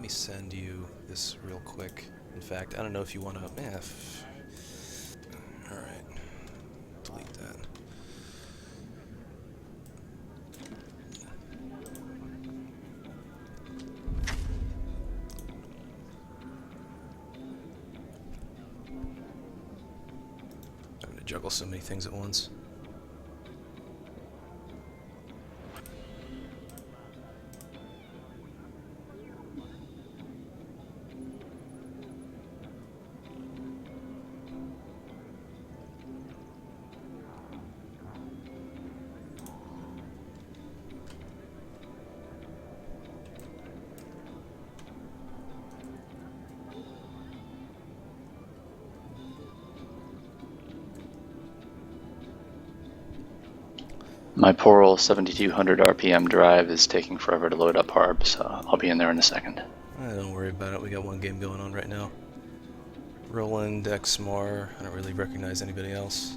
me send you this real quick. In fact, I don't know if you want to... Alright. Delete that. I'm going to juggle so many things at once. My poor old 7200 RPM drive is taking forever to load up Harb, so I'll be in there in a second. Don't worry about it. We got one game going on right now. Roland, Exmar. I don't really recognize anybody else.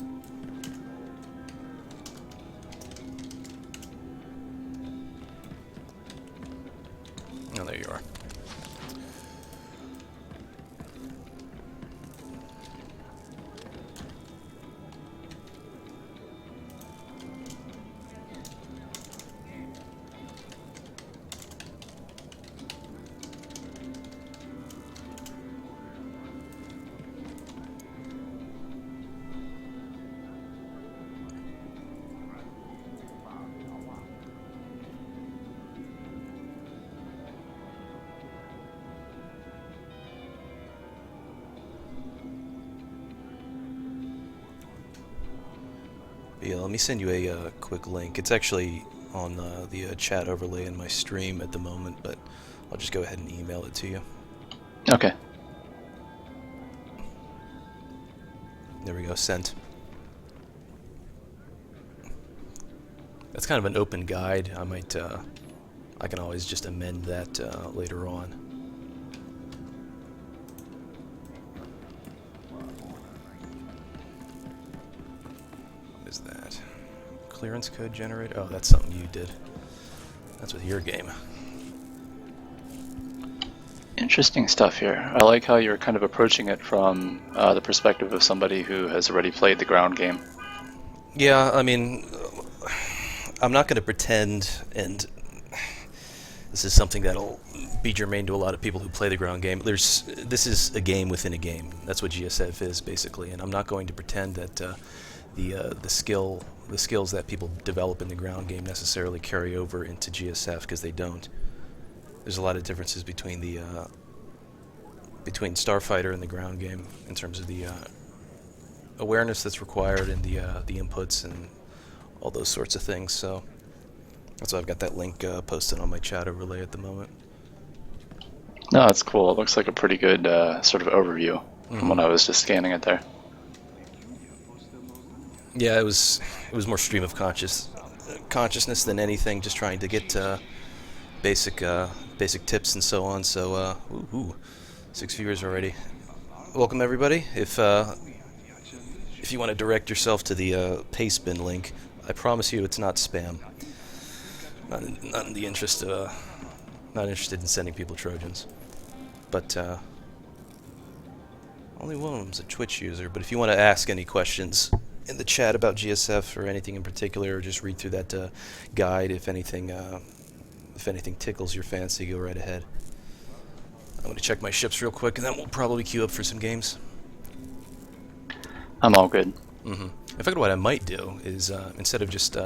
Oh, there you are. Yeah, let me send you a quick link. It's actually on the chat overlay in my stream at the moment, but I'll just go ahead and email it to you. Okay. There we go, sent. That's kind of an open guide. I can always just amend that later on. What is that? Clearance code generator? Oh, that's something you did. That's with your game. Interesting stuff here. I like how you're kind of approaching it from the perspective of somebody who has already played the ground game. Yeah, I mean, I'm not going to pretend, and this is something that'll be germane to a lot of people who play the ground game. This is a game within a game. That's what GSF is, basically, and I'm not going to pretend that the skills that people develop in the ground game necessarily carry over into GSF, because they don't. There's a lot of differences between Starfighter and the ground game in terms of the awareness that's required and the inputs and all those sorts of things. So that's why I've got that link posted on my chat overlay at the moment. No, that's cool. It looks like a pretty good sort of overview from when I was just scanning it there. Yeah, it was more stream of consciousness than anything. Just trying to get basic tips and so on. So 6 viewers already. Welcome everybody. If you want to direct yourself to the paste bin link, I promise you it's not spam. Not in the interest of not interested in sending people Trojans. But only one of them's a Twitch user. But if you want to ask any questions in the chat about GSF or anything in particular, or just read through that guide, if anything tickles your fancy, go right ahead. I'm going to check my ships real quick, and then we'll probably queue up for some games. I'm all good. In fact, what I might do is, instead of just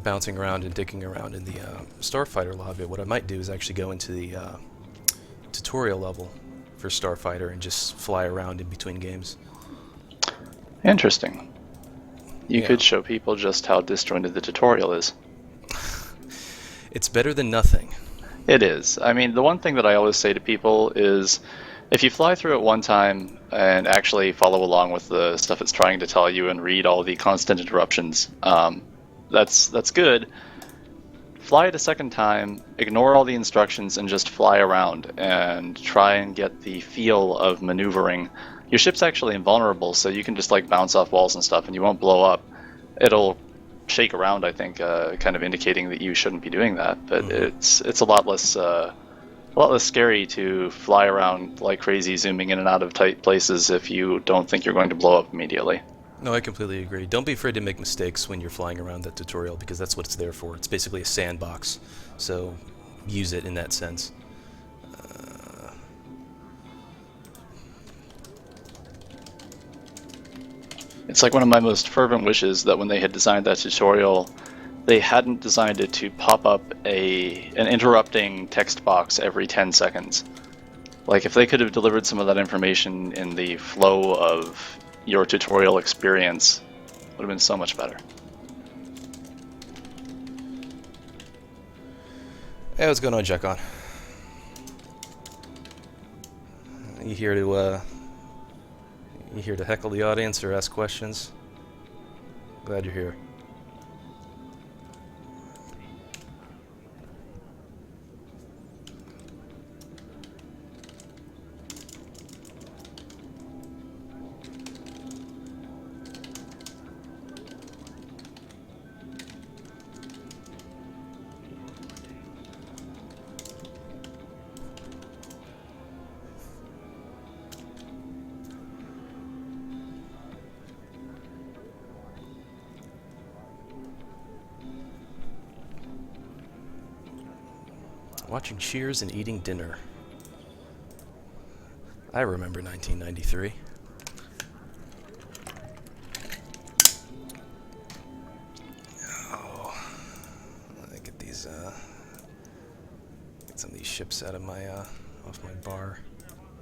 bouncing around and dicking around in the Starfighter lobby, what I might do is actually go into the tutorial level for Starfighter and just fly around in between games. Interesting. You could show people just how disjointed the tutorial is. It's better than nothing. It is. I mean, the one thing that I always say to people is, if you fly through it one time and actually follow along with the stuff it's trying to tell you and read all the constant interruptions, that's good. Fly it a second time, ignore all the instructions, and just fly around and try and get the feel of maneuvering. Your ship's actually invulnerable, so you can just like bounce off walls and stuff and you won't blow up. It'll shake around, I think, kind of indicating that you shouldn't be doing that, but it's a lot less a lot less scary to fly around like crazy, zooming in and out of tight places if you don't think you're going to blow up immediately. No, I completely agree. Don't be afraid to make mistakes when you're flying around that tutorial, because that's what it's there for. It's basically a sandbox, so use it in that sense. It's like one of my most fervent wishes that when they had designed that tutorial, they hadn't designed it to pop up an interrupting text box every 10 seconds. Like, if they could have delivered some of that information in the flow of your tutorial experience, it would have been so much better. Hey, what's going on, Jekon? You here to heckle the audience or ask questions? Glad you're here. Watching Cheers and eating dinner. I remember 1993. Oh, let me get these, get some of these ships out of my, off my bar.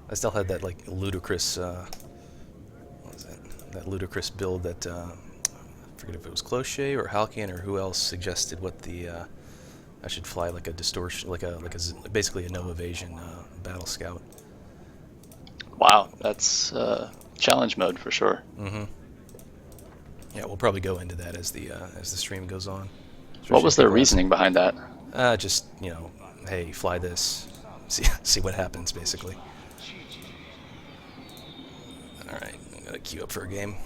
I still had that, like, ludicrous, what was it? That ludicrous build that, I forget if it was Cloche or Halcyon or who else suggested what the, I should fly like a distortion, basically a no evasion battle scout. Wow, that's challenge mode for sure. Mm-hmm. Yeah, we'll probably go into that as the stream goes on. What was their reasoning behind that? Just, you know, hey, fly this, see what happens, basically. All right, I'm gonna queue up for a game.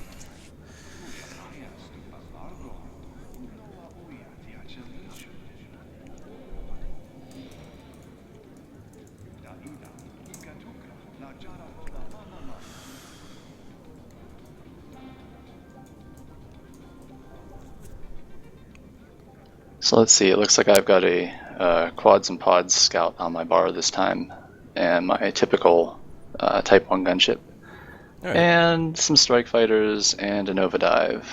So let's see, it looks like I've got a quads and pods scout on my bar this time, and my typical Type 1 gunship, All right. and some strike fighters and a Nova Dive.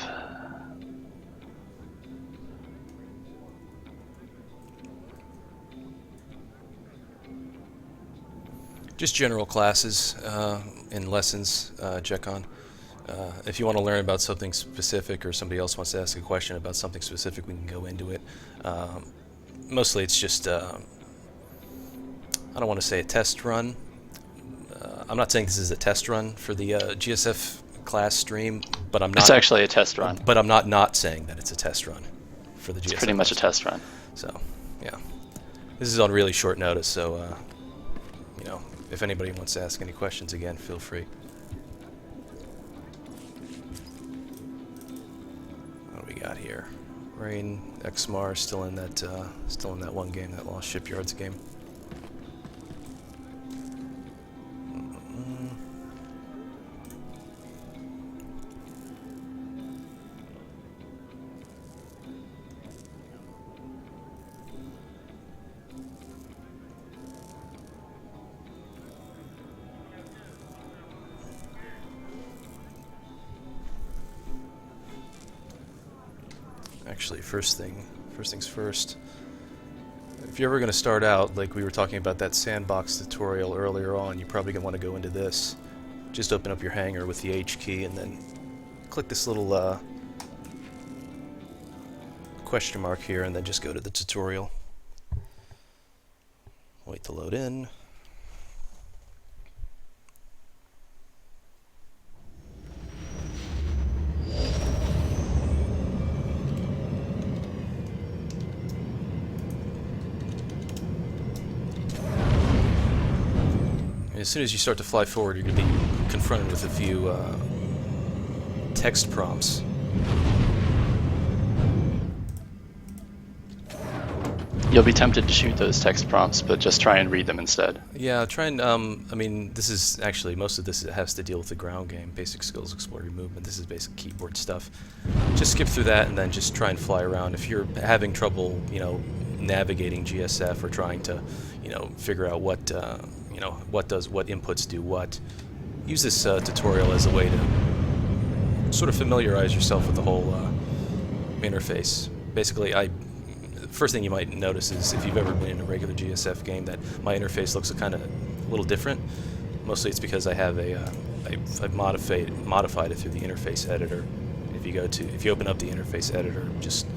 Just general classes in lessons, Jekon. If you want to learn about something specific or somebody else wants to ask a question about something specific, we can go into it. Mostly it's just, I don't want to say a test run. I'm not saying this is a test run for the GSF class stream, but I'm not... It's actually a test run. But I'm not saying that it's a test run for the GSF. It's pretty much a test run. So, yeah. This is on really short notice, so, you know, if anybody wants to ask any questions again, feel free. What do we got here? Rain, Exmar still in that one game, that Lost Shipyards game. Actually, first things first. If you're ever going to start out, like we were talking about that sandbox tutorial earlier on, you're probably going to want to go into this. Just open up your hangar with the H key and then click this little question mark here and then just go to the tutorial. Wait to load in. As soon as you start to fly forward, you're going to be confronted with a few text prompts. You'll be tempted to shoot those text prompts, but just try and read them instead. Yeah, try and, I mean, this is actually, most of this has to deal with the ground game, basic skills, explore your movement. This is basic keyboard stuff. Just skip through that and then just try and fly around. If you're having trouble, you know, navigating GSF or trying to, you know, figure out what, you know, what inputs do what, use this tutorial as a way to sort of familiarize yourself with the whole interface. Basically, first thing you might notice is if you've ever been in a regular GSF game that my interface looks kind of a little different. Mostly it's because I have I've modified it through the interface editor. If you open up the interface editor, just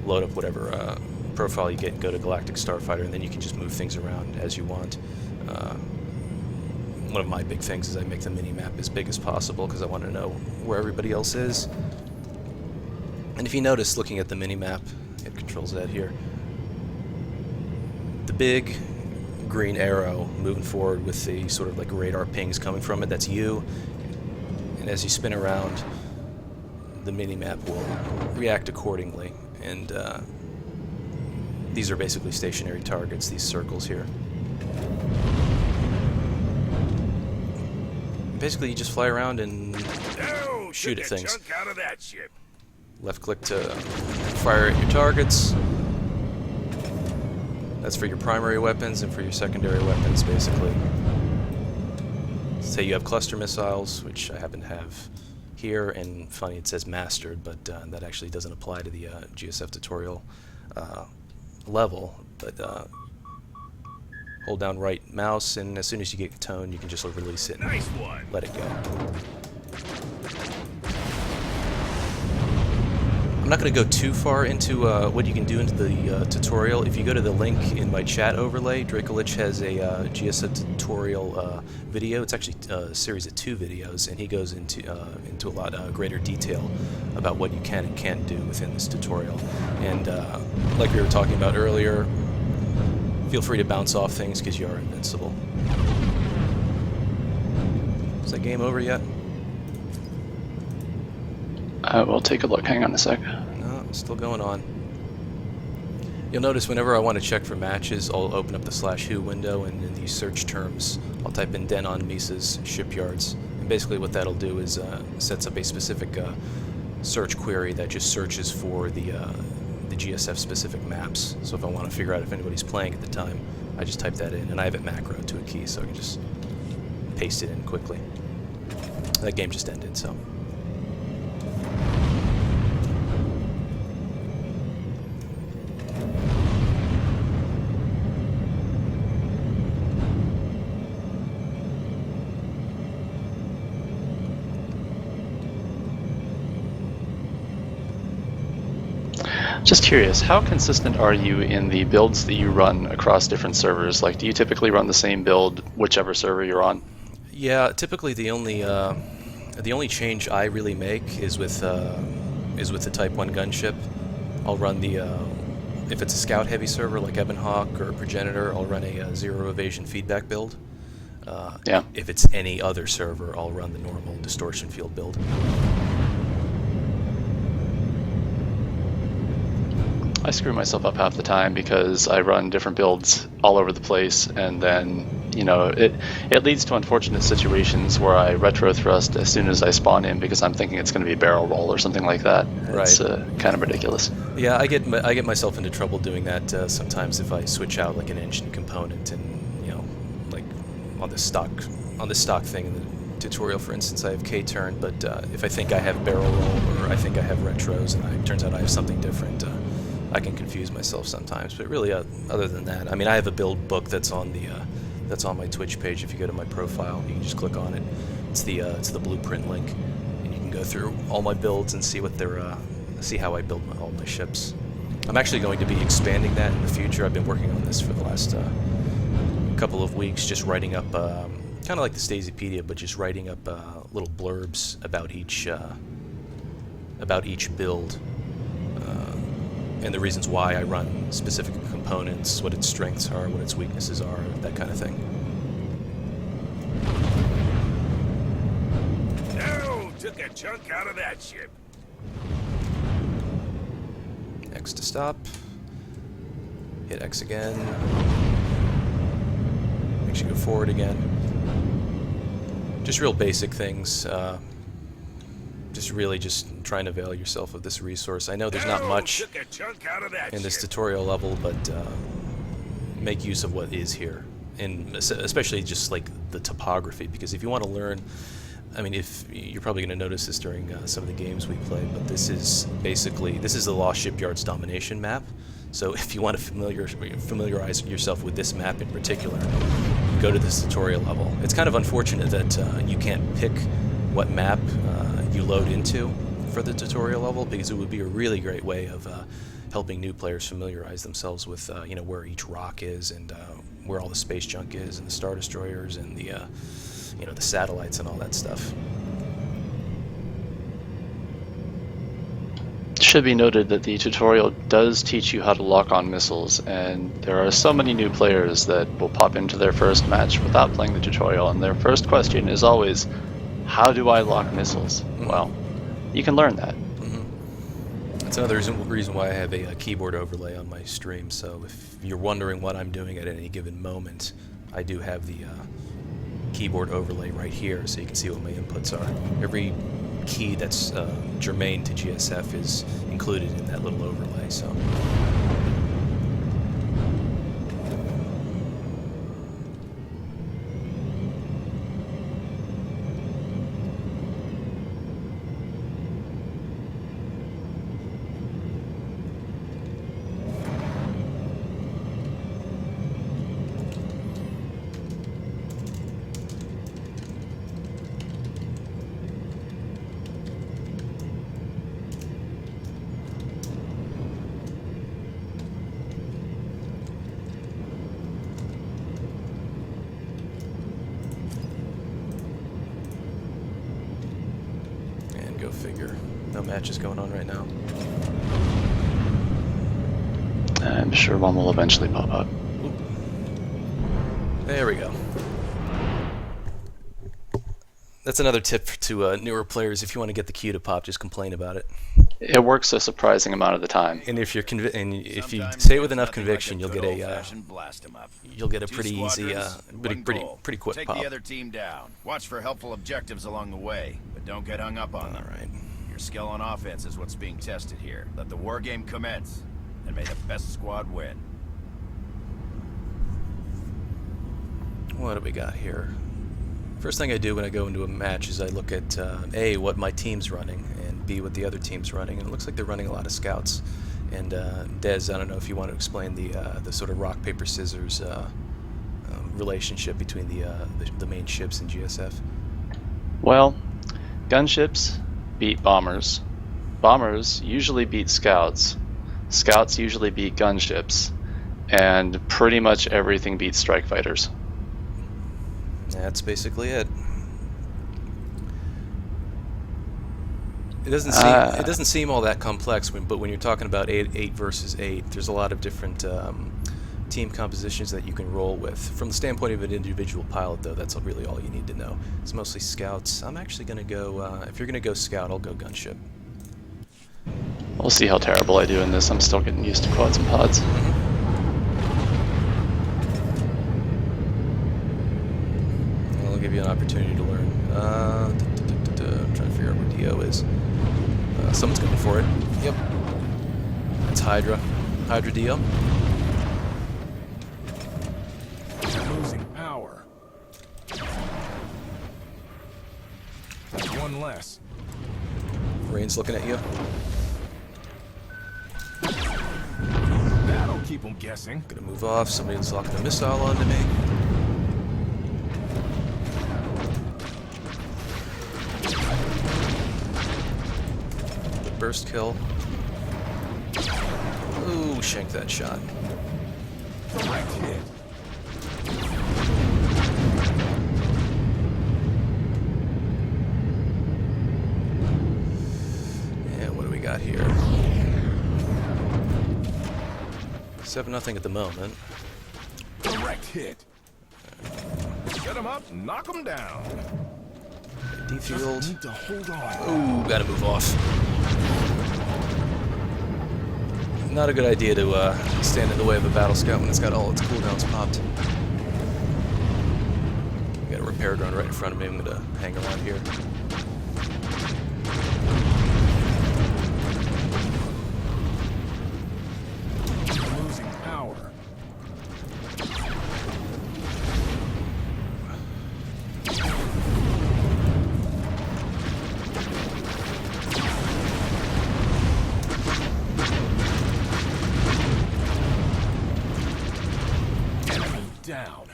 load up whatever profile you get and go to Galactic Starfighter, and then you can just move things around as you want. One of my big things is I make the mini-map as big as possible because I want to know where everybody else is. And if you notice, looking at the mini-map, it controls that here, the big green arrow moving forward with the sort of like radar pings coming from it, that's you. And as you spin around, the mini-map will react accordingly. And these are basically stationary targets, these circles here. Basically, you just fly around and shoot at things. Chunk out of that ship. Left click to fire at your targets. That's for your primary weapons, and for your secondary weapons, basically. Say you have cluster missiles, which I happen to have here, and funny it says mastered, but that actually doesn't apply to the GSF tutorial level. But hold down right mouse, and as soon as you get tone, you can just release it and Nice one. let it go. I'm not going to go too far into what you can do into the tutorial. If you go to the link in my chat overlay, Dracolich has a GSF tutorial video. It's actually a series of 2 videos, and he goes into a lot greater detail about what you can and can't do within this tutorial. And like we were talking about earlier, feel free to bounce off things because you are invincible. Is that game over yet? We'll take a look. Hang on a sec. No, it's still going on. You'll notice whenever I want to check for matches, I'll open up the /who window, and in these search terms, I'll type in Denon Misa's shipyards. And basically what that'll do is sets up a specific search query that just searches for the GSF specific maps. So if I want to figure out if anybody's playing at the time, I just type that in, and I have it macroed to a key, so I can just paste it in quickly. That game just ended, so. Just curious, how consistent are you in the builds that you run across different servers? Like, do you typically run the same build whichever server you're on? Yeah, typically the only change I really make is with the Type 1 gunship. I'll run the if it's a scout heavy server like Ebonhawk or Progenitor, I'll run a 0 evasion feedback build. Yeah. If it's any other server, I'll run the normal distortion field build. I screw myself up half the time because I run different builds all over the place, and then, you know, it leads to unfortunate situations where I retro thrust as soon as I spawn in because I'm thinking it's going to be a barrel roll or something like that. Right. It's kind of ridiculous. Yeah, I get myself into trouble doing that sometimes if I switch out like an engine component, and you know, like on this stock thing in the tutorial, for instance, I have K-turn, but if I think I have barrel roll or I think I have retros and it turns out I have something different, I can confuse myself sometimes. But really, other than that, I mean, I have a build book that's on my Twitch page. If you go to my profile, you can just click on it. It's the blueprint link, and you can go through all my builds and see what see how I build all my ships. I'm actually going to be expanding that in the future. I've been working on this for the last couple of weeks, just writing up kind of like the Stasypedia, but just writing up little blurbs about each build. And the reasons why I run specific components, what its strengths are, what its weaknesses are, that kind of thing. No, took a chunk out of that ship. X to stop. Hit X again. Makes you go forward again. Just real basic things. Just really just trying to avail yourself of this resource. I know there's not much Took a chunk out of that in this ship. tutorial level, but make use of what is here, and especially just like the topography, because if you want to learn, I mean, if you're probably going to notice this during some of the games we play, but this is the Lost Shipyard's Domination map. So if you want to familiarize yourself with this map in particular, go to this tutorial level. It's kind of unfortunate that you can't pick what map you load into for the tutorial level, because it would be a really great way of helping new players familiarize themselves with you know, where each rock is, and where all the space junk is, and the Star Destroyers, and the you know, the satellites and all that stuff. It should be noted that the tutorial does teach you how to lock on missiles, and there are so many new players that will pop into their first match without playing the tutorial, and their first question is always, how do I lock missiles? Well, you can learn that. That's another reason why I have a keyboard overlay on my stream, so if you're wondering what I'm doing at any given moment, I do have the keyboard overlay right here, so you can see what my inputs are. Every key that's germane to GSF is included in that little overlay, so... Go figure. No matches going on right now. I'm sure one will eventually pop up. Oop. There we go. That's another tip to newer players. If you want to get the queue to pop, just complain about it. It works a surprising amount of the time. And if you're if you say it with enough conviction, you'll get a pretty easy, pretty quick Take pop. the other team down. Watch for helpful objectives along the way, but don't get hung up on them. All right. Your skill on offense is what's being tested here. Let the war game commence, and may the best squad win. What do we got here? First thing I do when I go into a match is I look at A, what my team's running, and B, what the other team's running. And it looks like they're running a lot of scouts. And Dez, I don't know if you want to explain the sort of rock paper scissors relationship between the main ships in GSF. Well, gunships beat bombers. Bombers usually beat scouts. Scouts usually beat gunships. And pretty much everything beats strike fighters. That's basically it. It doesn't seem all that complex, but when you're talking about 8 versus 8, there's a lot of different team compositions that you can roll with. From the standpoint of an individual pilot, though, that's really all you need to know. It's mostly scouts. I'm actually going to go, if you're going to go scout, I'll go gunship. We'll see how terrible I do in this. I'm still getting used to quads and pods. I'll give you an opportunity to learn. I'm trying to figure out where DO is. Someone's going for it. Yep. It's Hydra. Hydra DO. Losing power. One less. Rain's looking at you. That'll keep them guessing. Gonna move off. Somebody's locking a missile onto me. Burst kill. Ooh, shanked that shot. Direct hit. And what do we got here? 7-0 at the moment. Direct hit. Set him up, knock him down. Defield. Need to hold on. Ooh, gotta move off. Not a good idea to stand in the way of a battle scout when it's got all its cooldowns popped. Got a repair drone right in front of me. I'm gonna hang around here. I'm losing power. Enemy down.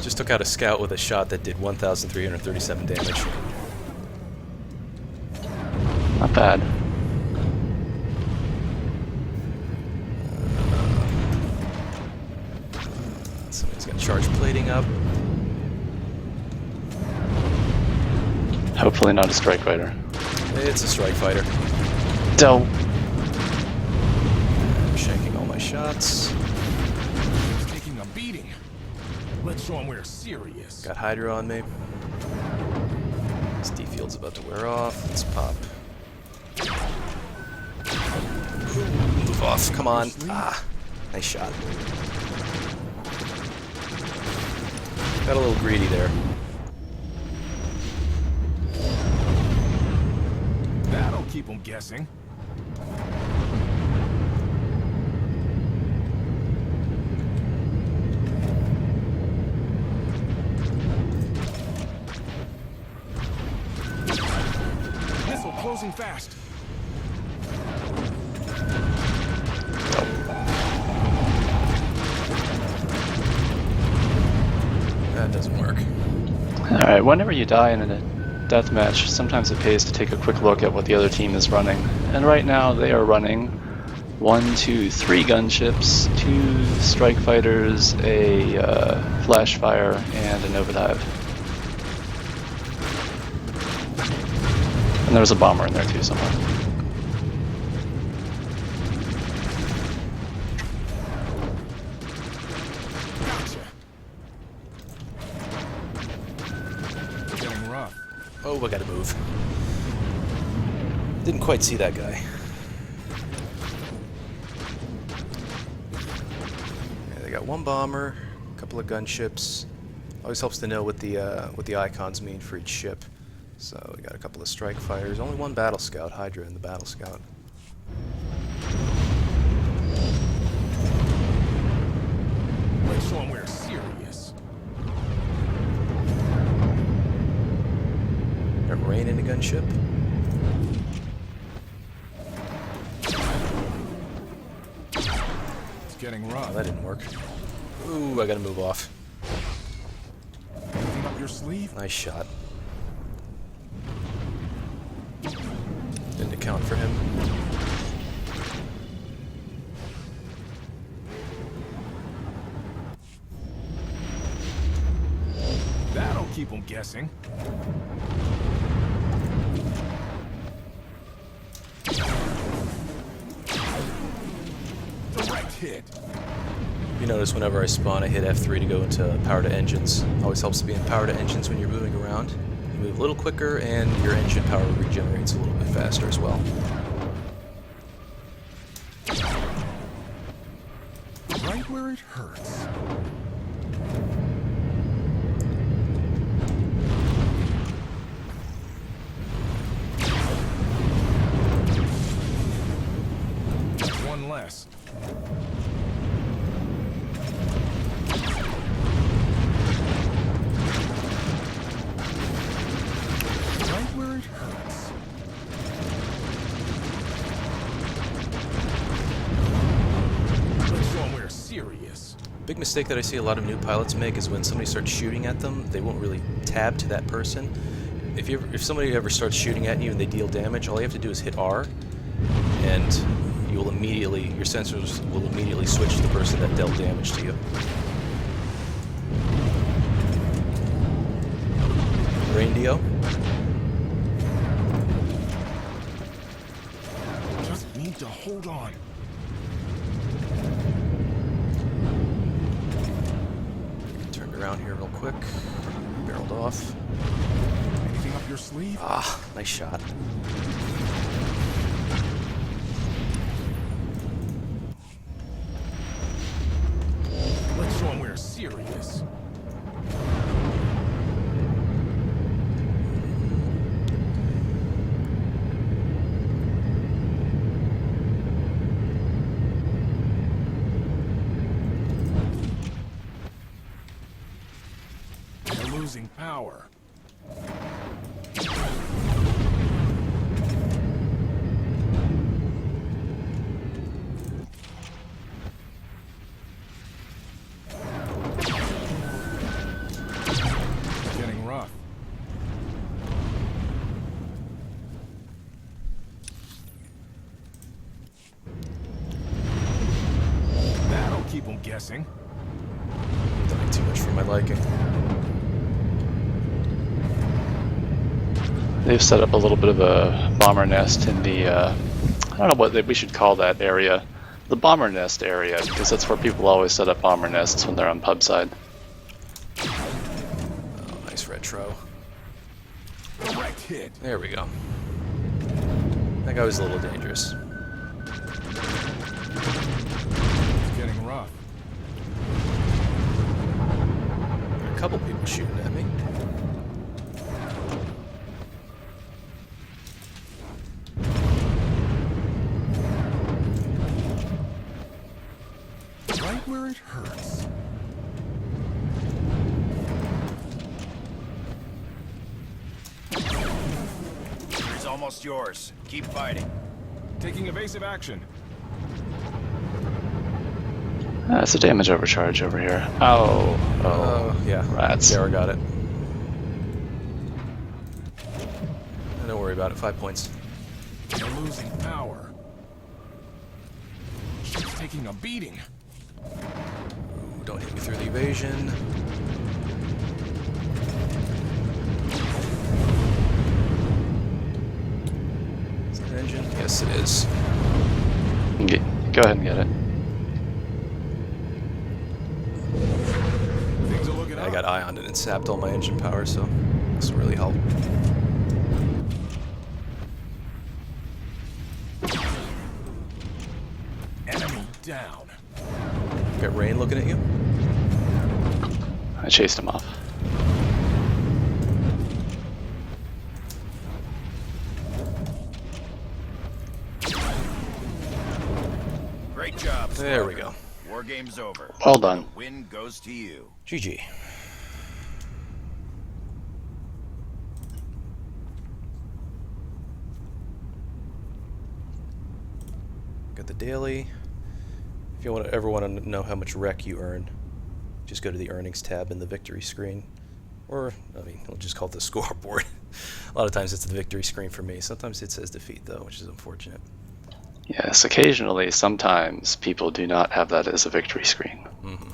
Just took out a scout with a shot that did 1,337 damage. Not bad. Somebody's got charge plating up. Hopefully not a strike fighter. It's a strike fighter. Dope. I'm shanking all my shots. He's taking a beating. Let's show him we're serious. Got Hydra on me. This D-field's about to wear off. Let's pop. Move off. Come on. Ah, nice shot. Got a little greedy there. That'll keep him guessing. Missile closing fast. That doesn't work. Alright, whenever you die in a deathmatch, sometimes it pays to take a quick look at what the other team is running. And right now they are running 1, 2, 3 gunships, 2 strike fighters, a flash fire, and a Nova Dive. And there's a bomber in there too somewhere. Gotcha. Getting rough. Oh, I gotta move. Didn't quite see that guy. Yeah, they got one bomber, a couple of gunships. Always helps to know what the icons mean for each ship. So we got a couple of strike fighters. Only one battle scout, Hydra in the battle scout. Let's show him we're serious. Got Rain in a gunship. It's getting Oh, rough. that didn't work. Ooh, I gotta move off. Anything up your sleeve? Nice shot. Didn't account for him. That'll keep him guessing. Direct hit. You notice whenever I spawn, I hit F3 to go into power to engines. Always helps to be in power to engines when you're moving around. You move a little quicker, and your engine power regenerates a little bit faster as well. Right where it hurts. One less. Right where it hurts. Let's show 'em we're serious. Big mistake that I see a lot of new pilots make is when somebody starts shooting at them, they won't really tab to that person. If somebody ever starts shooting at you and they deal damage, all you have to do is hit R, and your sensors will immediately switch to the person that dealt damage to you. Rain Dio. need to hold on. Turned around here real quick. Barreled off. Anything up your sleeve? Ah, nice shot. Let's show him we're serious. They're losing power. Getting rough. That'll keep them guessing. Doing too much for my liking. They've set up a little bit of a bomber nest in the, I don't know what we should call that area. The bomber nest area, because that's where people always set up bomber nests when they're on pub side. Oh, nice retro. Direct hit. There we go. That guy was a little dangerous. It's getting rough. A couple people shooting at me. Right where it hurts. It's almost yours. Keep fighting. Taking evasive action. That's a damage overcharge over here. Oh, Yeah. rats. Sarah got it. Don't worry about it. 5 points. They're losing power. She's taking a beating. Ooh, don't hit me through the evasion. Is that an engine? Yes, it is. Go ahead and get it. Things are looking I up. got ioned and it sapped all my engine power, so this will really help. Enemy down. Got Rain looking at you. I chased him off. Great job. There we Slaughter. go. War game's over. Well done. The win goes to you. GG. Got the daily. If you ever want to know how much rec you earn, just go to the earnings tab in the victory screen. Or, I mean, we'll just call it the scoreboard. A lot of times it's the victory screen for me. Sometimes it says defeat, though, which is unfortunate. Yes, occasionally, sometimes people do not have that as a victory screen. Mm-hmm.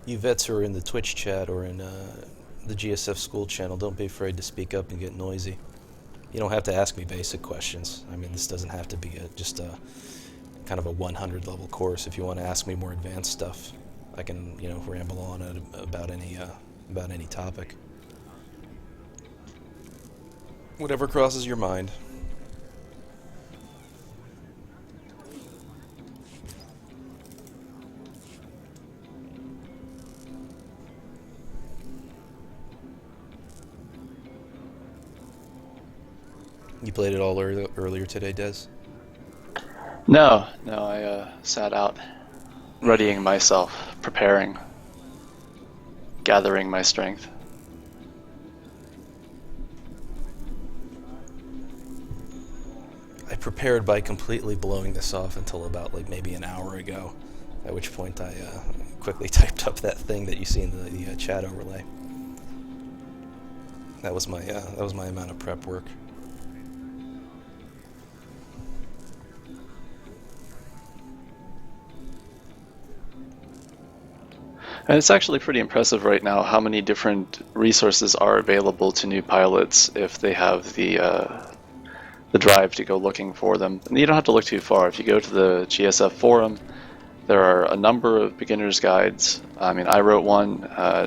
You vets who are in the Twitch chat or in the GSF school channel, don't be afraid to speak up and get noisy. You don't have to ask me basic questions. I mean, this doesn't have to be just a kind of a 100 level course. If you want to ask me more advanced stuff, I can, ramble on about any topic. Whatever crosses your mind. You played it all earlier today, Des? No, I sat out, readying myself, preparing. gathering my strength. I prepared by completely blowing this off until about like maybe an hour ago, at which point I quickly typed up that thing that you see in the chat overlay. That was my amount of prep work. And it's actually pretty impressive right now how many different resources are available to new pilots if they have the drive to go looking for them. And you don't have to look too far. If you go to the GSF forum, there are a number of beginner's guides. I mean, I wrote one,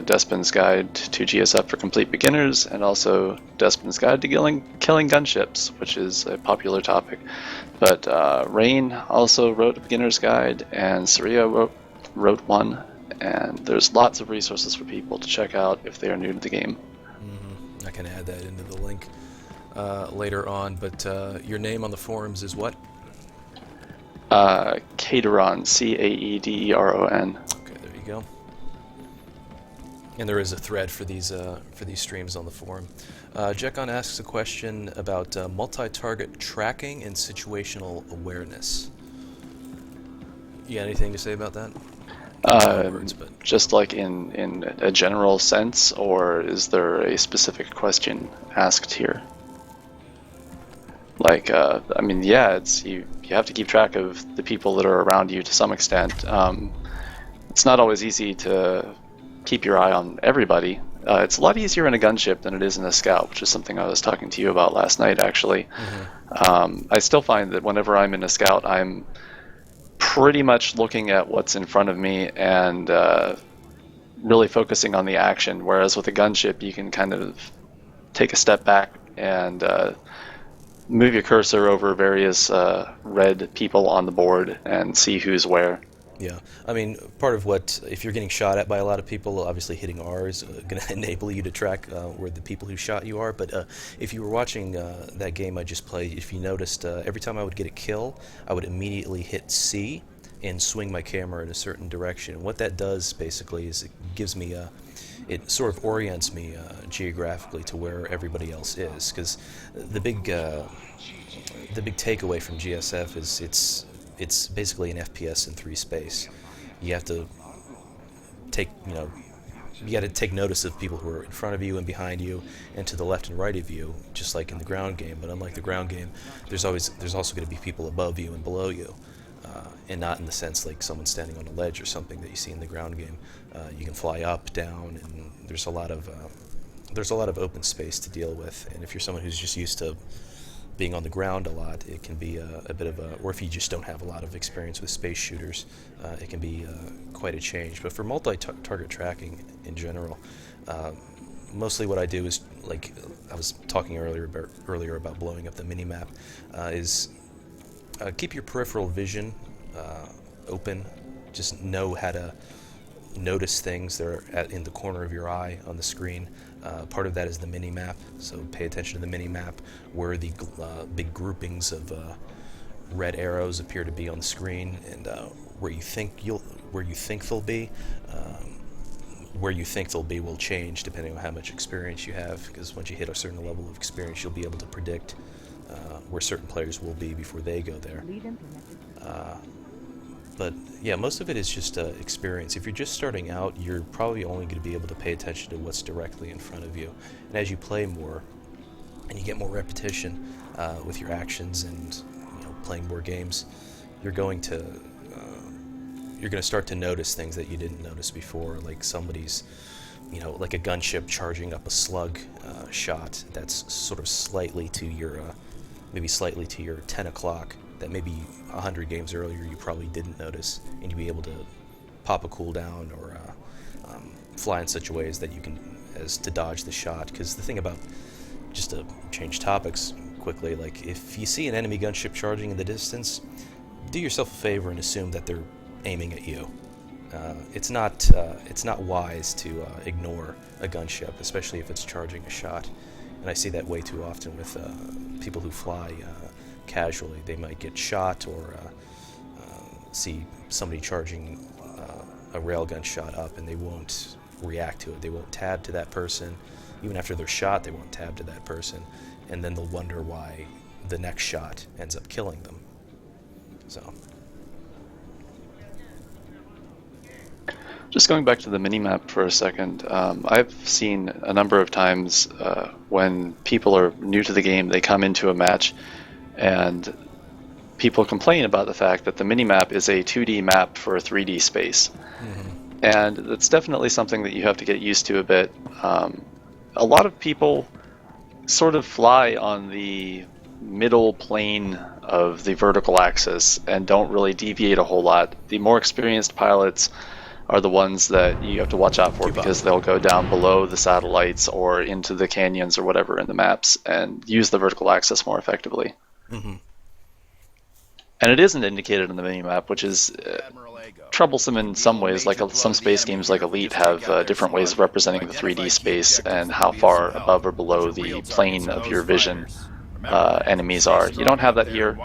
Despin's Guide to GSF for Complete Beginners, and also Despin's Guide to Killing Gunships, which is a popular topic. But Rain also wrote a beginner's guide, and Saria wrote one. And there's lots of resources for people to check out if they are new to the game. I can add that into the link later on, but your name on the forums is what? Caderon, Caederon. Okay, there you go. And there is a thread for these streams on the forum. Jekon asks a question about multi-target tracking and situational awareness. You got anything to say about that? Just like in a general sense, or is there a specific question asked here? Like, I mean, yeah, it's you have to keep track of the people that are around you to some extent. It's not always easy to keep your eye on everybody. It's a lot easier in a gunship than it is in a scout, which is something I was talking to you about last night, actually. I still find that whenever I'm in a scout, I'm pretty much looking at what's in front of me and really focusing on the action, whereas with a gunship you can kind of take a step back and move your cursor over various red people on the board and see who's where. Yeah, I mean, part of what, if you're getting shot at by a lot of people, obviously hitting R is going to enable you to track where the people who shot you are, but if you were watching that game I just played, if you noticed, every time I would get a kill, I would immediately hit C and swing my camera in a certain direction. And what that does, basically, is it gives me it sort of orients me geographically to where everybody else is, because the big takeaway from GSF is it's basically an FPS in 3 space. You have to take, you got to take notice of people who are in front of you and behind you and to the left and right of you, just like in the ground game. But unlike the ground game, there's also going to be people above you and below you, and not in the sense like someone standing on a ledge or something that you see in the ground game. You can fly up, down, and there's a lot of open space to deal with. And if you're someone who's just used to being on the ground a lot, it can be a bit of a, or if you just don't have a lot of experience with space shooters, it can be quite a change. But for multi-target tracking in general, mostly what I do is, like I was talking earlier about blowing up the minimap, is keep your peripheral vision open. Just know how to notice things that are in the corner of your eye on the screen. Part of that is the mini-map, so pay attention to the mini-map, where the big groupings of red arrows appear to be on the screen, and where you think they'll be. Where you think they'll be will change depending on how much experience you have, because once you hit a certain level of experience, you'll be able to predict where certain players will be before they go there. But yeah, most of it is just experience. If you're just starting out, you're probably only going to be able to pay attention to what's directly in front of you. And as you play more, and you get more repetition with your actions and playing more games, you're going to start to notice things that you didn't notice before, like somebody's, like a gunship charging up a slug shot that's sort of slightly to your, maybe slightly to your 10 o'clock. That maybe 100 games earlier you probably didn't notice, and you'll be able to pop a cooldown or fly in such ways that you can as to dodge the shot. Because the thing about, just to change topics quickly, like if you see an enemy gunship charging in the distance, do yourself a favor and assume that they're aiming at you. It's not wise to ignore a gunship, especially if it's charging a shot. And I see that way too often with people who fly casually. They might get shot or see somebody charging a railgun shot up, and they won't react to it. They won't tab to that person. Even after they're shot, they won't tab to that person. And then they'll wonder why the next shot ends up killing them. So. Just going back to the minimap for a second, I've seen a number of times when people are new to the game, they come into a match and people complain about the fact that the minimap is a 2D map for a 3D space. Mm-hmm. And that's definitely something that you have to get used to a bit. A lot of people sort of fly on the middle plane of the vertical axis and don't really deviate a whole lot. The more experienced pilots are the ones that you have to watch out for because they'll go down below the satellites or into the canyons or whatever in the maps and use the vertical axis more effectively. Mm-hmm. And it isn't indicated on the minimap, which is troublesome in some ways. Like some space games like Elite have different ways of representing the 3D space and how far above or below the plane of your vision enemies are. You don't have that here,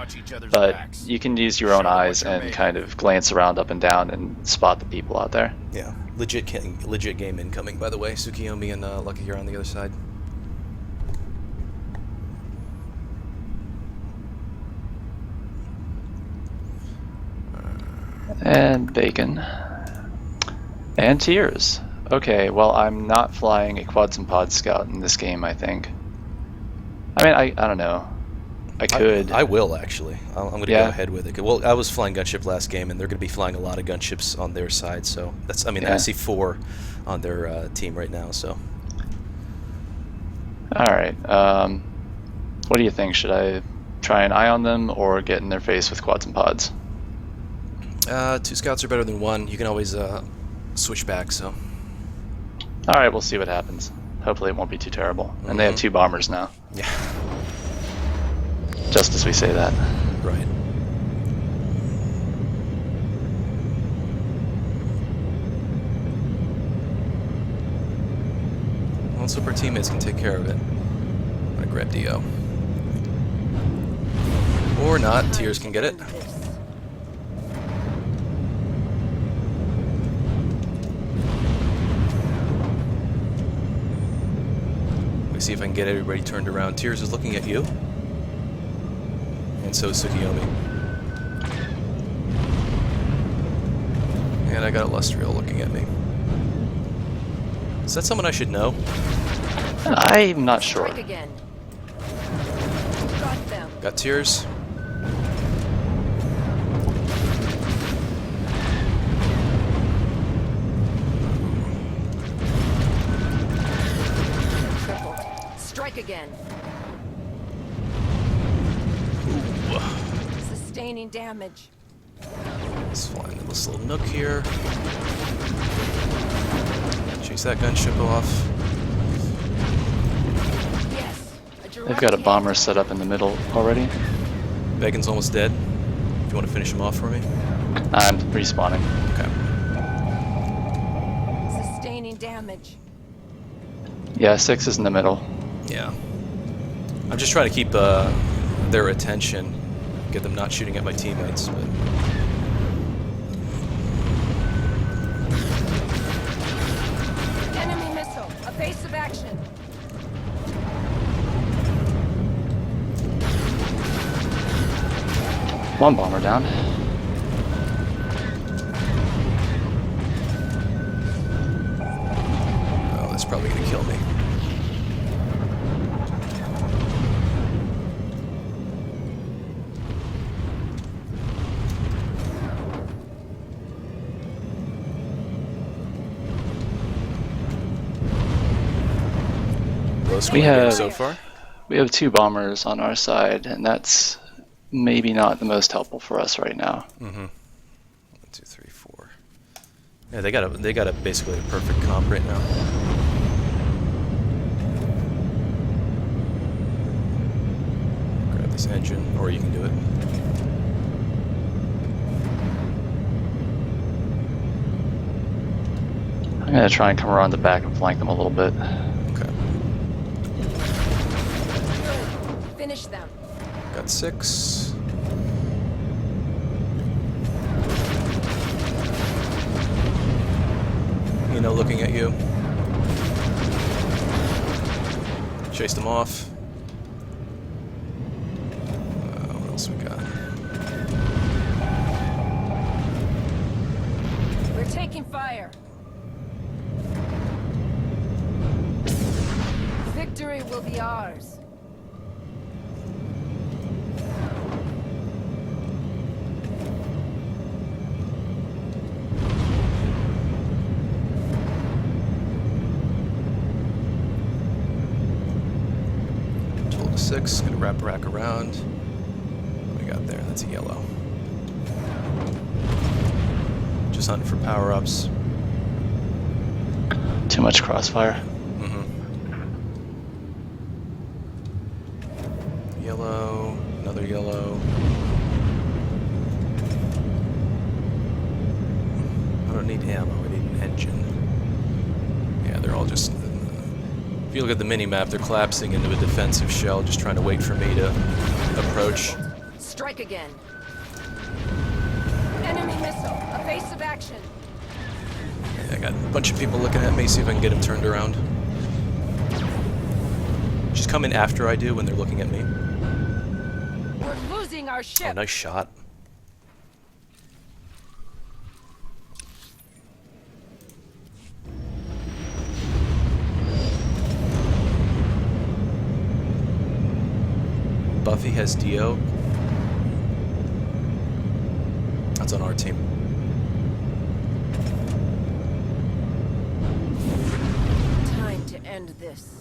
but you can use your own eyes and kind of glance around up and down and spot the people out there. Yeah, legit game incoming, by the way. Tsukiyomi and Lucky here on the other side. And Bacon. And Tears. Okay, well, I'm not flying a Quads and Pod Scout in this game, I think. I mean, I don't know. I could. I will, actually. I'm going to go ahead with it. Well, I was flying gunship last game, and they're going to be flying a lot of gunships on their side, so that's, I mean, I see 4 on their team right now, so. Alright, what do you think? Should I try an eye on them or get in their face with Quads and Pods? 2 scouts are better than 1. You can always switch back, so. Alright, we'll see what happens. Hopefully it won't be too terrible. Mm-hmm. And they have 2 bombers now. Yeah. Just as we say that. Right. Well, let's hope our teammates can take care of it. I'm gonna grab Dio. Or not, Tears can get it. See if I can get everybody turned around. Tears is looking at you. And so is Tsukiyomi. And I got Illustrial looking at me. Is that someone I should know? I'm not sure. Again. Got Tears. Again. Ooh. Sustaining damage. Let's fly into this little nook here. Chase that gunship off. Yes. They've got a bomber set up in the middle already. Bacon's almost dead. If you want to finish him off for me. I'm respawning. Okay. Sustaining damage. Yeah, 6 is in the middle. Yeah. I'm just trying to keep their attention, get them not shooting at my teammates, but... Enemy missile, evasive action. One bomber down. Oh, that's probably gonna kill me. We have so far. We have 2 bombers on our side, and that's maybe not the most helpful for us right now. Mm-hmm. 1, 2, 3, 4. Yeah, they got a basically a perfect comp right now. Grab this engine, or you can do it. I'm gonna try and come around the back and flank them a little bit. Okay. Finish them. Got 6. you know, looking at you. Chased him off. What else we got? We're taking fire. Victory will be ours. Total of 6. Gonna wrap rack around. What we got there? That's a yellow. Just hunting for power-ups. Too much crossfire. Yellow, another yellow. I don't need ammo, I need an engine. Yeah, they're all just... if you look at the mini-map, they're collapsing into a defensive shell, just trying to wait for me to approach. Strike again. Enemy missile. Evasive action. I got a bunch of people looking at me, see if I can get them turned around. Just come in after I do when they're looking at me. We're losing our Oh, ship. nice shot. Buffy has Dio. That's on our team. Time to end this.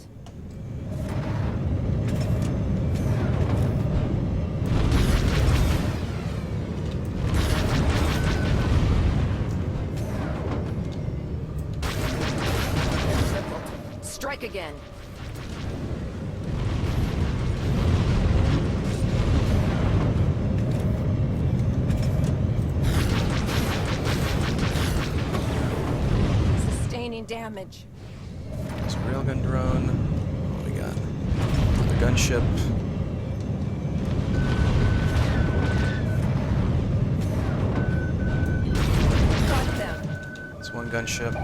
Strike again. Sustaining damage. There's a railgun drone. What do we got? Another gunship. Got them. There's one gunship.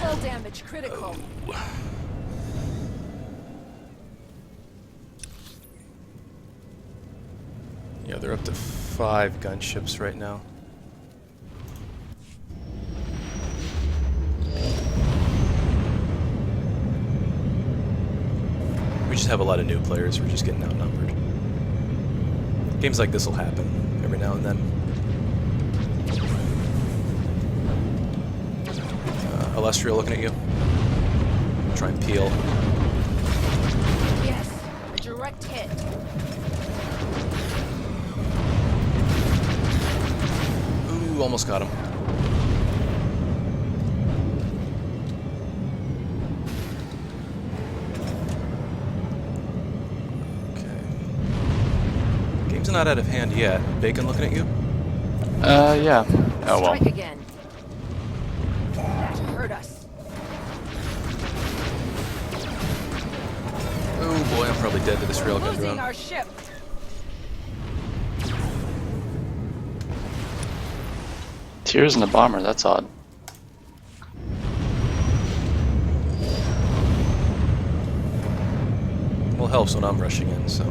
Full damage critical. Yeah, they're up to 5 gunships right now. We just have a lot of new players. We're just getting outnumbered. Games like this will happen every now and then. Illustrial looking at you. Try and peel. Yes. A direct hit. Ooh, almost got him. Okay. Game's not out of hand yet. Bacon looking at you? Yeah. Oh well. Strike again. That hurt us. Oh boy, I'm probably dead to this railgun Losing drone. our ship. Tears in the bomber, that's odd. Well, helps when I'm rushing in, so.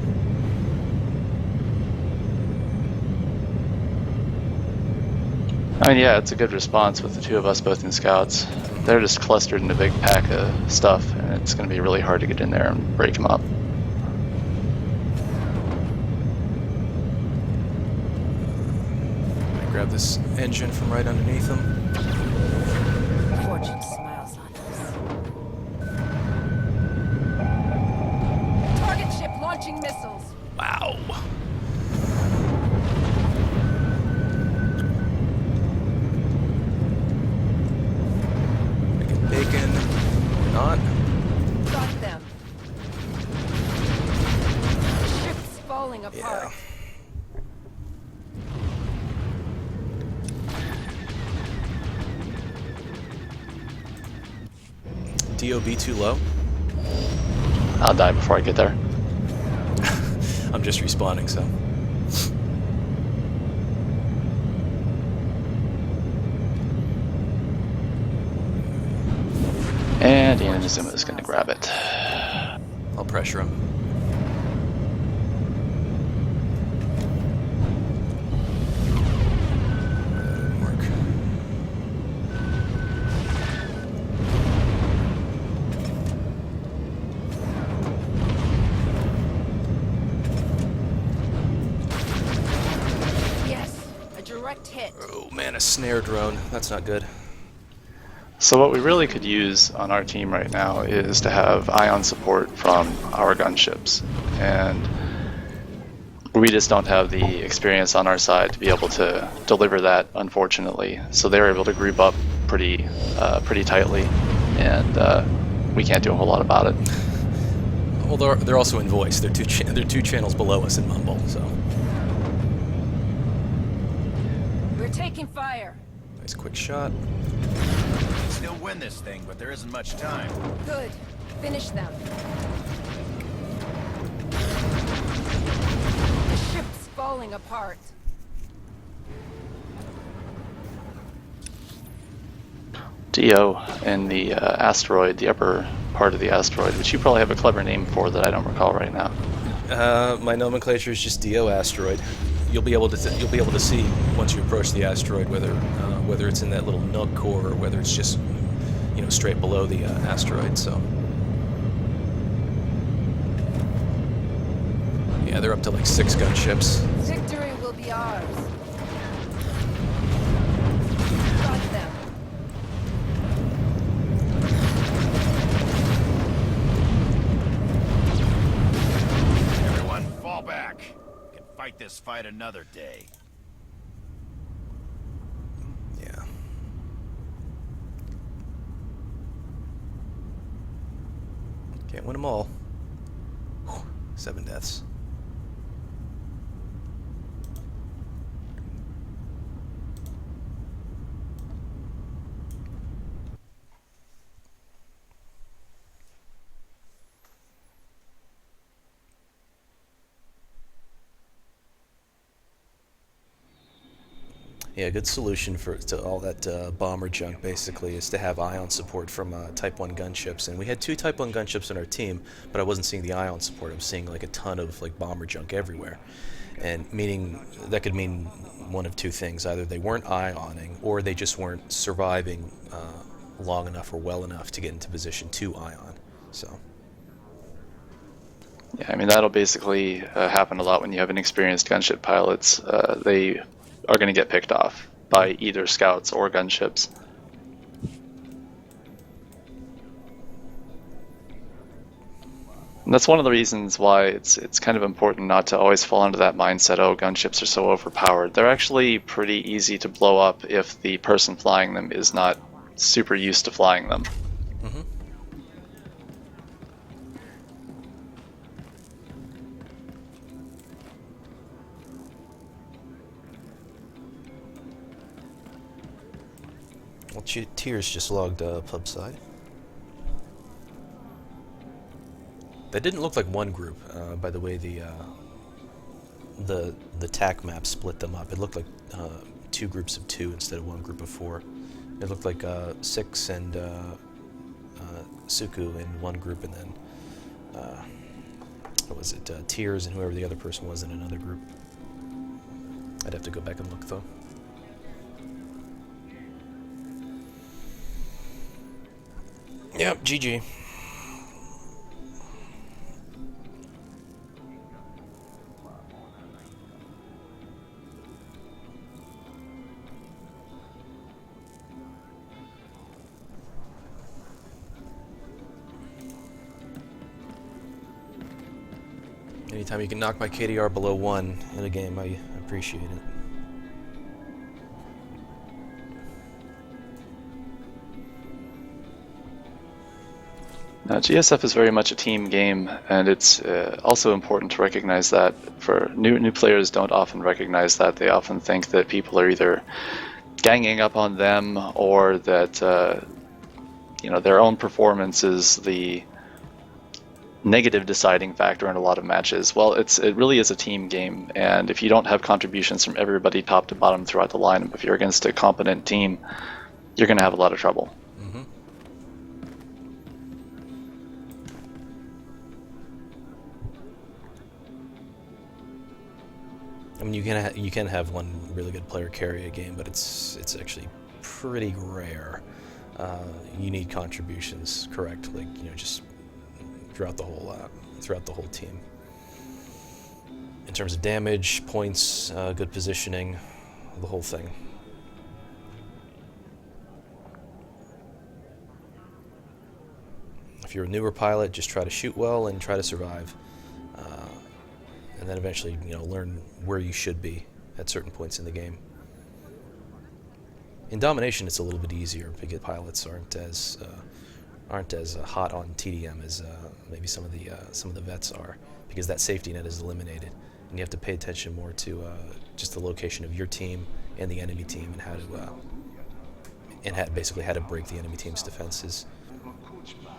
I mean, yeah, it's a good response with the two of us both in scouts. They're just clustered in a big pack of stuff, and it's going to be really hard to get in there and break them up. I grab this engine from right underneath them. Fortune smiles on us. Target ship launching missiles. Wow. Making bacon. Or not. Got them. Ship's falling apart. Yeah. DOB too low? I'll die before I get there. I'm just respawning, so. Inazuma is going to grab it. I'll pressure him. Didn't work. Yes, a direct hit. Oh man, a snare drone. That's not good. So what we really could use on our team right now is to have ion support from our gunships, and we just don't have the experience on our side to be able to deliver that, unfortunately. So they're able to group up pretty tightly, and we can't do a whole lot about it. Well, they're also in voice. They're two channels below us in mumble. So We're taking fire. nice quick shot. Still win this thing, but there isn't much time. Good. Finish them. The ship's falling apart. DO in the asteroid, the upper part of the asteroid, which you probably have a clever name for that I don't recall right now. My nomenclature is just DO asteroid. You'll be able to see once you approach the asteroid whether it's in that little nook or whether it's just straight below the asteroid. So yeah, they're up to like 6 gunships. Victory will be ours. Got them. Everyone, fall back. We can fight this fight another day. Yeah. Can't win them all. 7 deaths. Yeah, a good solution to all that bomber junk basically is to have ion support from Type 1 gunships. And we had 2 Type 1 gunships on our team, but I wasn't seeing the ion support. I was seeing like a ton of like bomber junk everywhere. And that could mean one of 2 things. Either they weren't ioning or they just weren't surviving long enough or well enough to get into position to ion. So Yeah, I mean, that'll basically happen a lot when you have inexperienced gunship pilots. They are going to get picked off by either scouts or gunships. And that's one of the reasons why it's kind of important not to always fall into that mindset, oh, gunships are so overpowered. They're actually pretty easy to blow up if the person flying them is not super used to flying them. mm-hmm. Well, Tears just logged pub side. That didn't look like one group, by the way the TAC map split them up. It looked like 2 groups of 2 instead of 1 group of 4. It looked like 6 and Suku in one group, and then what was it? Tears and whoever the other person was in another group. I'd have to go back and look though. Yep, GG. Anytime you can knock my KDR below 1 in a game, I appreciate it. Now, GSF is very much a team game, and it's also important to recognize that. For new players don't often recognize that. They often think that people are either ganging up on them or that their own performance is the negative deciding factor in a lot of matches. Well, it really is a team game, and if you don't have contributions from everybody top to bottom throughout the lineup, if you're against a competent team, you're going to have a lot of trouble. I mean, you can have one really good player carry a game, but it's actually pretty rare. You need contributions, correct? Like, you know, just throughout the whole team. In terms of damage, points, good positioning, the whole thing. If you're a newer pilot, just try to shoot well and try to survive. And then eventually, you know, learn where you should be at certain points in the game. In Domination, it's a little bit easier because pilots aren't as hot on TDM as maybe some of the vets are, because that safety net is eliminated, and you have to pay attention more to just the location of your team and the enemy team, and basically how to break the enemy team's defenses,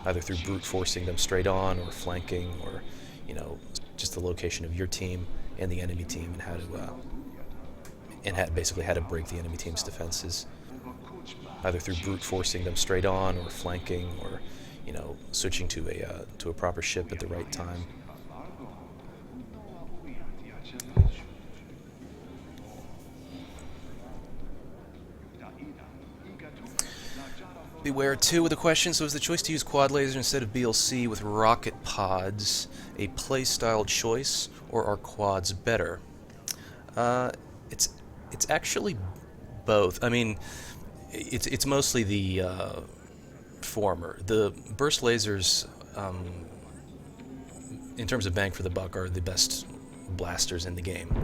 either through brute forcing them straight on, or flanking, or, you know, just the location of your team and the enemy team, and basically how to break the enemy team's defenses, either through brute forcing them straight on, or flanking, or, you know, switching to a proper ship at the right time. Beware 2 with a question. So is the choice to use quad laser instead of BLC with rocket pods a playstyle choice, or are quads better? It's actually both. I mean, it's mostly the former. The burst lasers, in terms of bang for the buck, are the best blasters in the game.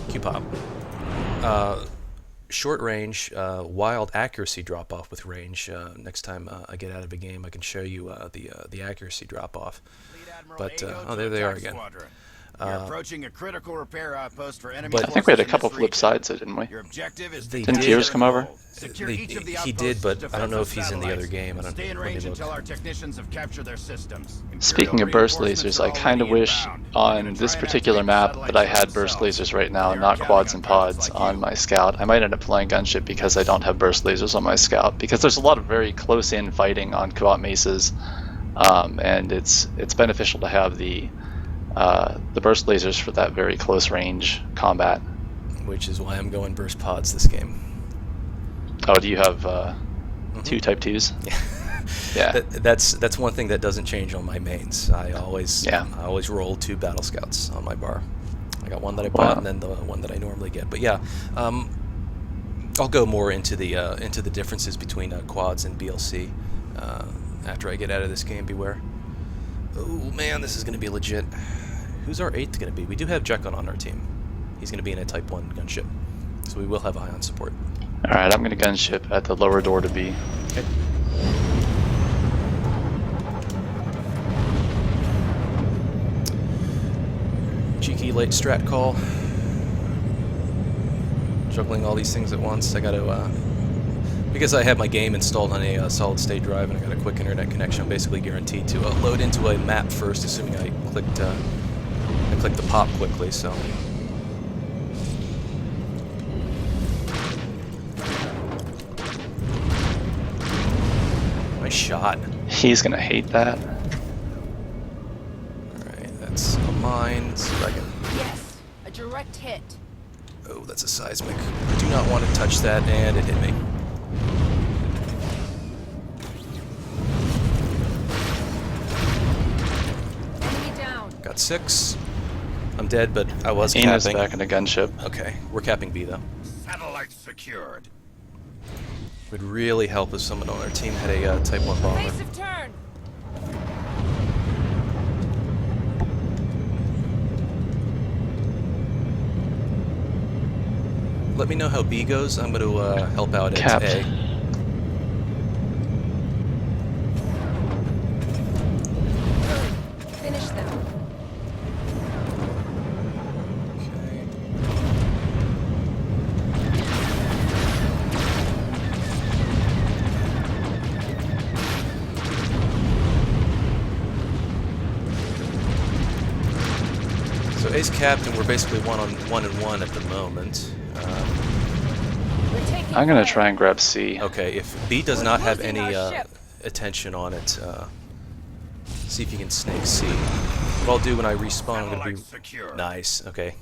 Q-pop. Short range, wild accuracy drop off with range. Next time I get out of a game, I can show you the accuracy drop off. But oh, there they are again. You're approaching a critical repair outpost for enemy. I think we had a couple flip sides, didn't we? Your objective is They Didn't did. Tears come over? He did, but I don't know if he's in the other game. I don't Stay in let me range look. until our technicians have captured their systems. Speaking of burst lasers, I kind of wish on this particular map that I had burst lasers right now, not quads and pods on my scout. I might end up playing gunship because I don't have burst lasers on my scout, because there's a lot of very close-in fighting on co-op mesas, and it's beneficial to have the burst lasers for that very close range combat. Which is why I'm going burst pods this game. Oh, do you have two Type 2s? Yeah. That's one thing that doesn't change on my mains. I always roll 2 battle scouts on my bar. I got one that I bought, and then the one that I normally get. But yeah, I'll go more into the differences between quads and BLC after I get out of this game. Beware. Oh man, this is going to be legit. Who's our 8th going to be? We do have Jekyll on our team. He's going to be in a Type 1 gunship, so we will have ion support. Alright, I'm going to gunship at the lower door to B. Okay. Cheeky late strat call. Juggling all these things at once. I got to, because I have my game installed on a solid state drive and I got a quick internet connection, I'm basically guaranteed to load into a map first, assuming I clicked the pop quickly. So. Nice shot. He's going to hate that. Alright, that's a mine. Let's see if I can... Yes, a direct hit. Oh, that's a seismic. I do not want to touch that, and it hit me. Enemy down. Got 6. I'm dead, but I was Ina's capping. back in the gunship. Okay, we're capping B, though. Satellite secured. Would really help if someone on our team had a Type 1 bomber. Evasive turn. Let me know how B goes. I'm going to help out at Capped. A. Finish them. Okay. So A's capped, and we're basically one and one at the moment. We're taking I'm going to fire. try and grab C. Okay, if B does not have losing any our ship. attention on it, see if you can snake C. What I'll do when I respawn, I'm Satellite going to be... secure. Nice, okay.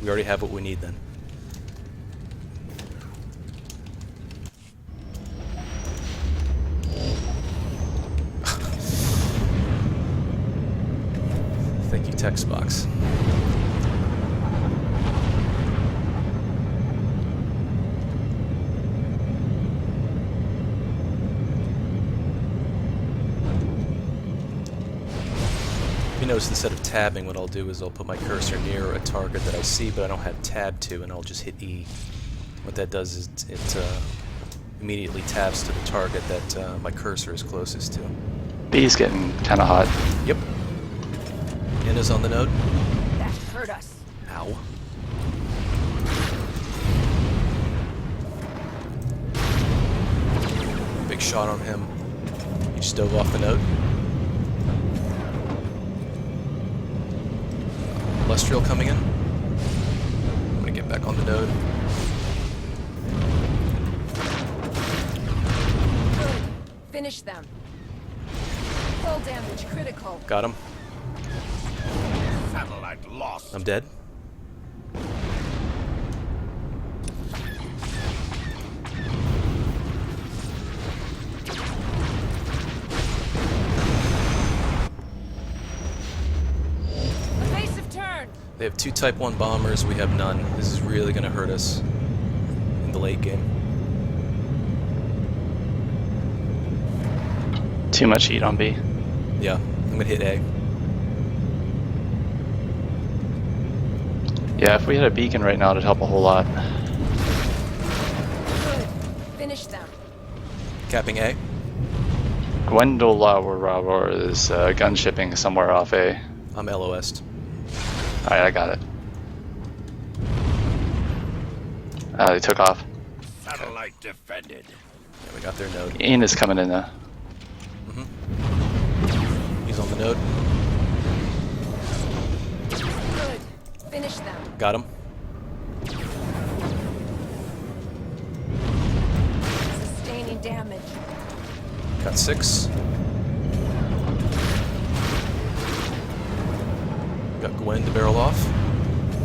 We already have what we need then. Thank you, text box. You notice instead of tabbing, what I'll do is I'll put my cursor near a target that I see, but I don't have tab to, and I'll just hit E. What that does is it immediately tabs to the target that my cursor is closest to. B's getting kind of hot. Yep. Inna's on the node. That hurt us. Ow. Big shot on him. He just dove off the node. Celestial coming in. I'm gonna get back on the node. Good. Finish them. Full damage, critical. Got him. Satellite lost. I'm dead. Evasive turn. They have 2 Type 1 bombers, we have none. This is really gonna hurt us in the late game. Too much heat on B. Yeah, I'm gonna hit A. Yeah, if we had a beacon right now, it'd help a whole lot. Good. Finish them. Capping A. Gwendolyn is gun shipping somewhere off A. I'm LOS'd. Alright, I got it. They took off. Satellite defended. Yeah, we got their node. Ian is coming in now. He's on the node. Good. Finish them. Got him. Sustaining damage. Got 6. Got Gwen to barrel off.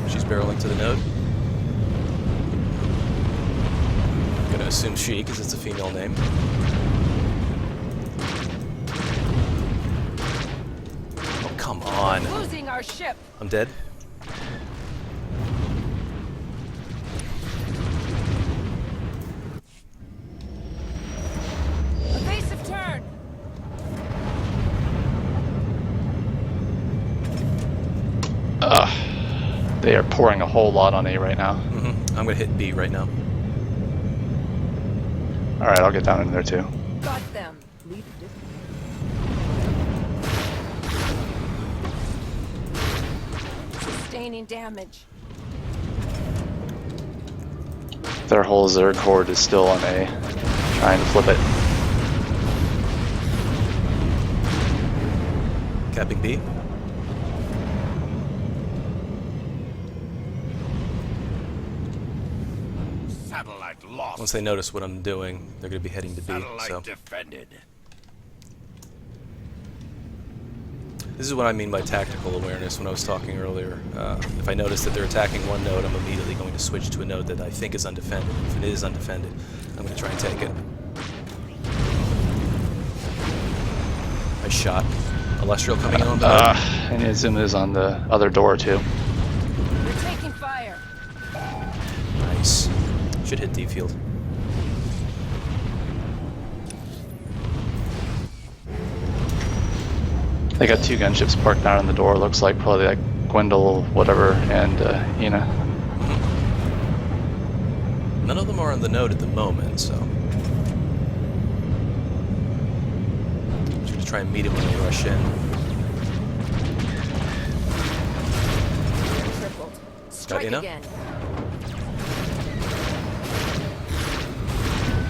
She's barreling to the node. Gonna assume she, because it's a female name. Oh, come on. Losing our ship. I'm dead. Evasive turn. They are pouring a whole lot on A right now. I'm gonna hit B right now. Alright, I'll get down in there too. Got them. Sustaining damage. Their whole Zerg horde is still on A. Trying to flip it. Capping B. Satellite lost. Once they notice what I'm doing, they're gonna be heading to B. Satellite So defended. this is what I mean by tactical awareness when I was talking earlier. If I notice that they're attacking one node, I'm immediately going to switch to a node that I think is undefended. If it is undefended, I'm going to try and take it. Nice shot. Celestial coming in on the node. And Izum is on the other door too. We're taking fire. Nice. Should hit D field. They got 2 gunships parked down on the door. Looks like probably like Gwendol, whatever, and Ina. None of them are on the node at the moment, so should try and meet him when they rush in. Tripled. Strike Ina? again.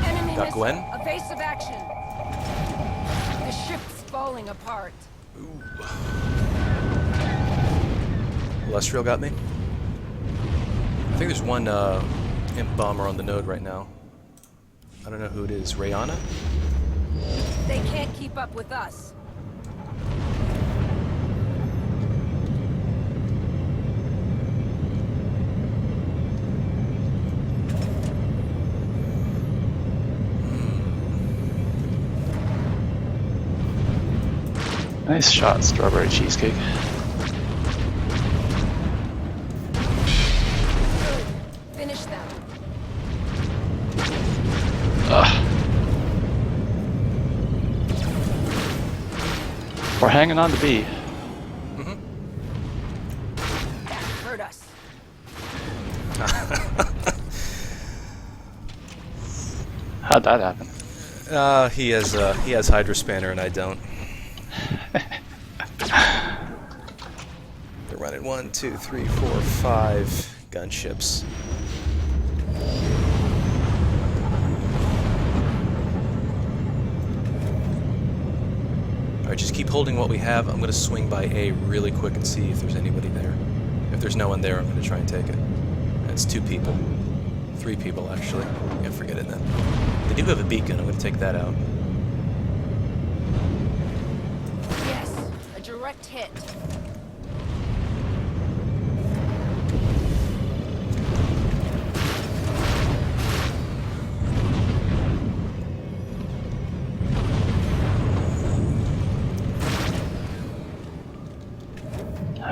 Enemy Got missile. Gwen? Evasive action. The ship's falling apart. Celestial got me. I think there's one imp bomber on the node right now. I don't know who it is. Rayana? They can't keep up with us. Nice shot, strawberry cheesecake. Finish them. Ugh. We're hanging on to B. That hurt us. How'd that happen? He has Hydra Spanner and I don't. They're running 1, 2, 3, 4, 5 gunships. Alright, just keep holding what we have. I'm going to swing by A really quick and see if there's anybody there. If there's no one there, I'm going to try and take it. It's 2 people. 3 people, actually. Yeah, forget it then. They do have a beacon. I'm going to take that out. Yes, a direct hit.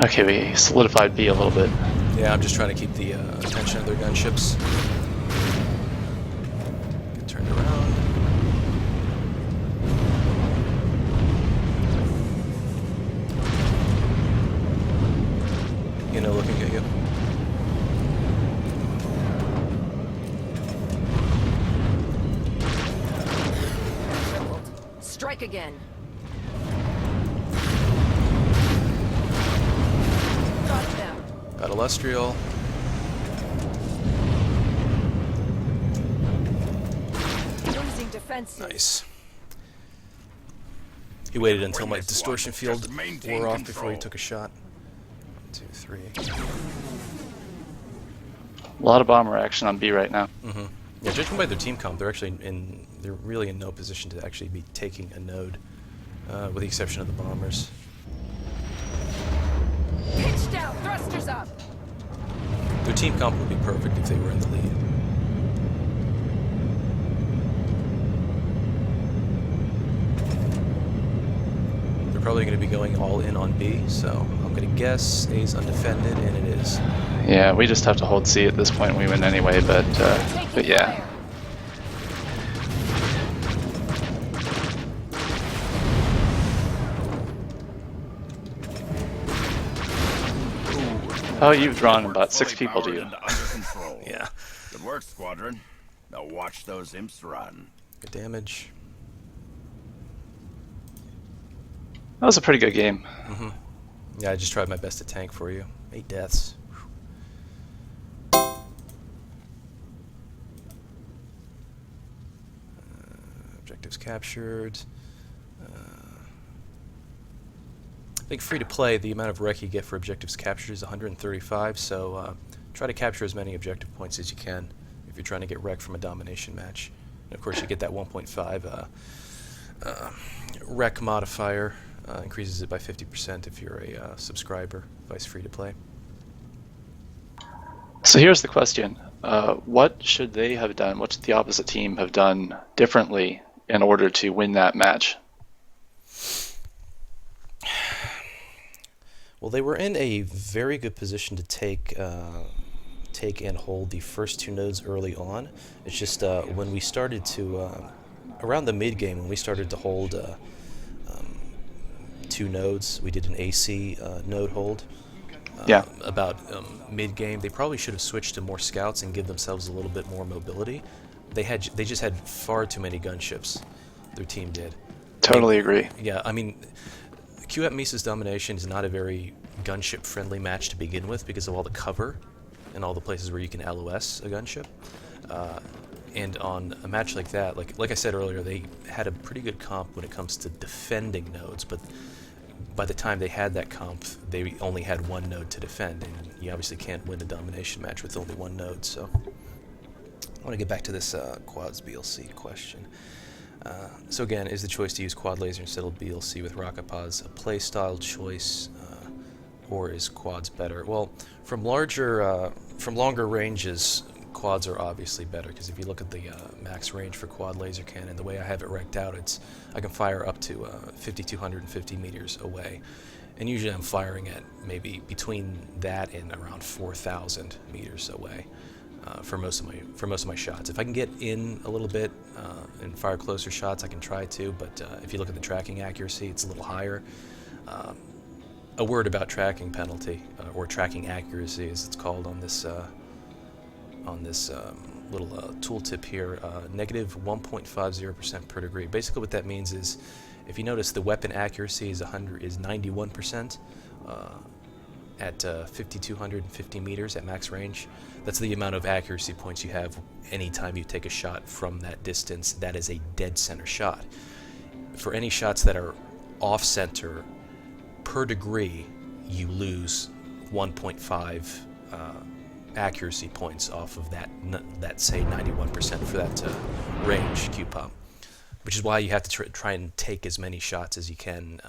Okay, we solidified B a little bit. Yeah, I'm just trying to keep the attention of their gunships. Get turned around. You know, looking at you. Tripled. Strike again. Got them. Got Illustrial. Losing defenses. Nice. He waited until my Bring this distortion one. field Just maintain wore off before he control. took a shot. 1, 2, 3. A lot of bomber action on B right now. Yeah, judging by their team comp, they're really in no position to actually be taking a node, with the exception of the bombers. Pitch down. Thrusters up. Their team comp would be perfect if they were in the lead. They're probably going to be going all in on B, so I'm going to guess A's undefended, and it is. Yeah, we just have to hold C at this point. We win anyway, but Taking yeah. fire. Oh, you've drawn about 6 Fully people to powered you. and under control. Yeah, Good work, Squadron. Now watch those imps run. good damage. That was a pretty good game. Yeah, I just tried my best to tank for you. 8 deaths. Objectives captured. I think free to play, the amount of rec you get for objectives captured is 135, so try to capture as many objective points as you can if you're trying to get rec from a domination match. And of course, you get that 1.5 rec modifier, increases it by 50% if you're a subscriber, vice free to play. So here's the question. What should they have done? What should the opposite team have done differently in order to win that match? Well, they were in a very good position to take and hold the first 2 nodes early on. It's just when we started to, around the mid game, when we started to hold 2 nodes, we did an AC node hold. Yeah. About mid game, they probably should have switched to more scouts and give themselves a little bit more mobility. They just had far too many gunships. Their team did. Totally agree. Yeah, I mean, QF Mises Domination is not a very gunship-friendly match to begin with because of all the cover and all the places where you can LOS a gunship. And on a match like that, like I said earlier, they had a pretty good comp when it comes to defending nodes, but by the time they had that comp, they only had 1 node to defend, and you obviously can't win a domination match with only 1 node, so... I want to get back to this quads BLC question. So again, is the choice to use quad laser instead of BLC with rocket pods a playstyle choice, or is quads better? Well, from longer ranges, quads are obviously better, because if you look at the max range for quad laser cannon, the way I have it racked out, I can fire up to 5,250 meters away, and usually I'm firing at maybe between that and around 4,000 meters away for most of my shots. If I can get in a little bit and fire closer shots, I can try to. But if you look at the tracking accuracy, it's a little higher. A word about tracking penalty, or tracking accuracy, as it's called on this little tooltip here, negative 1.50% per degree. Basically, what that means is, if you notice, the weapon accuracy is 91% at 5,250 meters at max range. That's the amount of accuracy points you have anytime you take a shot from that distance. That is a dead center shot. For any shots that are off center per degree, you lose 1.5 accuracy points off of that say 91% for that range QPOM, which is why you have to try and take as many shots as you can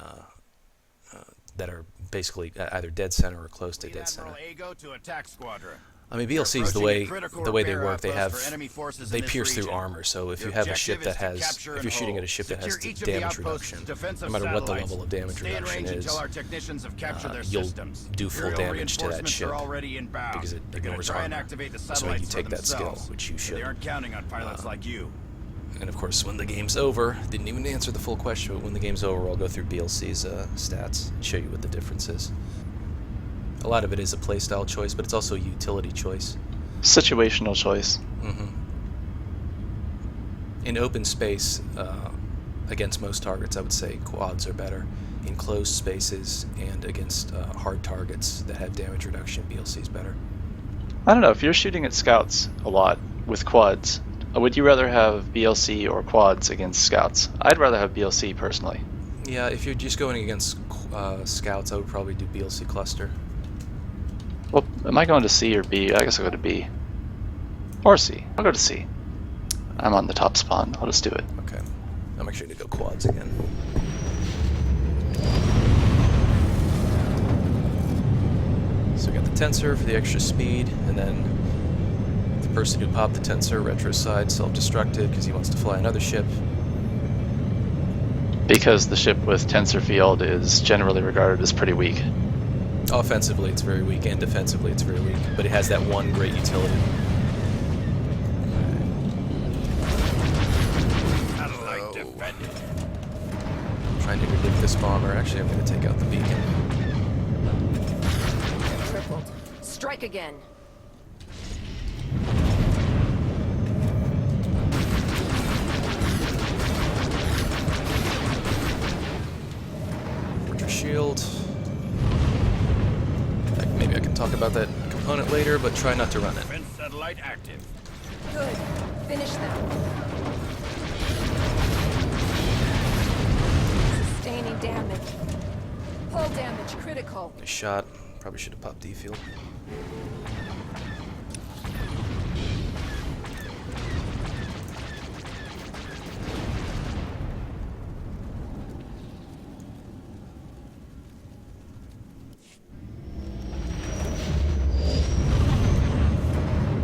that are basically either dead center or close to dead center. To attack squadron. I mean, BLCs, the way they work, they pierce through armor. So if you have a ship that has, if you're shooting at a ship that has damage reduction, no matter what the level of damage reduction is, you'll do full damage to that ship because it ignores armor. So you take that skill, which you should. They aren't counting on pilots like you. And of course, when the game's over, didn't even answer the full question, but when the game's over, I'll go through BLC's stats and show you what the difference is. A lot of it is a playstyle choice, but it's also a utility choice. Situational choice. Mm-hmm. In open space, against most targets, I would say quads are better. In closed spaces and against hard targets that have damage reduction, BLC is better. I don't know, if you're shooting at scouts a lot with quads, would you rather have BLC or quads against scouts? I'd rather have BLC personally. Yeah, if you're just going against scouts, I would probably do BLC cluster. Well, am I going to C or B? I guess I'll go to B. Or C. I'll go to C. I'm on the top spawn. I'll just do it. Okay. I'll make sure to go quads again. So we got the tensor for the extra speed, and then the person who popped the tensor, retrocide, self-destructed because he wants to fly another ship. Because the ship with tensor field is generally regarded as pretty weak. Offensively, it's very weak, and defensively, it's very weak. But it has that one great utility. Satellite defended. I'm trying to interdict this bomber. Actually, I'm going to take out the beacon. Crippled. Strike again. Fortress shield. Maybe I can talk about that component later, but try not to run it. Defense satellite active. Good. Finish them. Sustaining damage. Hull damage critical. Nice shot. Probably should have popped D-field.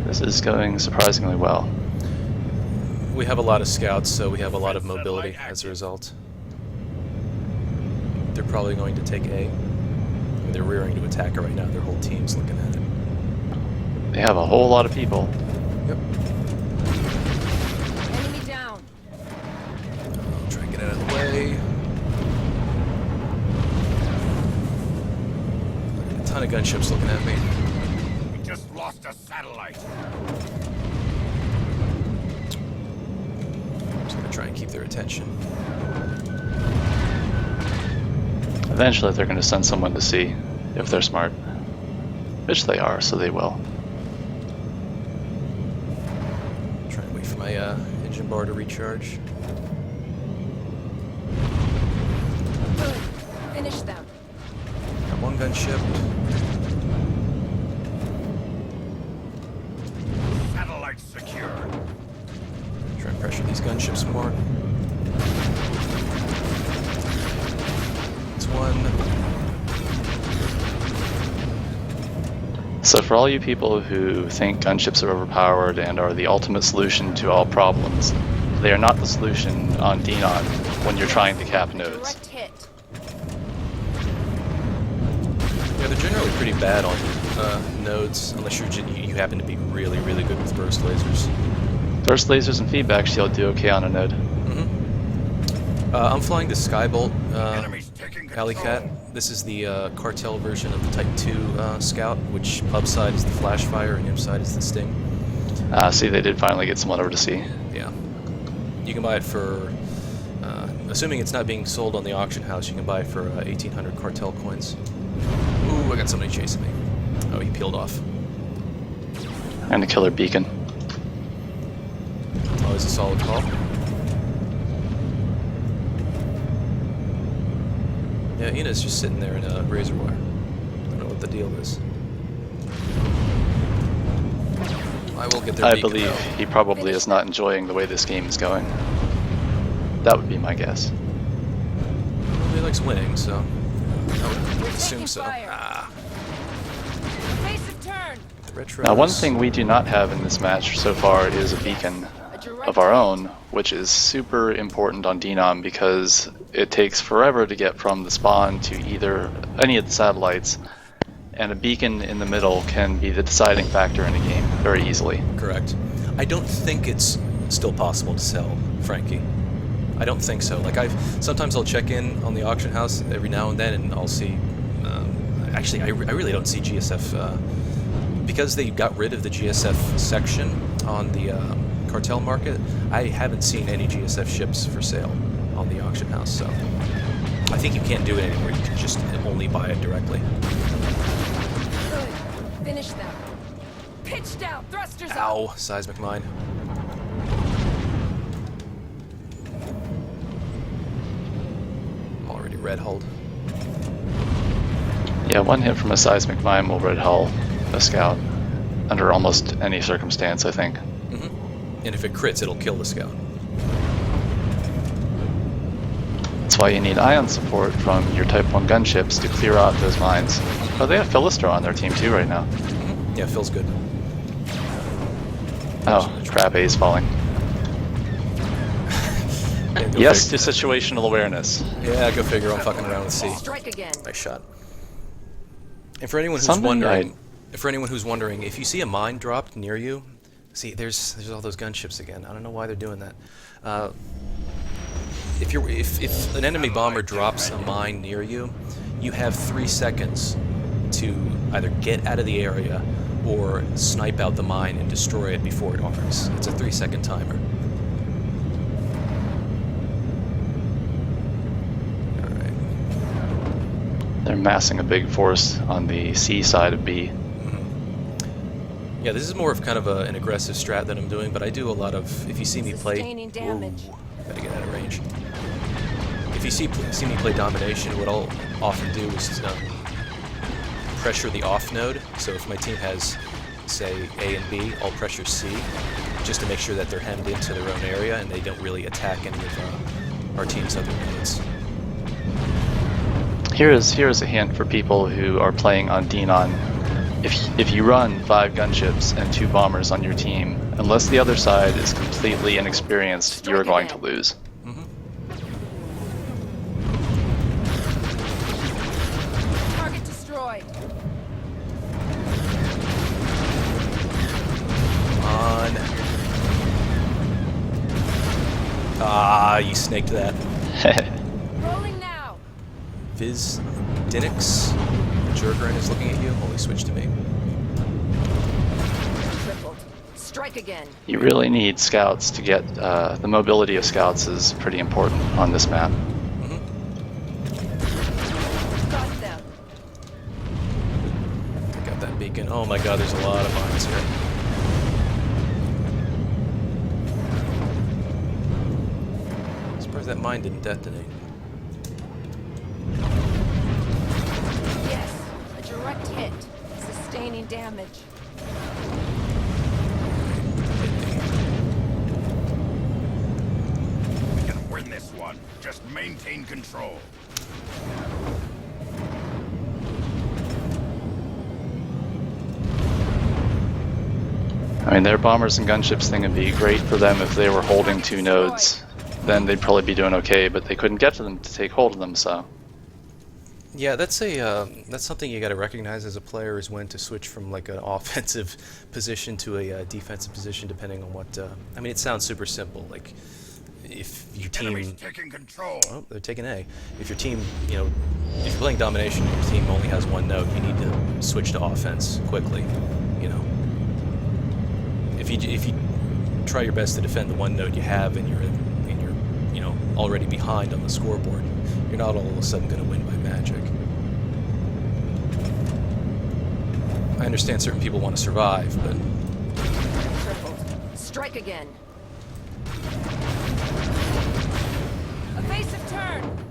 This is going surprisingly well. We have a lot of scouts, so we have a lot of mobility as a result. They're probably going to take A. They're rearing to attack it right now. Their whole team's looking at it. They have a whole lot of people. Yep. Enemy down. I'll try and get out of the way. A ton of gunships looking at me. We just lost a satellite. Just gonna try and keep their attention. Eventually they're going to send someone to see if they're smart. Which they are, so they will. Try and wait for my engine bar to recharge. Good. Finish them. Got one gunship. Satellite secure. Try and pressure these gunships more. It's one. So for all you people who think gunships are overpowered and are the ultimate solution to all problems, they are not the solution on Denon when you're trying to cap nodes. Direct hit. Yeah, they're generally pretty bad on nodes, unless you happen to be really, really good with burst lasers. Burst lasers and feedback shield do okay on a node. I'm flying the Skybolt Enemies taking Alley control. Cat. This is the cartel version of the Type 2 Scout, which pub side is the Flashfire and inside is the Sting. See, they did finally get someone over to see. Yeah. You can buy it for, assuming it's not being sold on the auction house, you can buy it for 1,800 cartel coins. Ooh, I got somebody chasing me. Oh, he peeled off. And the killer beacon. Always a solid call. Yeah, Ina's just sitting there in a razor wire. I don't know what the deal is. I will get their I beacon, believe though. he probably is not enjoying the way this game is going. That would be my guess. He likes winning, so I would assume so. fire. Ah, Evasive turn. the retros. Now, one thing we do not have in this match so far is a beacon A direct of our hit. own, which is super important on Denon because it takes forever to get from the spawn to either any of the satellites, and a beacon in the middle can be the deciding factor in a game very easily. Correct. I don't think it's still possible to sell Frankie. I don't think so. Like sometimes I'll check in on the auction house every now and then, and I'll see. Actually, I really don't see GSF because they got rid of the GSF section on the cartel market. I haven't seen any GSF ships for sale on the auction house, so I think you can't do it anymore. You can just only buy it directly. Good. Finish them. Pitch down. Thrusters up. Ow! Seismic mine. I'm already red hulled. Yeah, one hit from a seismic mine will red hull a scout under almost any circumstance, I think. And if it crits, it'll kill the scout. That's why you need ion support from your Type 1 gunships to clear out those mines. Oh, they have Philister on their team too right now. Yeah, feels good. Oh, crap, A's falling. Yeah, go Yes fig- to situational awareness. Yeah, go figure. I'm fucking around with C. Strike again. Nice shot. And for anyone who's Something wondering, if you see a mine dropped near you, see, there's all those gunships again. I don't know why they're doing that. If an enemy bomber drops a mine near you, you have 3 seconds to either get out of the area or snipe out the mine and destroy it before it arcs. It's a 3-second timer. Alright. They're massing a big force on the C side of B. Yeah, this is more of kind of an aggressive strat that I'm doing, but I do a lot of, if you see me play... Sustaining damage. Whoa, gotta get out of range. If you see me play Domination, what I'll often do is pressure the off node. So if my team has, say, A and B, I'll pressure C, just to make sure that they're hemmed into their own area and they don't really attack any of our team's other nodes. Here is a hint for people who are playing on Denon. If you run 5 gunships and 2 bombers on your team, unless the other side is completely inexperienced, you're going to lose. Target destroyed. On. Ah, you snaked that. Rolling now. Viz Dinix. Jergren is looking at you. Holy switch to me. Tripled. Strike again. You really need scouts to get the mobility of scouts is pretty important on this map. Got them. I got that beacon. Oh my god, there's a lot of mines here. I'm surprised that mine didn't detonate. Yes. A direct hit. Sustaining damage. We can win this one. Just maintain control. I mean, their bombers and gunships thing would be great for them if they were holding 2 nodes. Then they'd probably be doing okay, but they couldn't get to them to take hold of them, so... Yeah, that's something you got to recognize as a player, is when to switch from like an offensive position to a defensive position, depending on what. I mean, it sounds super simple. Like if your team, Enemies taking control. well, they're taking A. If your team, you know, if you're playing domination, your team only has 1 node. You need to switch to offense quickly. You know, if you try your best to defend the 1 node you have, and you're you know already behind on the scoreboard, you're not all of a sudden going to win by magic. I understand certain people want to survive, but Tripled. Strike again. Evasive turn.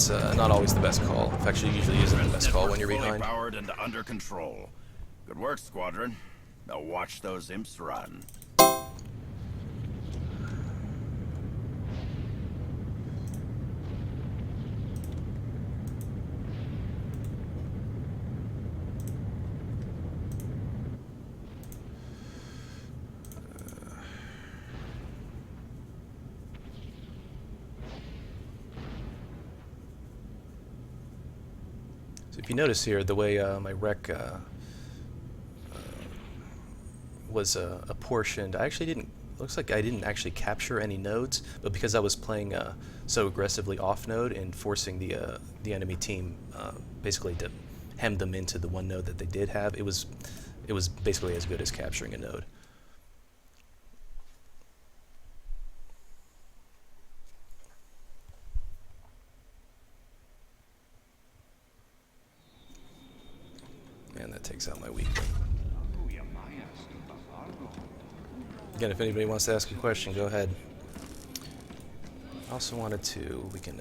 it's not always the best call. Actually, usually isn't the best call when you're Fully behind. powered and under control. Good work, Squadron. Now watch those imps run. So if you notice here, the way my rec was apportioned, I actually didn't. Looks like I didn't actually capture any nodes, but because I was playing so aggressively off node and forcing the enemy team basically to hem them into the 1 node that they did have, it was basically as good as capturing a node. Man, that takes out my weak link. Again, if anybody wants to ask a question, go ahead. I also wanted to, we can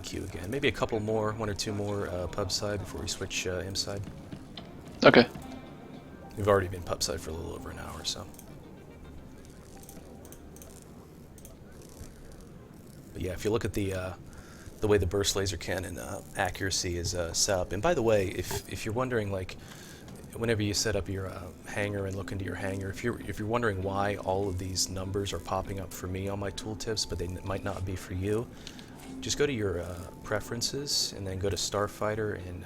queue again. Maybe a couple more, 1 or 2 more pub side before we switch M side. Okay. We've already been pub side for a little over an hour, so. But yeah, if you look at the way the burst laser cannon accuracy is set up, and by the way, if you're wondering, like, whenever you set up your hangar and look into your hangar, if you're wondering why all of these numbers are popping up for me on my tooltips, but they might not be for you, just go to your preferences and then go to Starfighter, and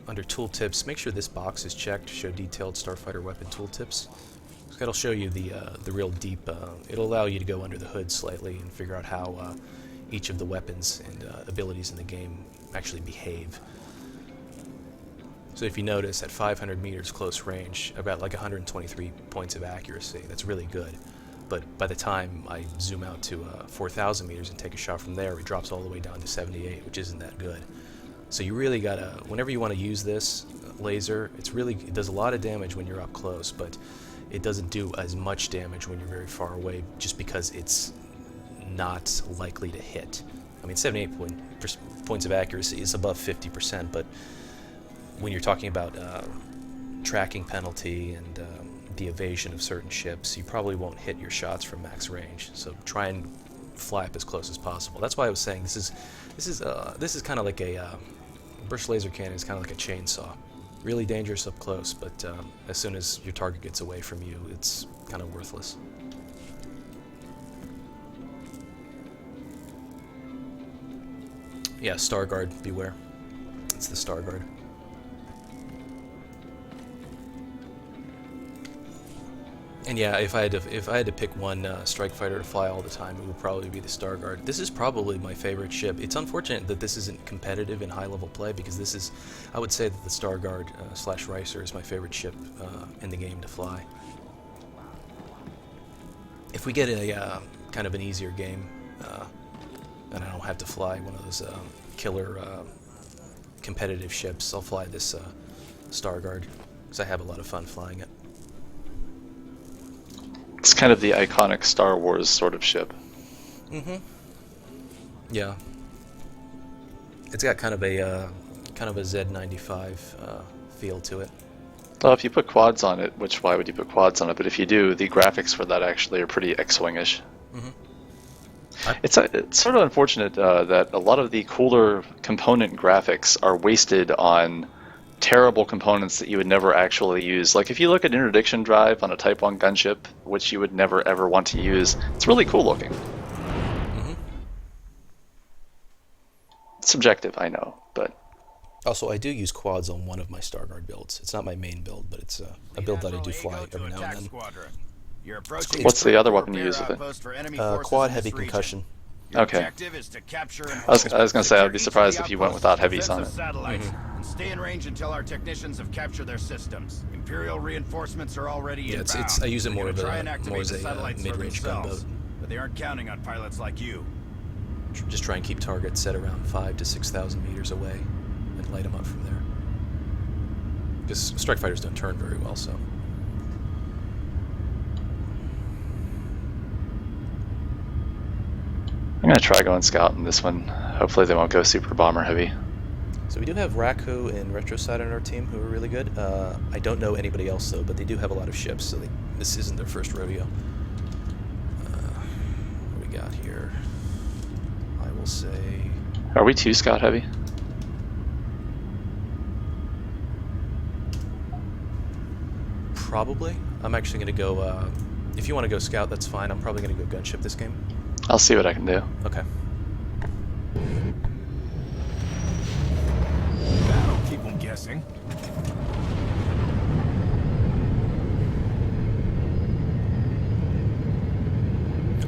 under tooltips, make sure this box is checked to show detailed Starfighter weapon tooltips. So that'll show you the real deep. It'll allow you to go under the hood slightly and figure out how each of the weapons and abilities in the game actually behave. So if you notice, at 500 meters close range, about like 123 points of accuracy. That's really good. But by the time I zoom out to 4,000 meters and take a shot from there, it drops all the way down to 78, which isn't that good. So you really gotta, whenever you want to use this laser, it does a lot of damage when you're up close, but it doesn't do as much damage when you're very far away, just because it's not likely to hit. I mean, 78 points of accuracy is above 50%, but when you're talking about tracking penalty and the evasion of certain ships, you probably won't hit your shots from max range. So try and fly up as close as possible. That's why I was saying this is kind of like a burst laser cannon is kind of like a chainsaw. Really dangerous up close, but as soon as your target gets away from you, it's kind of worthless. Yeah, Star Guard, beware. It's the Star Guard. And yeah, if I had to pick one strike fighter to fly all the time, it would probably be the Star Guard. This is probably my favorite ship. It's unfortunate that this isn't competitive in high-level play, because this is, I would say that the Star Guard / Ricer is my favorite ship in the game to fly. If we get a kind of an easier game, and I don't have to fly one of those killer competitive ships, I'll fly this Star Guard, because I have a lot of fun flying it. It's kind of the iconic Star Wars sort of ship. Mm-hmm. Yeah. It's got kind of a Z95 feel to it. Well, if you put quads on it, which why would you put quads on it? But if you do, the graphics for that actually are pretty X-Wing-ish. Mm-hmm. It's sort of unfortunate that a lot of the cooler component graphics are wasted on terrible components that you would never actually use. Like if you look at interdiction drive on a Type 1 gunship, which you would never ever want to use, it's really cool looking. It's subjective, I know, but Also, I do use quads on one of my Starguard builds. It's not my main build, but it's a build that I do fly every now and then. You're approaching what's the other weapon you use with it? Quad heavy concussion. Okay. I was gonna say I'd be surprised if you went without heavies on it. And stay in range until our technicians have captured their systems. Imperial reinforcements are already Yeah, inbound. it's I use it more They're as gonna try and a activate the satellites for mid-range themselves, gunboat. but they aren't counting on pilots like you. Just try and keep targets set around 5,000 to 6,000 meters away, and light them up from there. Because strike fighters don't turn very well, so. I'm gonna try going scout in this one. Hopefully they won't go super bomber heavy. So we do have Raku and Retroside on our team who are really good. I don't know anybody else though, but they do have a lot of ships, so this isn't their first rodeo. What do we got here? I will say... Are we too scout heavy? Probably. I'm actually going to go... if you want to go scout, that's fine. I'm probably going to go gunship this game. I'll see what I can do. Okay. That'll keep them guessing.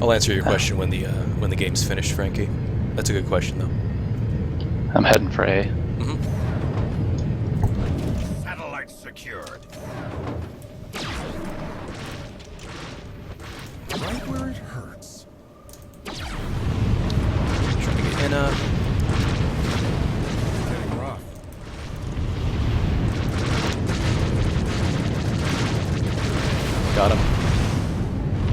I'll answer your question when the game's finished, Frankie. That's a good question, though. I'm heading for A. Mm-hmm. Satellites secured. Right where it hurts. Trying to get in Getting rough. Got him.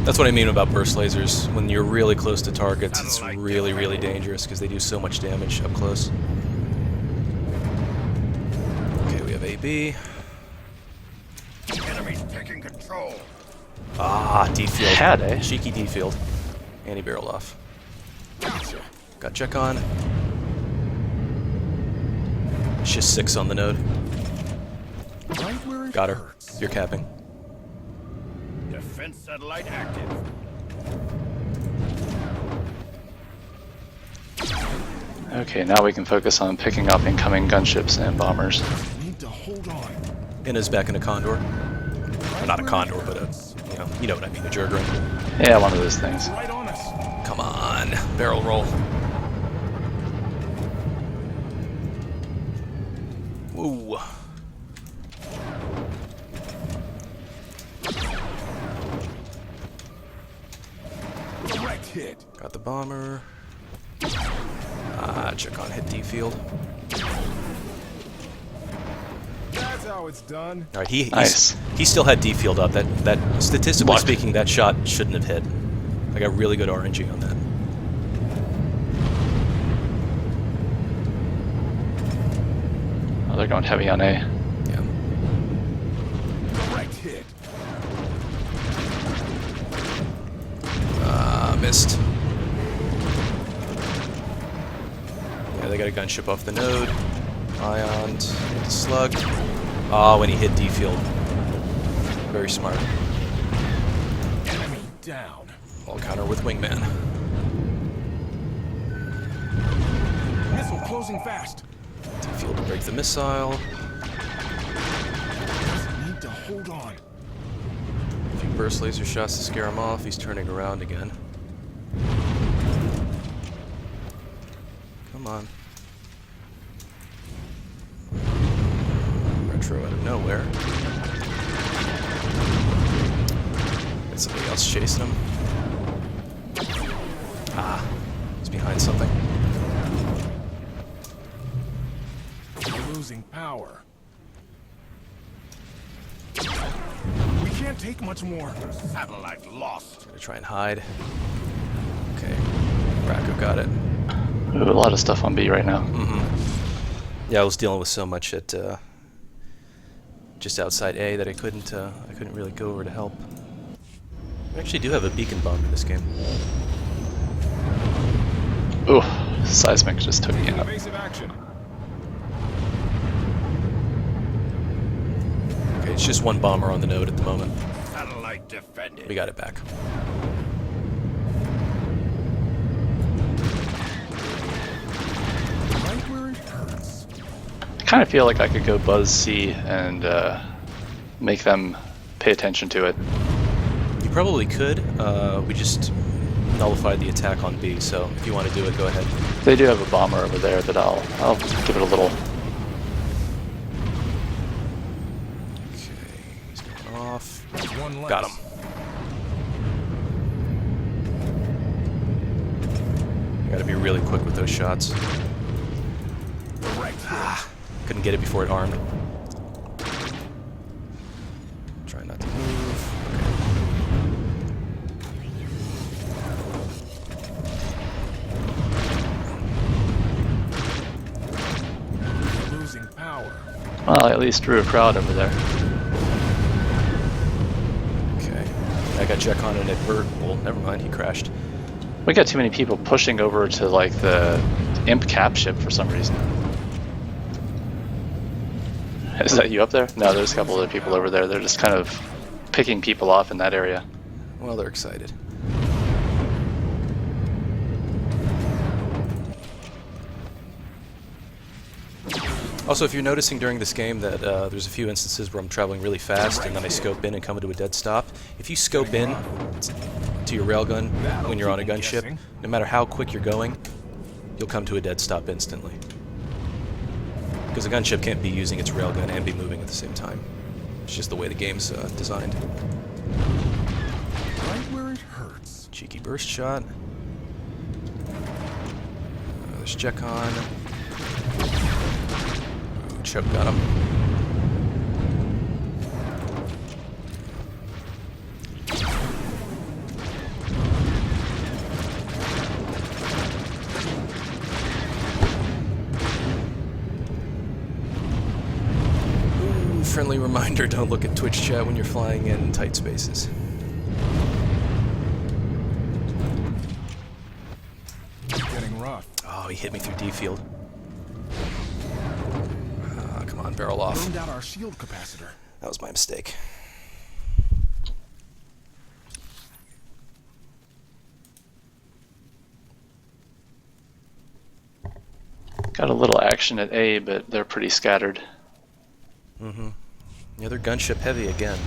That's what I mean about burst lasers. When you're really close to targets, it's really, really dangerous because they do so much damage up close. Okay, we have AB. Enemies taking control. Ah, D field. Had a. Cheeky D field. Anti-barrel off. Gotcha. Got check on. It's just 6 on the node. Right where it Got her. hurts. You're capping. Defense satellite active. Okay, now we can focus on picking up incoming gunships and bombers. Need to hold on. Inna's back in a Condor. Or not a Condor, but a, you know what I mean, a Jurgrin. Yeah, one of those things. Right on us. Come on, barrel roll. Woo. Direct hit. Got the bomber. Ah, check on hit D field. That's how it's done. All right, he Nice. still had D field up. That statistically Luck. speaking, that shot shouldn't have hit. I got really good RNG on that. Oh, they're going heavy on A. Yeah. Direct hit. Missed. Yeah, they got a gunship off the node. Ioned. Hit the slug. Ah, when he hit D field. Very smart. Enemy down. I'll counter with wingman. Missile closing fast. D field to break the missile. Need to hold on. A few burst laser shots to scare him off. He's turning around again. Come on. Retro out of nowhere. Got somebody else chasing him. Ah, he's behind something. We're losing power. We can't take much more. Satellite lost. Gotta try and hide. Okay, Racco got it. Ooh, a lot of stuff on B right now. Yeah, I was dealing with so much at just outside A that I couldn't really go over to help. We actually do have a beacon bomb in this game. Ooh, seismic just took me out. Evasive action. it's just one bomber on the node at the moment. Satellite defended. We got it back. Right where it hurts. I kind of feel like I could go Buzz C and make them pay attention to it. You probably could. We just nullified the attack on B, so if you want to do it, go ahead. They do have a bomber over there that I'll give it a little. Okay, he's going off. There's one less. Got him. You gotta be really quick with those shots. Direct hit. Couldn't get it before it armed. Try not to move. Losing power. Well, I at least drew a crowd over there. Okay. I got Jack on it at Bird. Well, never mind, he crashed. We got too many people pushing over to like the imp cap ship for some reason. Is that you up there? No, there's a couple of people over there. They're just kind of picking people off in that area. Well, they're excited. Also, if you're noticing during this game that there's a few instances where I'm traveling really fast and then I scope in and come to a dead stop, if you scope in to your railgun when you're on a gunship, no matter how quick you're going, you'll come to a dead stop instantly. Because a gunship can't be using its railgun and be moving at the same time. It's just the way the game's designed. Right where it hurts. Cheeky burst shot. There's Jekon. Ooh, choke got him. Ooh, friendly reminder, don't look at Twitch chat when you're flying in tight spaces. Getting rough. Oh, he hit me through D field. Come on, barrel off. Burned out our shield capacitor. That was my mistake. Got a little action at A, but they're pretty scattered. Mm-hmm. Yeah, they're gunship heavy again.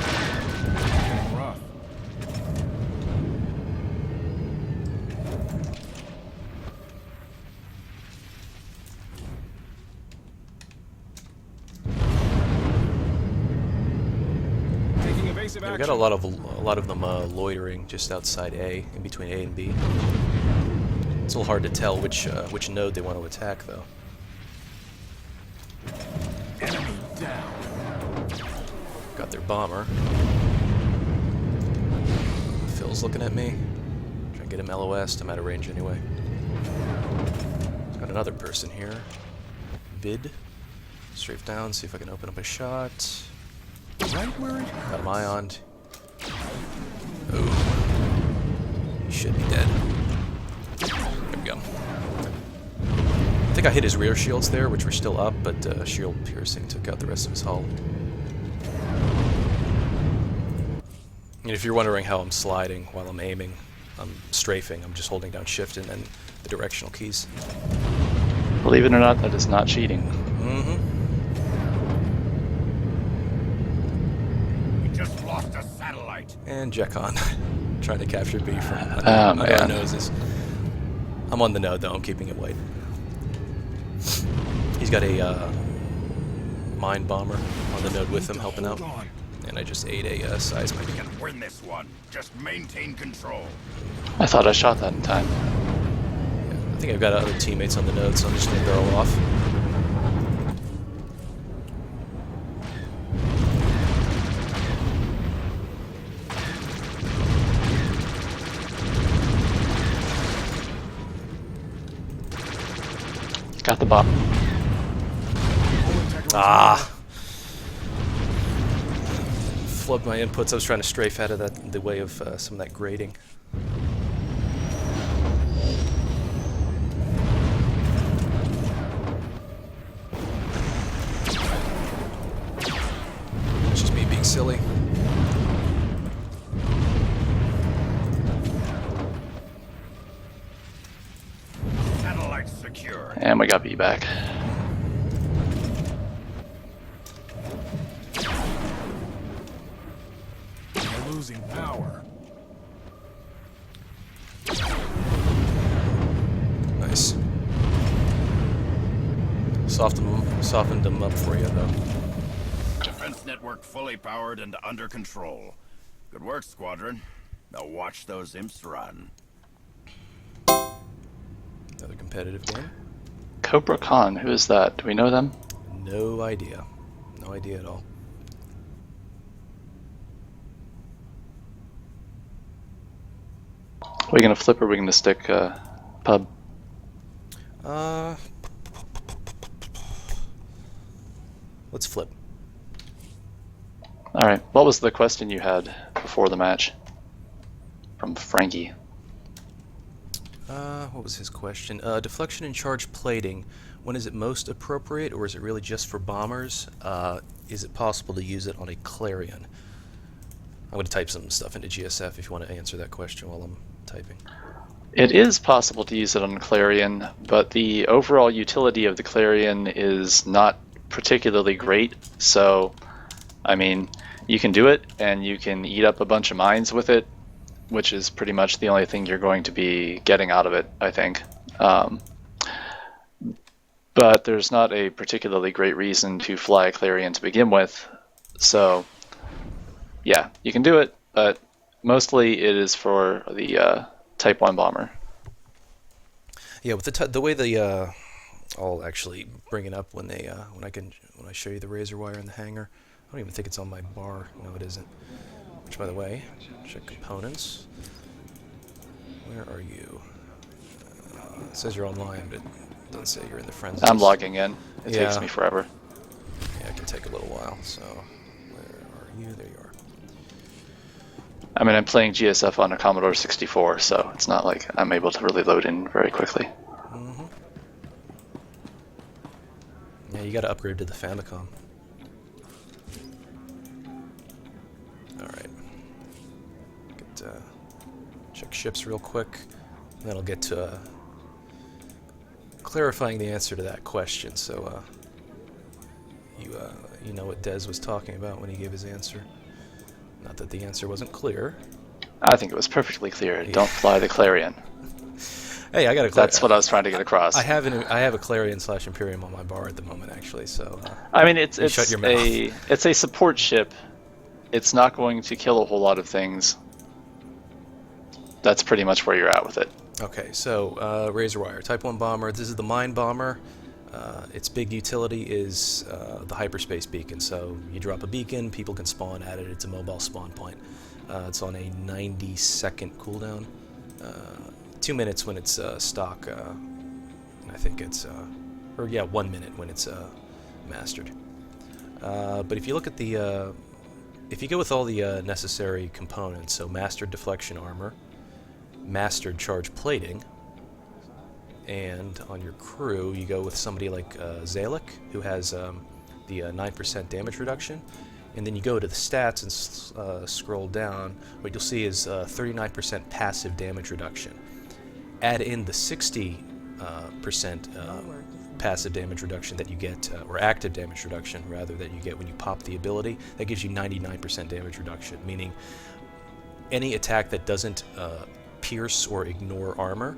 Getting rough. Taking evasive Yeah, we action. got a lot of them loitering just outside A, in between A and B. It's a little hard to tell which node they want to attack, though. Enemy down. Got their bomber. Phil's looking at me. Try and get him LOS. I'm out of range anyway. Got another person here. Vid. Strafe down, see if I can open up a shot. Right where it Got him ioned. Oh. He should be dead. There we go. I think I hit his rear shields there, which were still up, but shield piercing took out the rest of his hull. And if you're wondering how I'm sliding while I'm aiming, I'm strafing. I'm just holding down shift and then the directional keys. Believe it or not, that is not cheating. Mm-hmm. We just lost a satellite. And Jekon trying to capture B from Oh, under man. our noses. I'm on the node though, I'm keeping it white. He's got a mine bomber on the node with him helping out. Hold on. And I just ate a seismic. We can win this one. Just maintain control. I thought I shot that in time. Yeah, I think I've got other teammates on the node, so I'm just gonna barrel off. Got the bot. Pulling Ah! Flubbed my inputs. I was trying to strafe out of the way of some of that grading. It's just me being silly. Satellite secure. And we got B back. We're losing power. Nice. Softened them up for you, though. Defense network fully powered and under control. Good work, Squadron. Now watch those imps run. Another competitive game. Cobra Khan, who is that? Do we know them? No idea. No idea at all. Are we gonna flip or are we gonna stick pub? Let's flip. Alright, what was the question you had before the match? From Frankie. What was his question? Deflection and charge plating. When is it most appropriate, or is it really just for bombers? Is it possible to use it on a Clarion? I'm going to type some stuff into GSF if you want to answer that question while I'm typing. It is possible to use it on Clarion, but the overall utility of the Clarion is not particularly great. So, I mean, you can do it, and you can eat up a bunch of mines with it, which is pretty much the only thing you're going to be getting out of it, I think. But there's not a particularly great reason to fly a Clarion to begin with. So, yeah, you can do it, but mostly it is for the Type 1 bomber. Yeah, with the way I'll actually bring it up when I show you the razor wire in the hangar. I don't even think it's on my bar. No, it isn't. Which, by the way, check components. Where are you? It says you're online, but it doesn't say you're in the friends list. I'm logging in. It Yeah. takes me forever. Yeah, it can take a little while. So, where are you? There you are. I mean, I'm playing GSF on a Commodore 64, so it's not like I'm able to really load in very quickly. Mm-hmm. Yeah, you got to upgrade to the Famicom. All right. Check ships real quick, and then I'll get to clarifying the answer to that question. So you know what Dez was talking about when he gave his answer. Not that the answer wasn't clear. I think it was perfectly clear. Don't fly the Clarion. Hey, I got a. That's what I was trying to get across. I have a Clarion / Imperium on my bar at the moment, actually. So. I mean, it's shut your mouth. it's a support ship. It's not going to kill a whole lot of things. That's pretty much where you're at with it. Okay, so razor wire, Type 1 bomber. This is the mine bomber. Its big utility is the hyperspace beacon. So you drop a beacon, people can spawn at it. It's a mobile spawn point. It's on a 90-second cooldown. 2 minutes when it's stock. I think it's 1 minute when it's mastered. But if you look at the if you go with all the necessary components, so mastered deflection armor, mastered charge plating, and on your crew you go with somebody like Zalek, who has the 9% damage reduction, and then you go to the stats and scroll down. What you'll see is 39% passive damage reduction. Add in the 60% passive damage reduction that you get, or active damage reduction rather, that you get when you pop the ability. That gives you 99% damage reduction, meaning any attack that doesn't pierce or ignore armor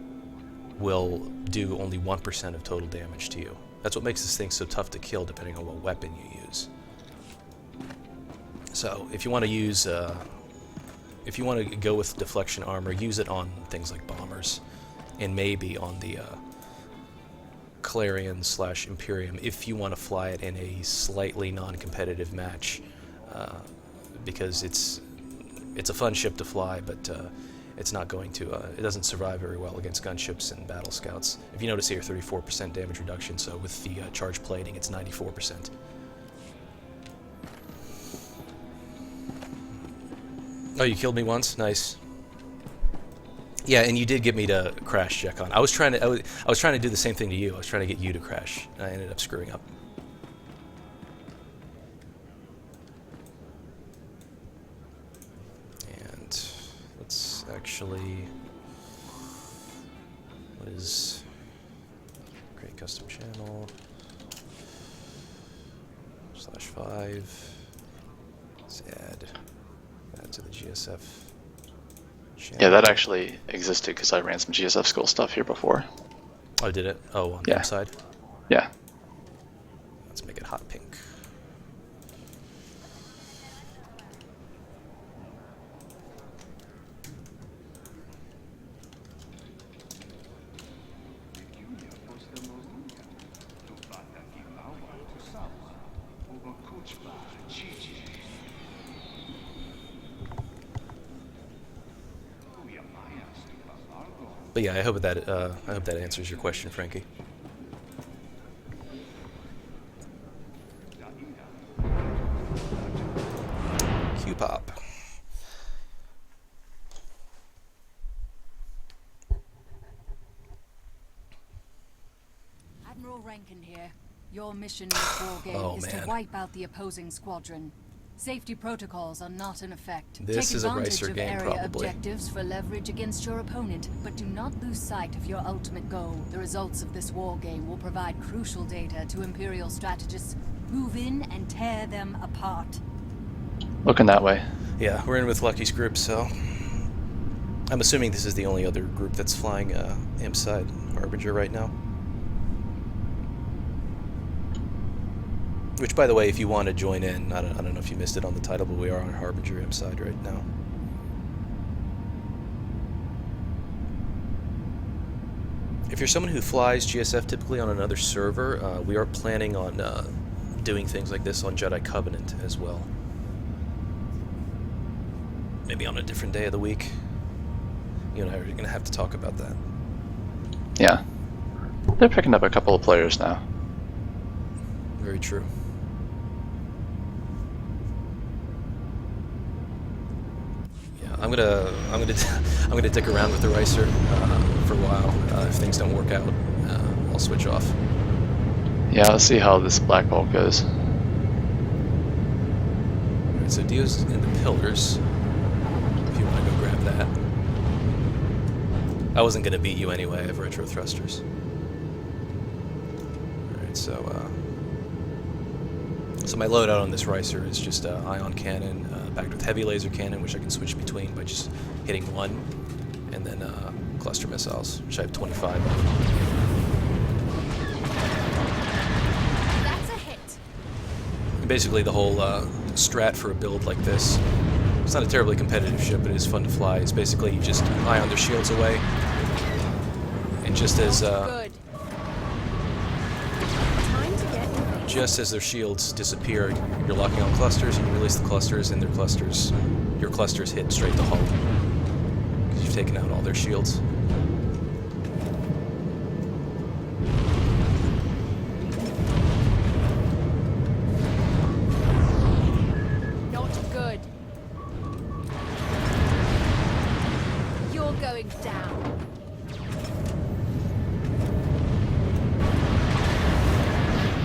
will do only 1% of total damage to you. That's what makes this thing so tough to kill, depending on what weapon you use. So if you want to use, if you want to go with deflection armor, use it on things like bombers, and maybe on the Clarion / Imperium if you want to fly it in a slightly non-competitive match, because it's a fun ship to fly, but it's not going to, it doesn't survive very well against gunships and battle scouts. If you notice here, 34% damage reduction, so with the charge plating, it's 94%. Oh, you killed me once? Nice. Yeah, and you did get me to crash, Jekon. I was trying to do the same thing to you. I was trying to get you to crash, and I ended up screwing up. And let's actually... What is... Create custom channel... /5... Let's add that to the GSF channel. Yeah, that actually existed because I ran some GSF school stuff here before. Oh, did it? Oh, on the Yeah. inside? Yeah. Let's make it hot pink. But yeah, I hope that answers your question, Frankie. Q-pop. Admiral Rankin here. Your mission in this war game is to wipe out the opposing squadron. Safety protocols are not in effect. This Take is a advantage racer of game, area probably. objectives for leverage against your opponent, but do not lose sight of your ultimate goal. The results of this war game will provide crucial data to Imperial strategists. Move in and tear them apart. Looking that way. Yeah, we're in with Lucky's group, so... I'm assuming this is the only other group that's flying imp side Harbinger right now. Which, by the way, if you want to join in, I don't know if you missed it on the title, but we are on Harbinger imp side right now. If you're someone who flies GSF typically on another server, we are planning on doing things like this on Jedi Covenant as well. Maybe on a different day of the week. You and I are going to have to talk about that. Yeah. They're picking up a couple of players now. Very true. Yeah, I'm gonna dick around with the Ricer for a while. If things don't work out, I'll switch off. Yeah, let's see how this black bolt goes. Alright, so Dio's in the pillars. If you want to go grab that. I wasn't gonna beat you anyway. I have retro thrusters. Alright, so my loadout on this Ricer is just ion cannon backed with heavy laser cannon, which I can switch between by just hitting one, and then cluster missiles, which I have 25 of. That's a hit. And basically, the whole strat for a build like this, it's not a terribly competitive ship, but it is fun to fly. It's basically you just ion their shields away, and just as Good. Time to get moving. just as their shields disappear, you're locking on clusters, and you release the clusters, and your clusters hit straight to hull. Because you've taken out all their shields. Not good. You're going down.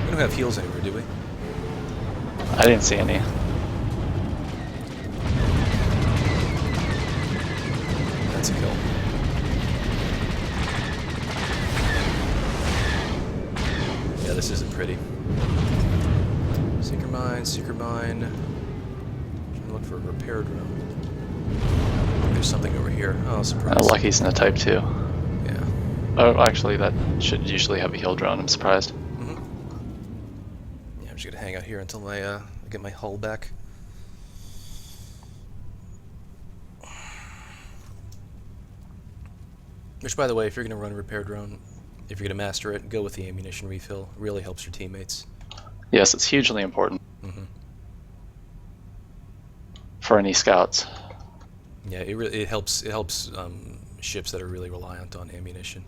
We don't have heals anywhere, do we? I didn't see any. That's a kill. Yeah, this isn't pretty. Seeker mine, seeker mine. Trying to look for a repair drone. There's something over here. Oh, surprise. Lucky's in a Type 2. Yeah. Oh, actually, that should usually have a heal drone. I'm surprised. Yeah, I'm just gonna hang out here until I get my hull back. Which, by the way, if you're gonna run a repair drone, if you're gonna master it, go with the ammunition refill. It really helps your teammates. Yes, it's hugely important Mhm. for any scouts. Yeah, it helps ships that are really reliant on ammunition.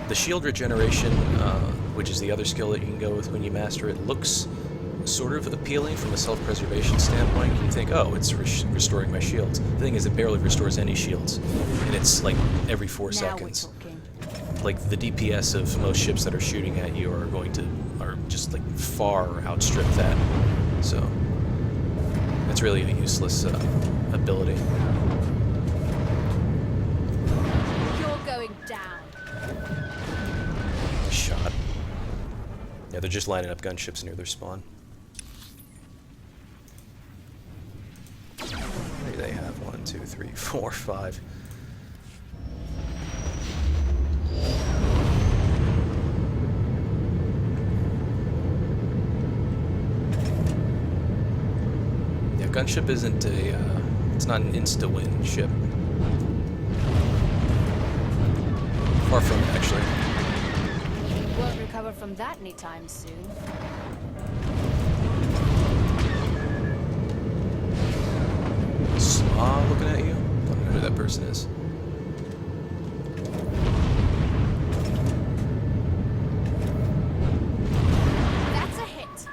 The shield regeneration, which is the other skill that you can go with when you master it, looks sort of appealing from a self-preservation standpoint. You think, oh, it's restoring my shields. The thing is, it barely restores any shields, and it's like every 4 seconds. Like the DPS of most ships that are shooting at you are just like far outstrip that. So it's really a useless ability. You're going down. Shot. Yeah, they're just lining up gunships near their spawn. Maybe they have 1, 2, 3, 4, 5. Yeah, gunship isn't it's not an insta-win ship. Far from it, actually. Won't recover from that anytime soon. Slaw looking at you? I don't know who that person is. That's a hit.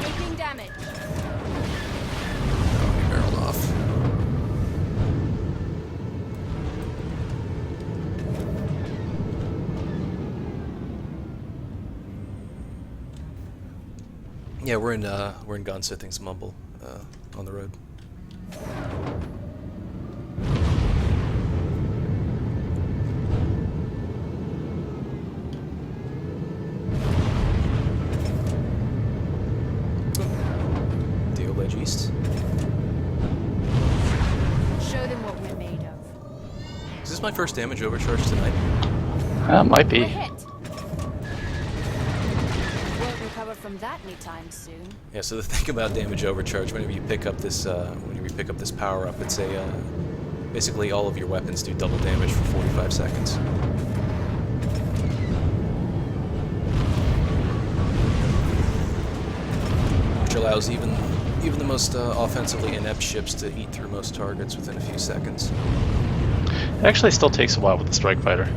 Taking damage. Oh, he barreled off. Yeah, we're in Gonsithing's Mumble on the road. Deal Ledge East. Show them what we're made of. Is this my first damage overcharge tonight? Might We're be. hit. Won't recover from that anytime soon. Yeah. So the thing about damage overcharge, whenever you pick up this power up, it's a basically all of your weapons do double damage for 45 seconds. Which allows even the most offensively inept ships to eat through most targets within a few seconds. It actually still takes a while with the strike fighter.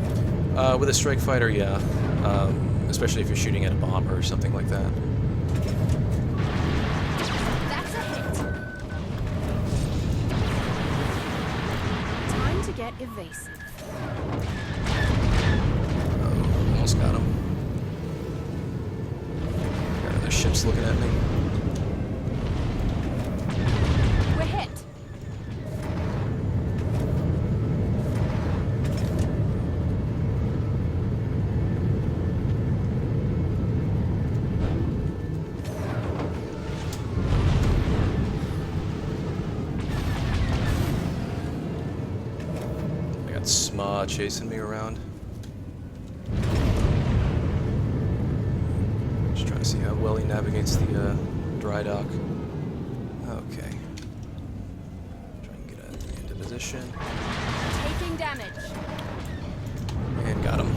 With a strike fighter, yeah. Especially if you're shooting at a bomber or something like that. That's a hit. Time to get evasive. Oh, almost got him. Got another ship's looking at me. We're hit. SMA chasing me around. Just trying to see how well he navigates the dry dock. Okay. Try and get into position. Taking damage. And got him.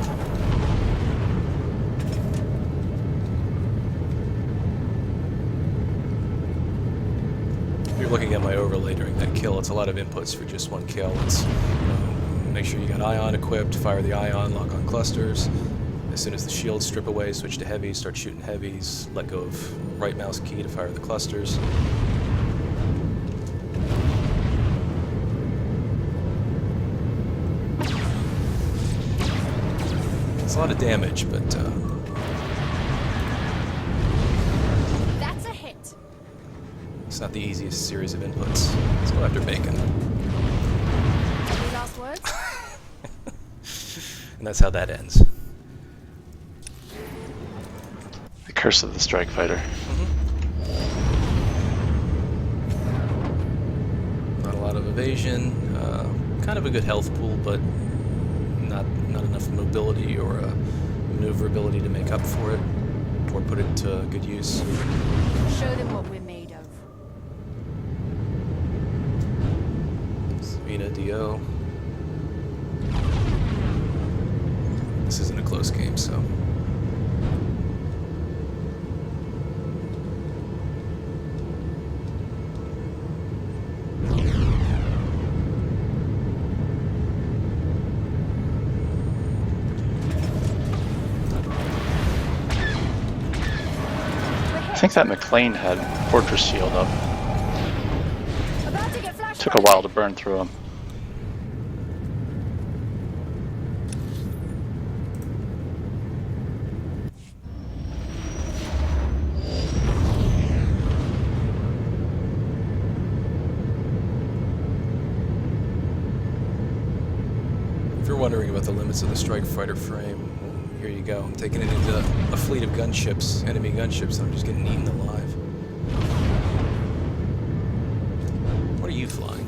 If you're looking at my overlay during that kill, it's a lot of inputs for just one kill. It's make sure you got ion equipped, fire the ion, lock on clusters. As soon as the shields strip away, switch to heavies, start shooting heavies, let go of right mouse key to fire the clusters. It's a lot of damage, but That's a hit. it's not the easiest series of inputs. Let's go after bacon. Any last words? And that's how that ends. The curse of the strike fighter. Not a lot of evasion, kind of a good health pool, but not enough mobility or maneuverability to make up for it, or put it to good use. Show them what we're made of. Savina DO. This isn't a close game, so. think that McLean had Fortress Shield up. About to get flash Took a while to burn through him. If you're wondering about the limits of the strike fighter frame, well, here you go. I'm taking it into a fleet of gunships, enemy gunships, and I'm just getting eaten alive. What are you flying?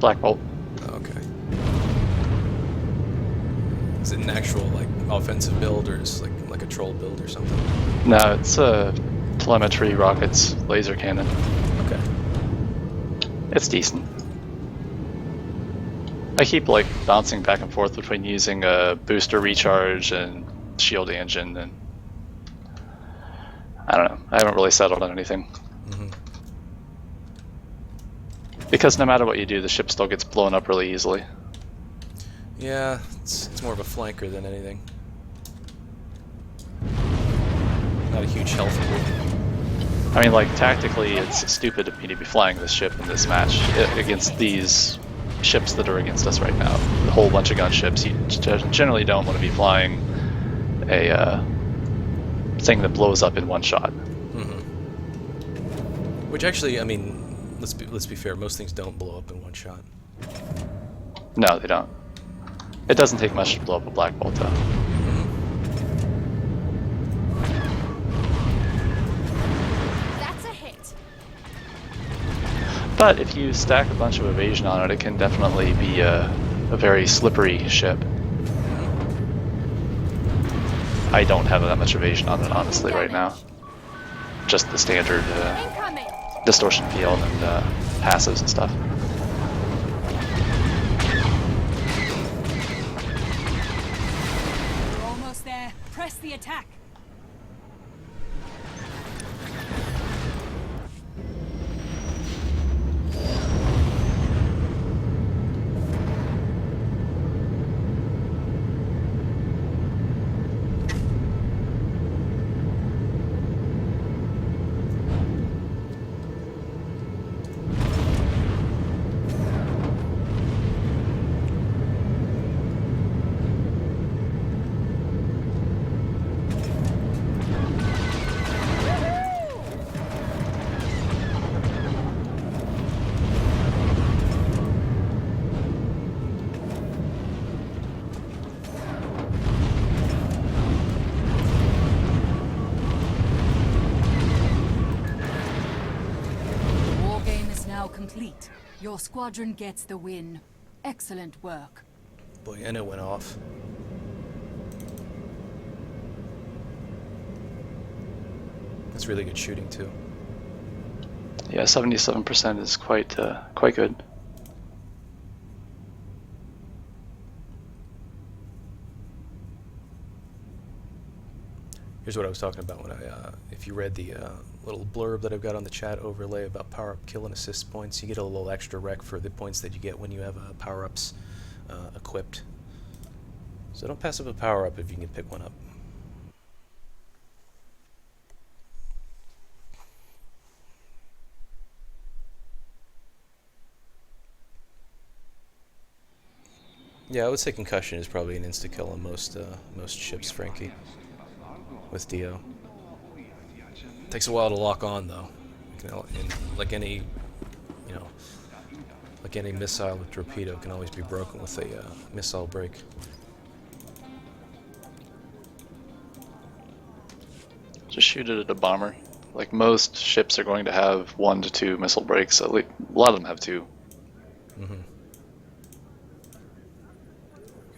Black Bolt. Oh, okay. Is it an actual like offensive build, or is it like a troll build or something? No, it's telemetry, rockets, laser cannon. Okay. It's decent. I keep like bouncing back and forth between using a booster recharge and shield engine, and I don't know. I haven't really settled on anything. Mm-hmm. Because no matter what you do, the ship still gets blown up really easily. Yeah, it's more of a flanker than anything. Not a huge health pool. I mean, like, tactically, it's stupid of me to be flying this ship in this match against these ships that are against us right now. A whole bunch of gunships. You generally don't want to be flying a thing that blows up in one shot. Mm-hmm. Which actually, I mean, let's be fair. Most things don't blow up in one shot. No, they don't. It doesn't take much to blow up a Black Bolt, though. That's a hit. But if you stack a bunch of evasion on it, it can definitely be a very slippery ship. I don't have that much evasion on it, honestly, right now. Just the standard Incoming. distortion field and passives and stuff. We're almost there. Press the attack. Complete. Your squadron gets the win. Excellent work. Boy, and it went off. That's really good shooting too. Yeah, 77% is quite good. Here's what I was talking about when if you read the little blurb that I've got on the chat overlay about power-up kill and assist points, you get a little extra rec for the points that you get when you have power-ups equipped. So don't pass up a power-up if you can pick one up. Yeah, I would say concussion is probably an insta-kill on most ships, Frankie. With Dio. Takes a while to lock on, though. And like any, like any missile with torpedo, can always be broken with a missile break. Just shoot it at a bomber. Like most ships are going to have 1 to 2 missile breaks. At least a lot of them have 2. Mm-hmm.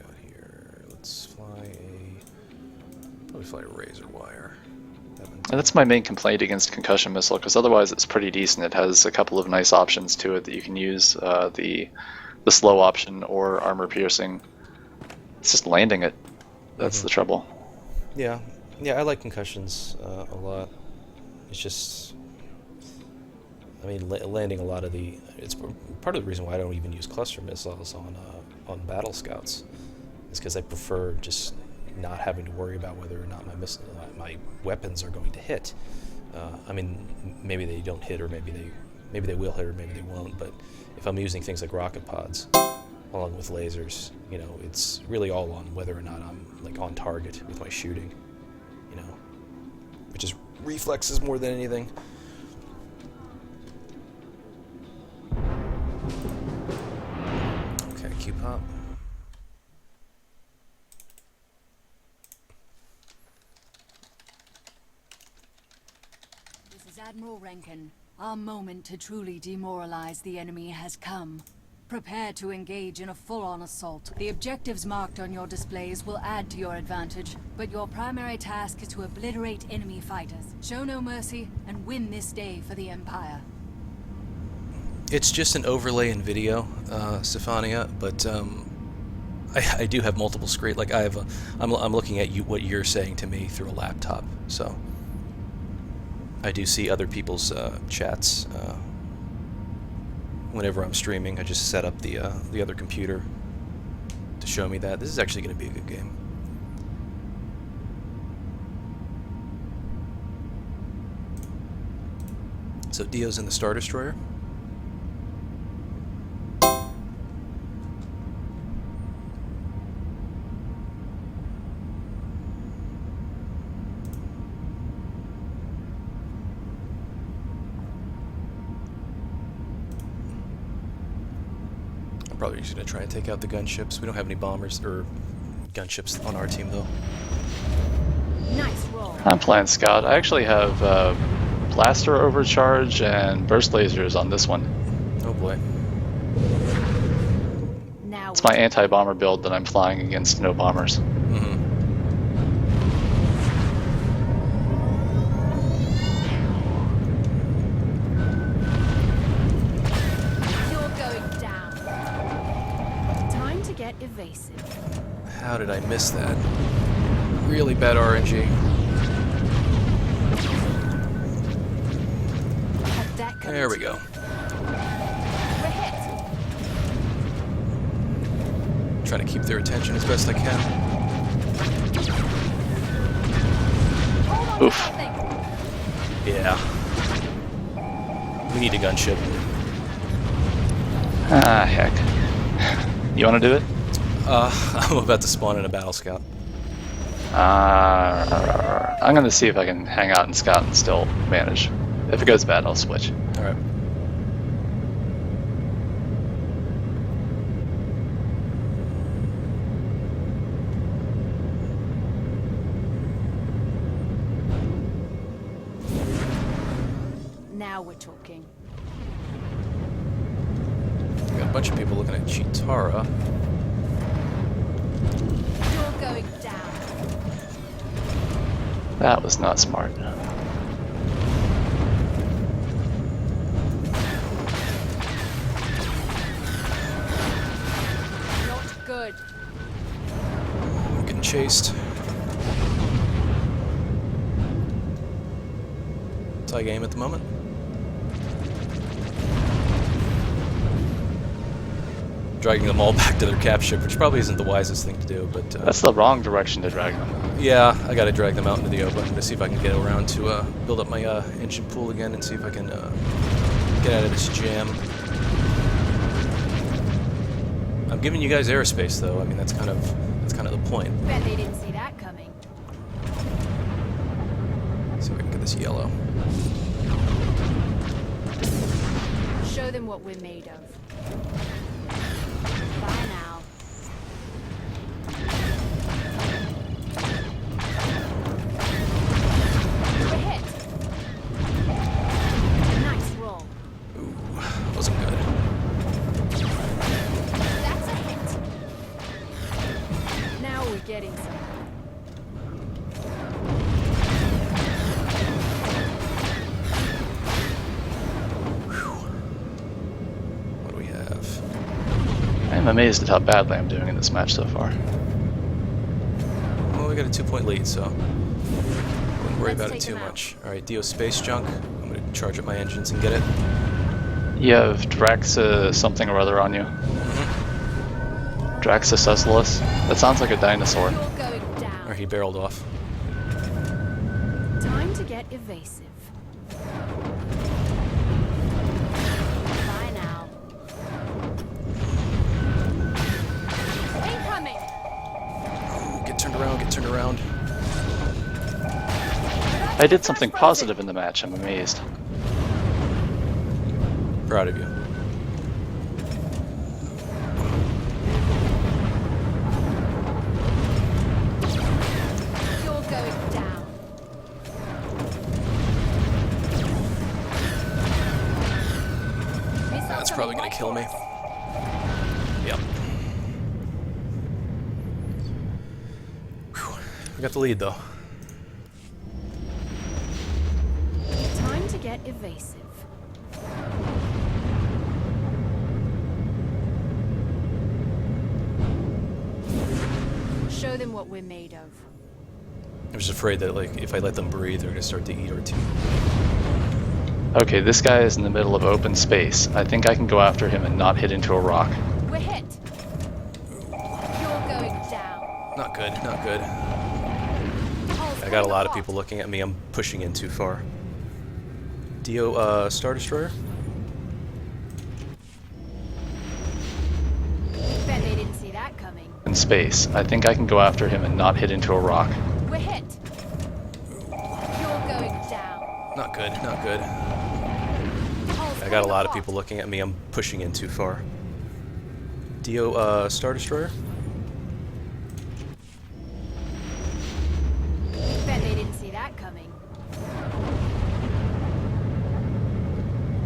Got here. Let's probably fly a razor wire. And that's my main complaint against concussion missile, because otherwise it's pretty decent. It has a couple of nice options to it that you can use, the slow option or armor piercing. It's just landing it. That's the trouble. Yeah, I like concussions a lot. It's just, I mean, landing a lot of the. It's part of the reason why I don't even use cluster missiles on battle scouts, is because I prefer just not having to worry about whether or not my weapons are going to hit. I mean, maybe they don't hit, or maybe they will hit, or maybe they won't. But if I'm using things like rocket pods along with lasers, you know, it's really all on whether or not I'm like on target with my shooting, you know, which is reflexes more than anything. Okay, Q-pop. This is Admiral Rankin. Our moment to truly demoralize the enemy has come. Prepare to engage in a full-on assault. The objectives marked on your displays will add to your advantage, but your primary task is to obliterate enemy fighters. Show no mercy, and win this day for the Empire. It's just an overlay in video, Stefania, but I do have multiple screens. Like I'm looking at what you're saying to me through a laptop, so I do see other people's chats. Whenever I'm streaming, I just set up the other computer to show me that. This is actually going to be a good game. So Dio's in the Star Destroyer. I'm probably just going to try and take out the gunships. We don't have any bombers or gunships on our team, though. Nice roll. I'm playing Scout. I actually have Blaster Overcharge and Burst Lasers on this one. Oh boy. Now It's my anti-bomber build that I'm flying against no bombers. Mm-hmm. you're going down. Time to get evasive. How did I miss that? Really bad RNG. Have that coming There we to go. you. We're hit. Trying to keep their attention as best I can. Hold on to Oof. something. Yeah. We need a gunship. Ah, heck. You want to do it? I'm about to spawn in a battle scout. I'm going to see if I can hang out and Scout and still manage. If it goes bad, I'll switch. Alright. Now we're talking. Got a bunch of people looking at Chitara. You're going down. That was not smart. Not good. I'm getting chased. Tie game at the moment. Dragging them all back to their cap ship, which probably isn't the wisest thing to do, but That's the wrong direction to drag them. yeah, I gotta drag them out into the open to see if I can get around to build up my engine pool again and see if I can get out of this jam. I'm giving you guys aerospace, though. I mean, that's kind of the point. Bet they didn't see that coming. See if I can get this yellow. Show them what we're made of. Bye now. We're hit. Nice roll. Ooh, wasn't good. That's a hit. Now we're getting somewhere. What do we have? I'm amazed at how badly I'm doing in this match so far. Well, we got a 2-point lead, so wouldn't worry Let's about it take too them out. much. All right, Dio space junk. I'm gonna charge up my engines and get it. You have Draxa something or other on you. Draxasusselus. That sounds like a dinosaur. You're going Or down. he barreled off. Time to get evasive. around, get turned around. I did something positive in the match, I'm amazed. Proud of you. You're going down. That's probably gonna kill me. Yep. Whew. We got the lead though. Time to get evasive. Show them what we're made of. I was afraid that like if I let them breathe, they're gonna start to eat our team. Okay, this guy is in the middle of open space. I think I can go after him and not hit into a rock. We're hit. You're going down. Not good, not good. I got a lot of people looking at me. I'm pushing in too far. Star Destroyer? Bet they didn't see that coming. In space. I think I can go after him and not hit into a rock. We're hit. You're going down. Not good, not good. I got a lot of people looking at me. I'm pushing in too far. Star Destroyer? Bet they didn't see that coming.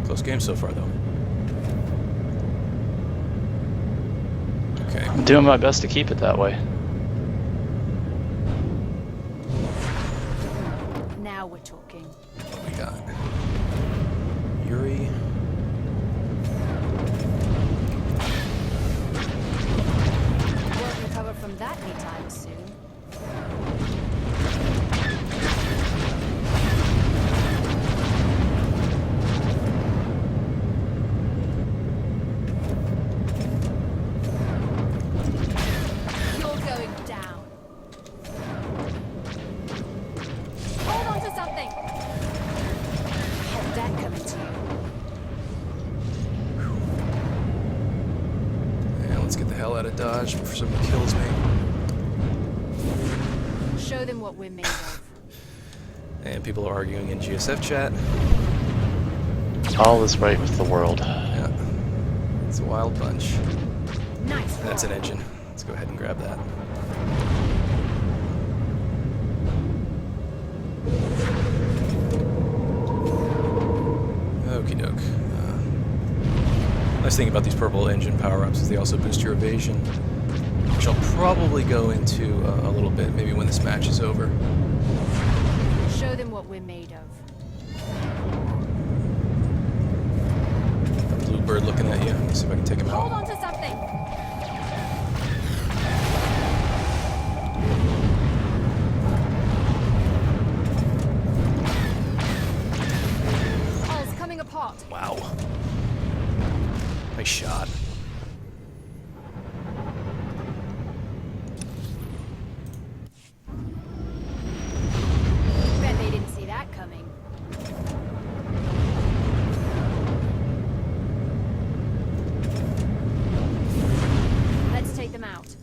Close game so far, though. Okay. I'm doing my best to keep it that way. Now we're talking. What we got? Yuri. Won't recover from that anytime soon. You're going down. Hold on to something. Had that coming to you. Yeah, let's get the hell out of Dodge before somebody kills me. Show them what we're made of. And people are arguing in GSF chat. All is right with the world. Yeah. It's a wild bunch. Nice. That's an engine. Let's go ahead and grab that. Okie doke. Nice thing about these purple engine power-ups is they also boost your evasion, which I'll probably go into a little bit, maybe when this match is over. Show them what we're made of. Blue bird looking at you. Let's see if I can take him Hold out. on to something. Hull's coming apart. Wow. Nice shot. Bet they didn't see that coming. Let's take them out.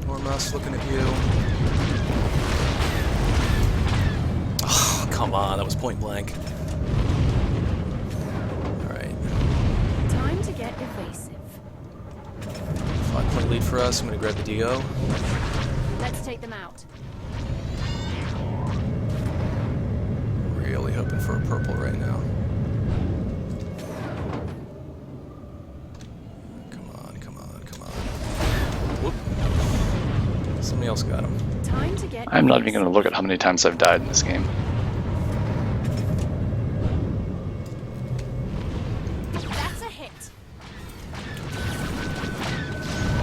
More mouse looking at you. Oh, come on. That was point blank. Alright. Time to get evasive. 5-point lead for us. I'm going to grab the DO. Let's take them out. Really hoping for a purple right now. Come on, come on, come on. Whoop. Somebody else got him. Time to get I'm not even going to look at how many times I've died in this game. That's a hit.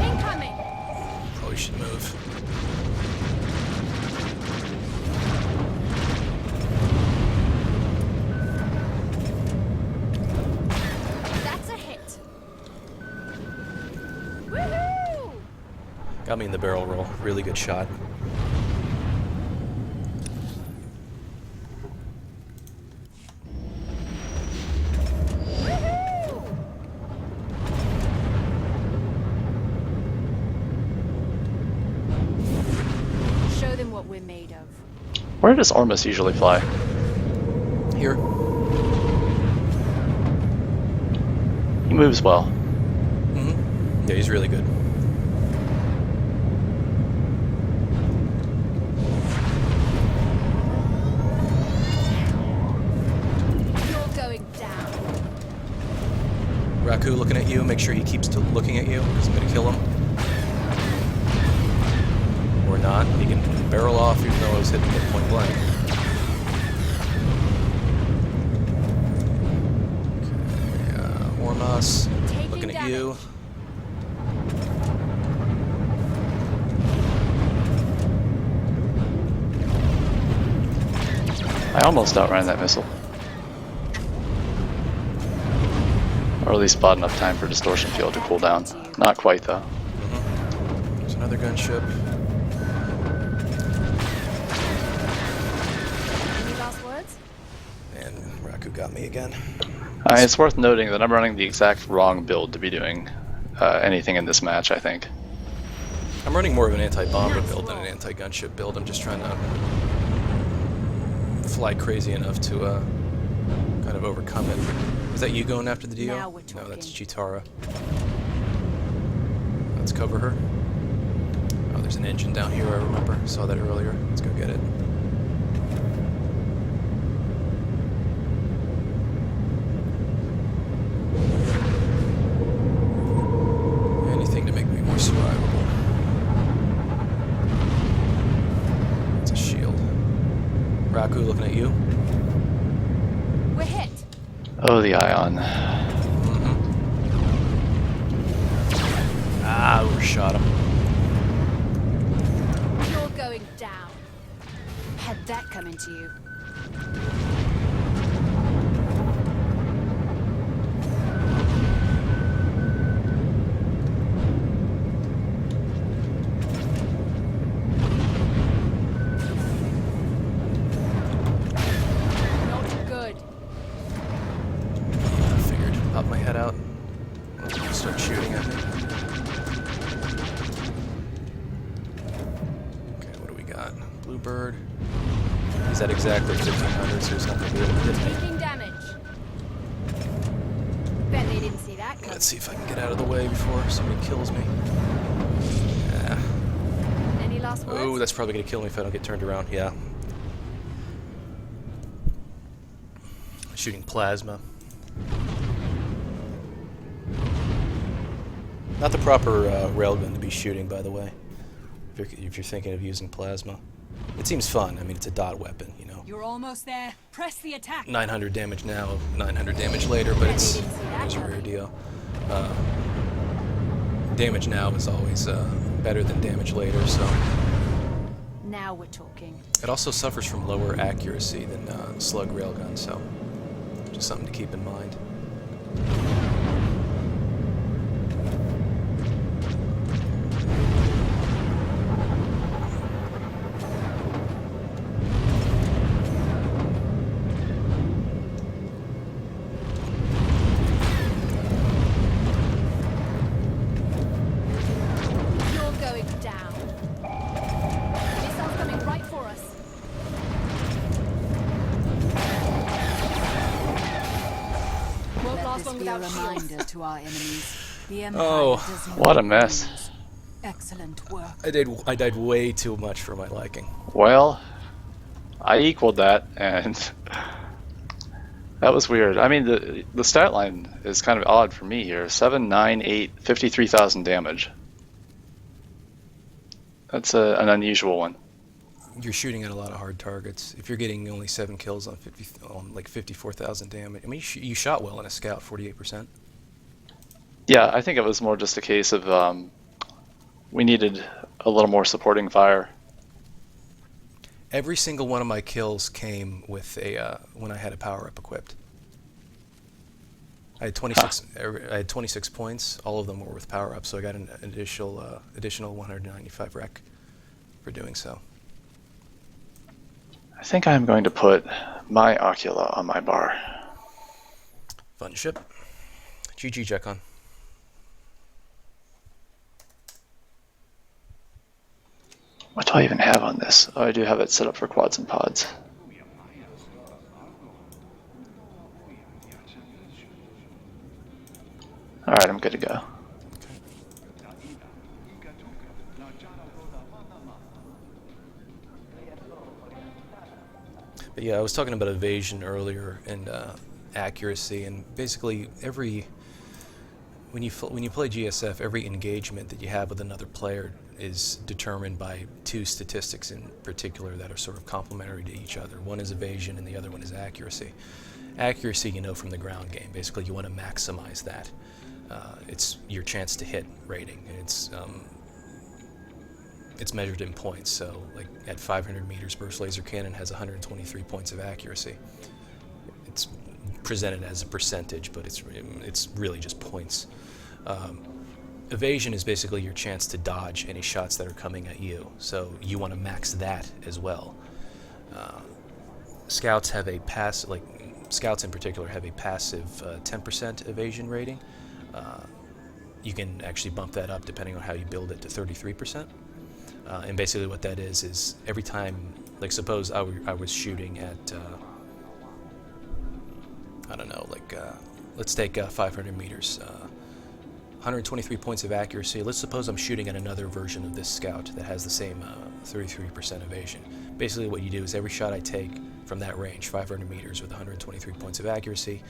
Incoming. Probably should move. Got me in the barrel roll. Really good shot. Show them what we're made of. Where does Ormus usually fly? Here. He moves well. Yeah, he's really good. You're going down. Raku looking at you. Make sure he keeps looking at you, because I'm going to kill him. Or not. He can barrel off even though I was hitting him at point blank. Okay, Ormas looking at you. I almost outran that missile. Or at least bought enough time for distortion field to cool down. Not quite though. There's another gunship. Any last words? And Raku got me again. It's worth noting that I'm running the exact wrong build to be doing anything in this match, I think. I'm running more of an anti-bomber build than an anti-gunship build. I'm just trying to fly crazy enough to kind of overcome it. Is that you going after the DO? Now we're No, that's talking. Chitara. Let's cover her. Oh, there's an engine down here, I remember. Saw that earlier. Let's go get it. Anything to make me more survivable. It's a shield. Raku looking at you. We're hit. Oh, the ion. Ah, overshot him. You're going down. Had that coming to you. Not good. I figured. Pop my head out. Start shooting at me. Okay, what do we got? Bluebird. He's at exactly 1500, so he's not going to be able to hit me. Taking damage. Bet they didn't see that coming. Let's see if I can get out of the way before somebody kills me. Yeah. Any last words? Oh, that's probably going to kill me if I don't get turned around. Yeah. Shooting plasma. Not the proper railgun to be shooting, by the way, if you're thinking of using plasma. It seems fun. I mean, it's a dot weapon, you know. You're almost there. Press the attack. 900 damage now, 900 damage later, but it's a rare deal. Damage now is always better than damage later, so. Now we're talking. It also suffers from lower accuracy than slug railgun, so just something to keep in mind. You're going down. Missile's coming right for us. Won't Let last this long be a without shields. reminder to our enemies. The Empire Oh, does not what a mess. lose. Excellent work. I died way too much for my liking. Well, I equaled that, and that was weird. I mean, the stat line is kind of odd for me here. 7, 9, 8, 53,000 damage. That's an unusual one. You're shooting at a lot of hard targets. If you're getting only 7 kills on like 54,000 damage, I mean, you shot well in a scout, 48%. Yeah, I think it was more just a case of we needed a little more supporting fire. Every single one of my kills came with a when I had a power up equipped. I had 26. I had 26 points. All of them were with power up, so I got an additional 195 rec for doing so. I think I'm going to put my Ocula on my bar. Fun ship. GG, check on. What do I even have on this? Oh, I do have it set up for quads and pods. Alright, I'm good to go. But yeah, I was talking about evasion earlier and accuracy, and basically when you play GSF, every engagement that you have with another player is determined by two statistics in particular that are sort of complementary to each other. One is evasion and the other one is accuracy. Accuracy, you know from the ground game. Basically, you want to maximize that. It's your chance to hit rating, and it's measured in points. So, like at 500 meters, burst laser cannon has 123 points of accuracy. It's presented as a percentage, but it's really just points. Evasion is basically your chance to dodge any shots that are coming at you. So you want to max that as well. Scouts have a Scouts in particular have a passive 10% evasion rating. You can actually bump that up depending on how you build it to 33%. And basically what that is every time, like suppose I was shooting at, I don't know, like let's take 500 meters, 123 points of accuracy. Let's suppose I'm shooting at another version of this scout that has the same 33% evasion. Basically what you do is every shot I take from that range, 500 meters with 123 points of accuracy,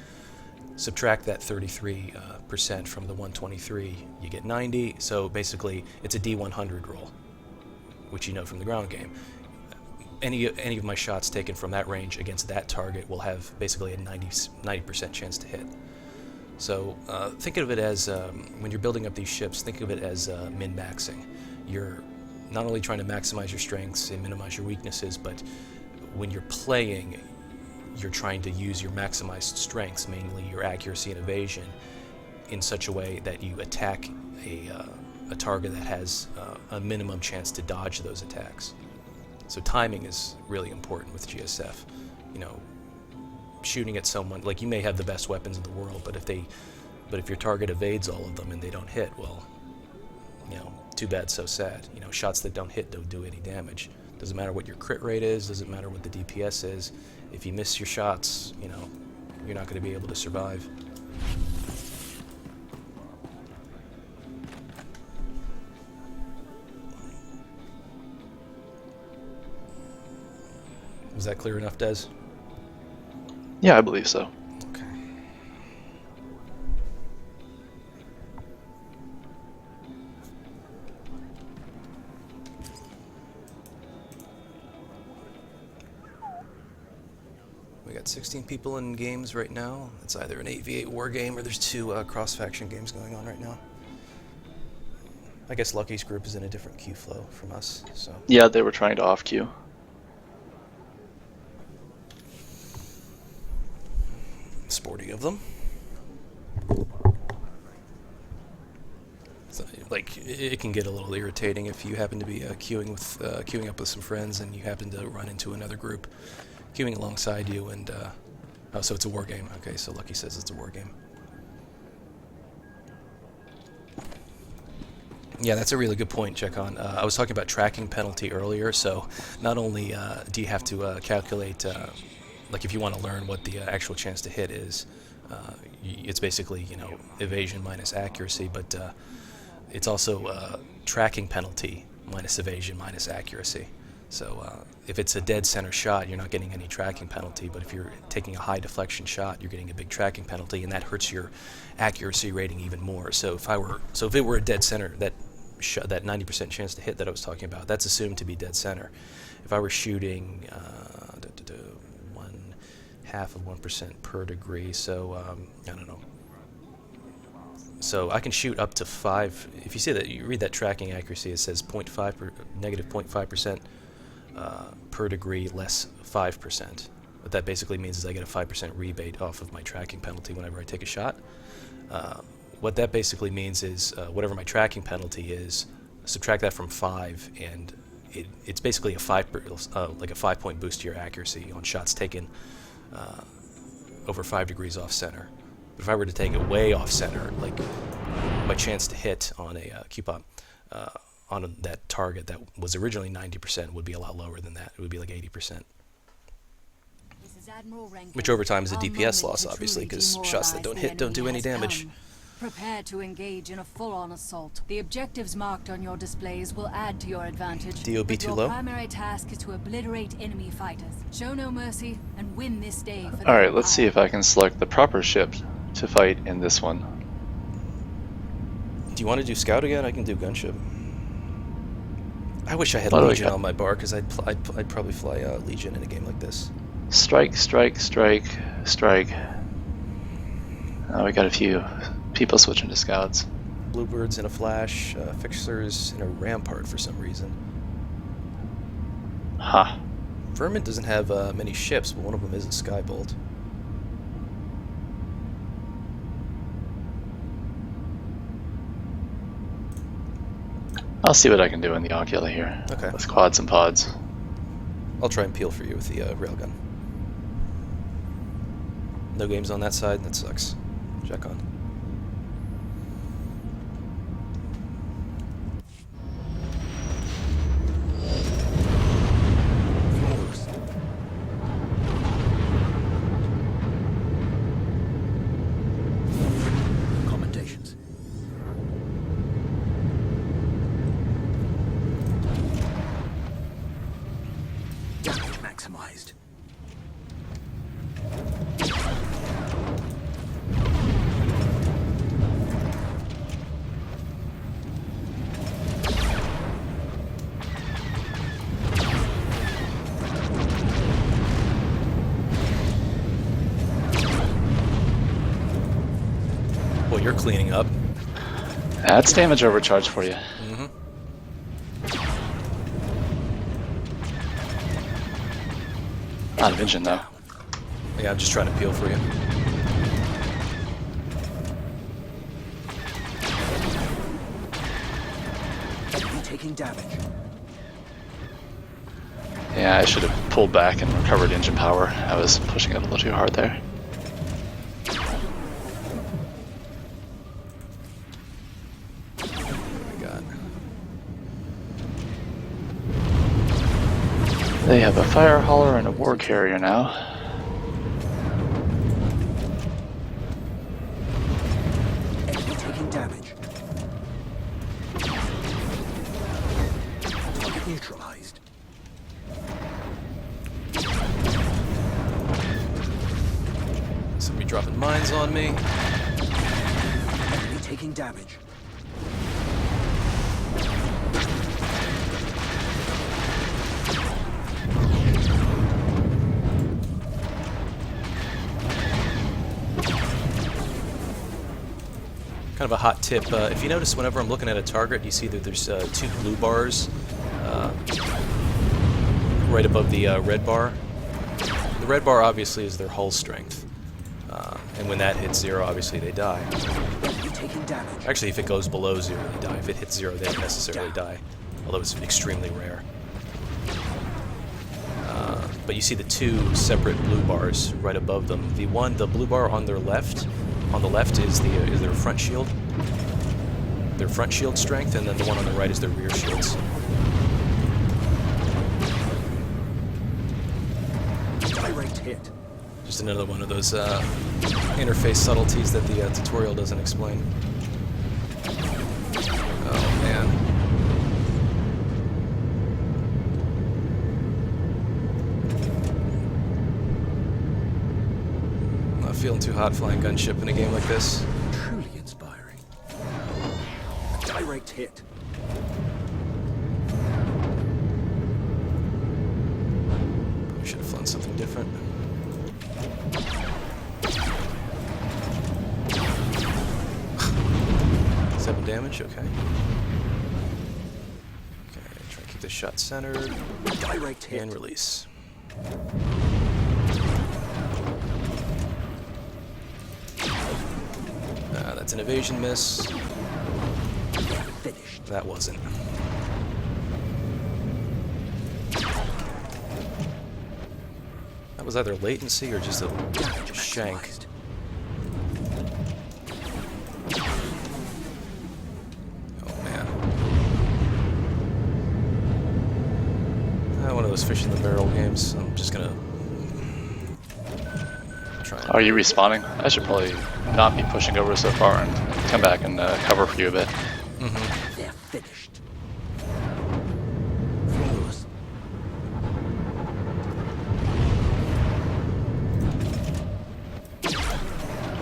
subtract that 33% from the 123, you get 90. So basically it's a D100 roll, which you know from the ground game. Any of my shots taken from that range against that target will have basically a 90% chance to hit. So think of it as, when you're building up these ships, think of it as min-maxing. You're not only trying to maximize your strengths and minimize your weaknesses, but when you're playing, you're trying to use your maximized strengths, mainly your accuracy and evasion, in such a way that you attack a target that has a minimum chance to dodge those attacks. So timing is really important with GSF. You know, shooting at someone, like you may have the best weapons in the world, but if your target evades all of them and they don't hit, well, you know, too bad, so sad. You know, shots that don't hit don't do any damage. Doesn't matter what your crit rate is, doesn't matter what the DPS is. If you miss your shots, you know, you're not going to be able to survive. Was that clear enough, Des? Yeah, I believe so. Okay. We got 16 people in games right now. It's either an 8v8 war game or there's two cross-faction games going on right now. I guess Lucky's group is in a different queue flow from us, so... Yeah, they were trying to off-queue. Sporty of them. So, like, it can get a little irritating if you happen to be queuing up with some friends and you happen to run into another group queuing alongside you, and oh, so it's a war game. Okay, so Lucky says it's a war game. Yeah, that's a really good point, Checkon. I was talking about tracking penalty earlier, so not only do you have to calculate, like if you want to learn what the actual chance to hit is, it's basically, you know, evasion minus accuracy, but it's also tracking penalty minus evasion minus accuracy. So if it's a dead center shot, you're not getting any tracking penalty, but if you're taking a high deflection shot, you're getting a big tracking penalty, and that hurts your accuracy rating even more. So if it were a dead center, that 90% chance to hit that I was talking about, that's assumed to be dead center. If I were shooting 1/2 of 1% per degree, so I don't know. So I can shoot up to 5. If you see that, you read that tracking accuracy, it says negative 0.5% per degree less 5%. What that basically means is I get a 5% rebate off of my tracking penalty whenever I take a shot. What that basically means is whatever my tracking penalty is, subtract that from 5, and it's basically a 5-point boost to your accuracy on shots taken over 5 degrees off center. But if I were to take it way off center, like my chance to hit on a Q-pop on that target that was originally 90% would be a lot lower than that. It would be like 80%. Which over time is a DPS loss, obviously, because shots that don't hit don't do any damage. Prepare to engage in a full-on assault. The objectives marked on your displays will add to your advantage. DOB but too your low? primary task is to obliterate enemy fighters. Show no mercy and win this day for the Alright, let's see Empire. if I can select the proper ship to fight in this one. Do you want to do Scout again? I can do Gunship. I wish I had What do we Legion got? on my bar, because I'd probably fly Legion in a game like this. Strike, strike, strike, strike. Oh, we got a few people switching to scouts. Bluebirds in a flash, Fixers in a Rampart for some reason. Huh. Vermin doesn't have many ships, but one of them is a Skybolt. I'll see what I can do in the Ocula here. Okay. With quads and pods. I'll try and peel for you with the railgun. No games on that side? That sucks. Check on. Commendations. Damage maximized. Well, you're cleaning up. That's damage overcharge for you. Mm-hmm. Not a vision though. Yeah, I'm just trying to peel for you. Enemy taking damage. Yeah, I should have pulled back and recovered engine power. I was pushing it a little too hard there. Oh my god. They have a fire hauler and a war carrier now. Enemy taking damage. Target neutralized. Somebody dropping mines on me. Enemy taking damage. Kind of a hot tip. If you notice, whenever I'm looking at a target, you see that there's 2 blue bars right above the red bar. The red bar obviously is their hull strength, and when that hits 0, obviously they die. Enemy taking damage. Actually, if it goes below 0, they die. If it hits 0, they don't necessarily die, although it's extremely rare. But you see the 2 separate blue bars right above them. The blue bar on their left, is their front shield. Their front shield strength, and then the one on the right is their rear shields. Direct hit. Just another one of those interface subtleties that the tutorial doesn't explain. Oh man. Not feeling too hot flying gunship in a game like this. Truly inspiring. A direct hit. Probably should have flown something different. Seven damage, okay. Okay, try and keep the shot centered Direct hit. and release. That's an evasion miss. Finished. That wasn't. That was either latency or just a shank. Maximized. Oh man. One of those fish in the barrel games. I'm just gonna try and... Are you respawning? I should probably not be pushing over so far and come back and cover for you a bit. They're finished. Flawless.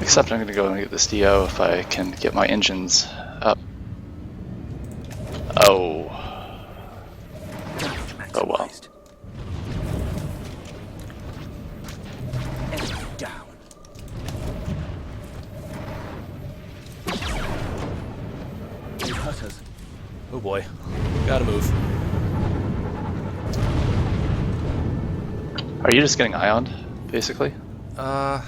Except I'm going to go and get this DO if I can get my engines up. Oh. Damage Oh well. maximized. Enemy down. They've hurt us. Oh boy. Gotta move. Are you just getting ioned, basically? No,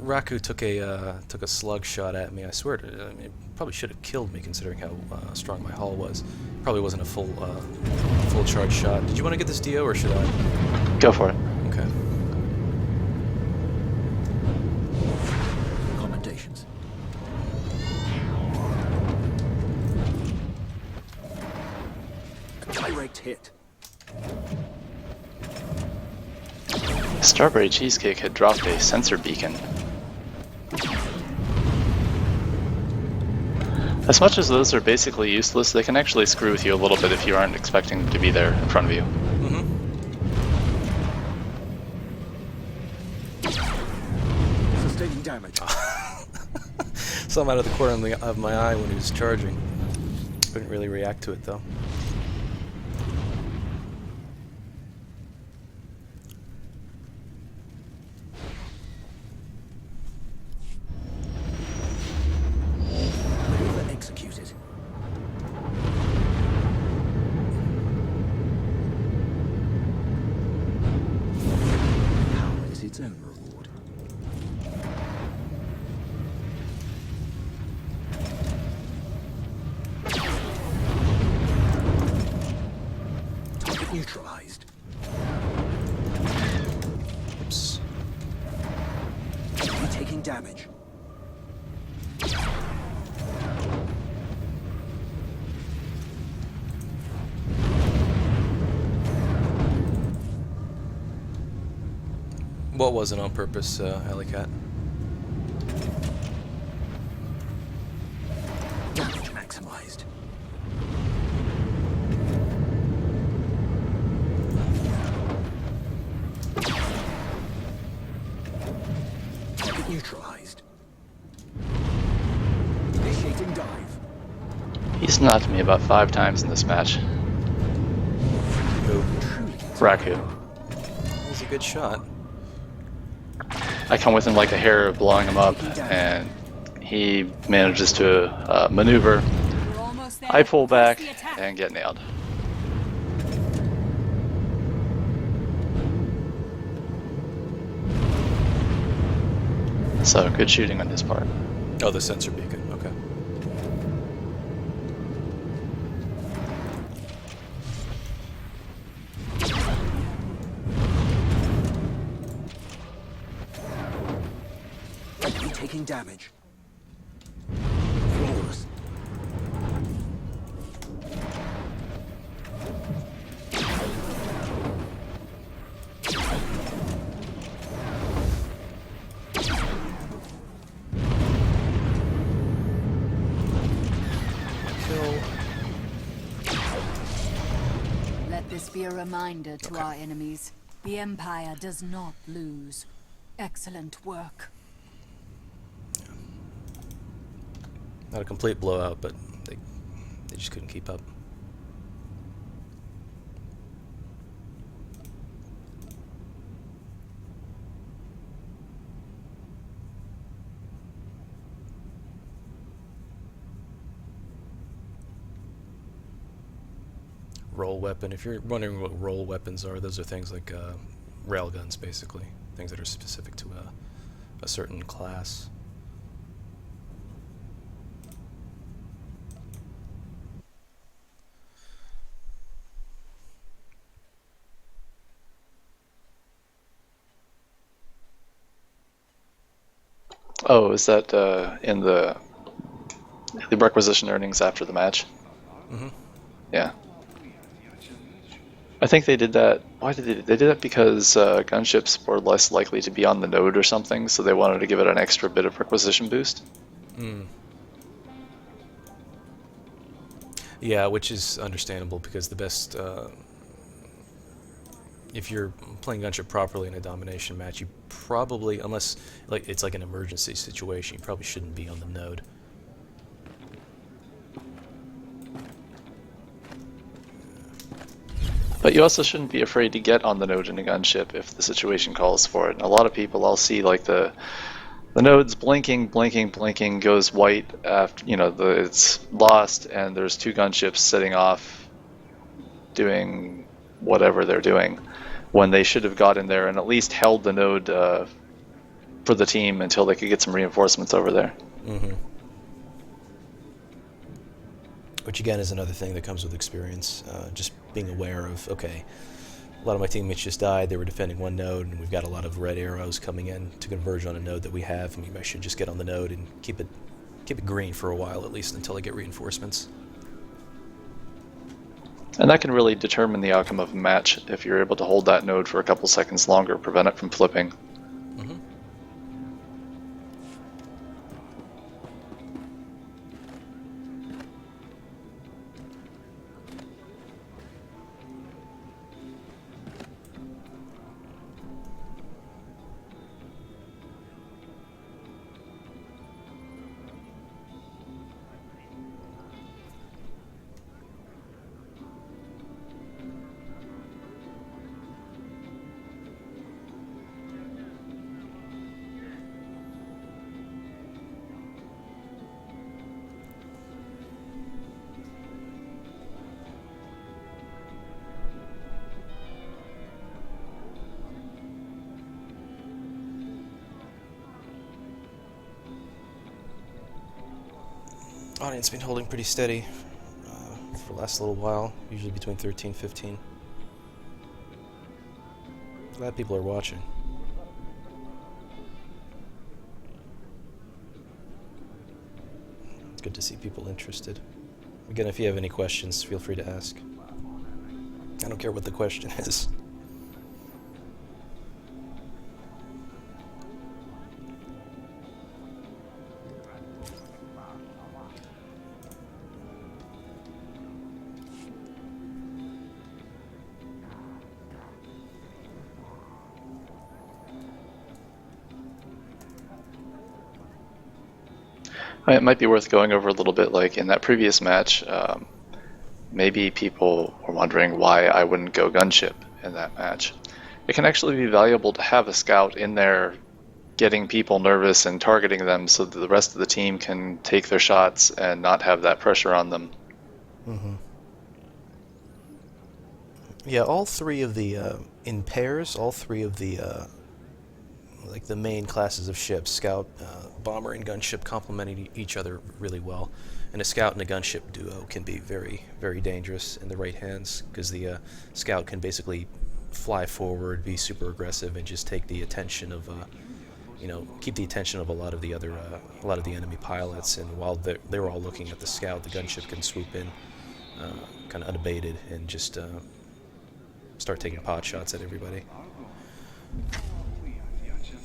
Raku took a slug shot at me. I swear to, I mean, it probably should have killed me considering how strong my hull was. Probably wasn't a full charge shot. Did you want to get this DO or should I? Go for it. Okay. Commendations. A direct hit. Strawberry Cheesecake had dropped a sensor beacon. As much as those are basically useless, they can actually screw with you a little bit if you aren't expecting them to be there in front of you. Sustaining damage. Saw him out of the corner of my eye when he was charging. Couldn't really react to it though. Maneuver executed. Power is its own reward. Target neutralized. Oops. Enemy taking damage. What wasn't on purpose, Alley Cat? Damage maximized. Target neutralized. Initiating dive. He's knocked me about 5 times in this match. Who? Raku. He's a good shot. I come within like a hair of blowing him up, and he manages to maneuver. We're almost there. I pull back Press the attack. and get nailed. So, good shooting on his part. Oh, the sensor beacon. Okay. Enemy taking damage. Flawless. Kill. Let this be a reminder to Okay. our enemies. The Empire does not lose. Excellent work. Not a complete blowout, but they just couldn't keep up. Roll weapon. If you're wondering what roll weapons are, those are things like railguns, basically. Things that are specific to a certain class. Oh, is that in the requisition earnings after the match? Mm-hmm. Yeah. I think they did that. Why did they did that because gunships were less likely to be on the node or something, so they wanted to give it an extra bit of requisition boost. Yeah, which is understandable because the best, if you're playing gunship properly in a domination match, you probably, unless like it's like an emergency situation, you probably shouldn't be on the node. But you also shouldn't be afraid to get on the node in a gunship if the situation calls for it. And a lot of people, I'll see like the node's blinking, blinking, blinking, goes white after it's lost, and there's two gunships sitting off doing whatever they're doing, when they should have got in there and at least held the node for the team until they could get some reinforcements over there. Mm-hmm. Which again is another thing that comes with experience. Just being aware of, okay, a lot of my teammates just died, they were defending one node, and we've got a lot of red arrows coming in to converge on a node that we have, and maybe I should just get on the node and keep it green for a while, at least until I get reinforcements. And that can really determine the outcome of a match if you're able to hold that node for a couple seconds longer, prevent it from flipping. Mm-hmm. Audience been holding pretty steady for the last little while, usually between 13 15. Glad people are watching. It's good to see people interested. Again, if you have any questions, feel free to ask. I don't care what the question is. It might be worth going over a little bit, like in that previous match, maybe people were wondering why I wouldn't go gunship in that match. It can actually be valuable to have a scout in there getting people nervous and targeting them so that the rest of the team can take their shots and not have that pressure on them. Mm-hmm. Yeah, all three of the, in pairs, all three of the, like the main classes of ships, scout, bomber, and gunship, complementing each other really well. And a scout and a gunship duo can be very, very dangerous in the right hands, because the scout can basically fly forward, be super aggressive, and just take the attention of, keep the attention of a lot of the enemy pilots. And while they're all looking at the scout, the gunship can swoop in, kind of unabated, and just start taking pot shots at everybody.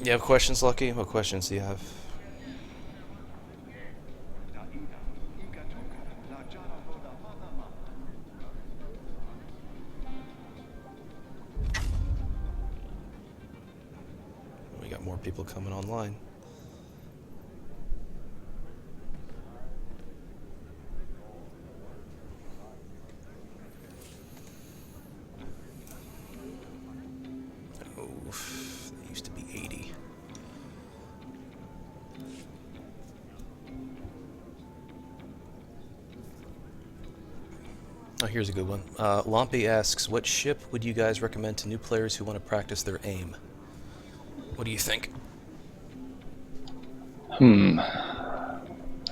You have questions, Lucky? What questions do you have? We got more people coming online. They used to be 80. Oh, here's a good one. Lompy asks, what ship would you guys recommend to new players who want to practice their aim? What do you think?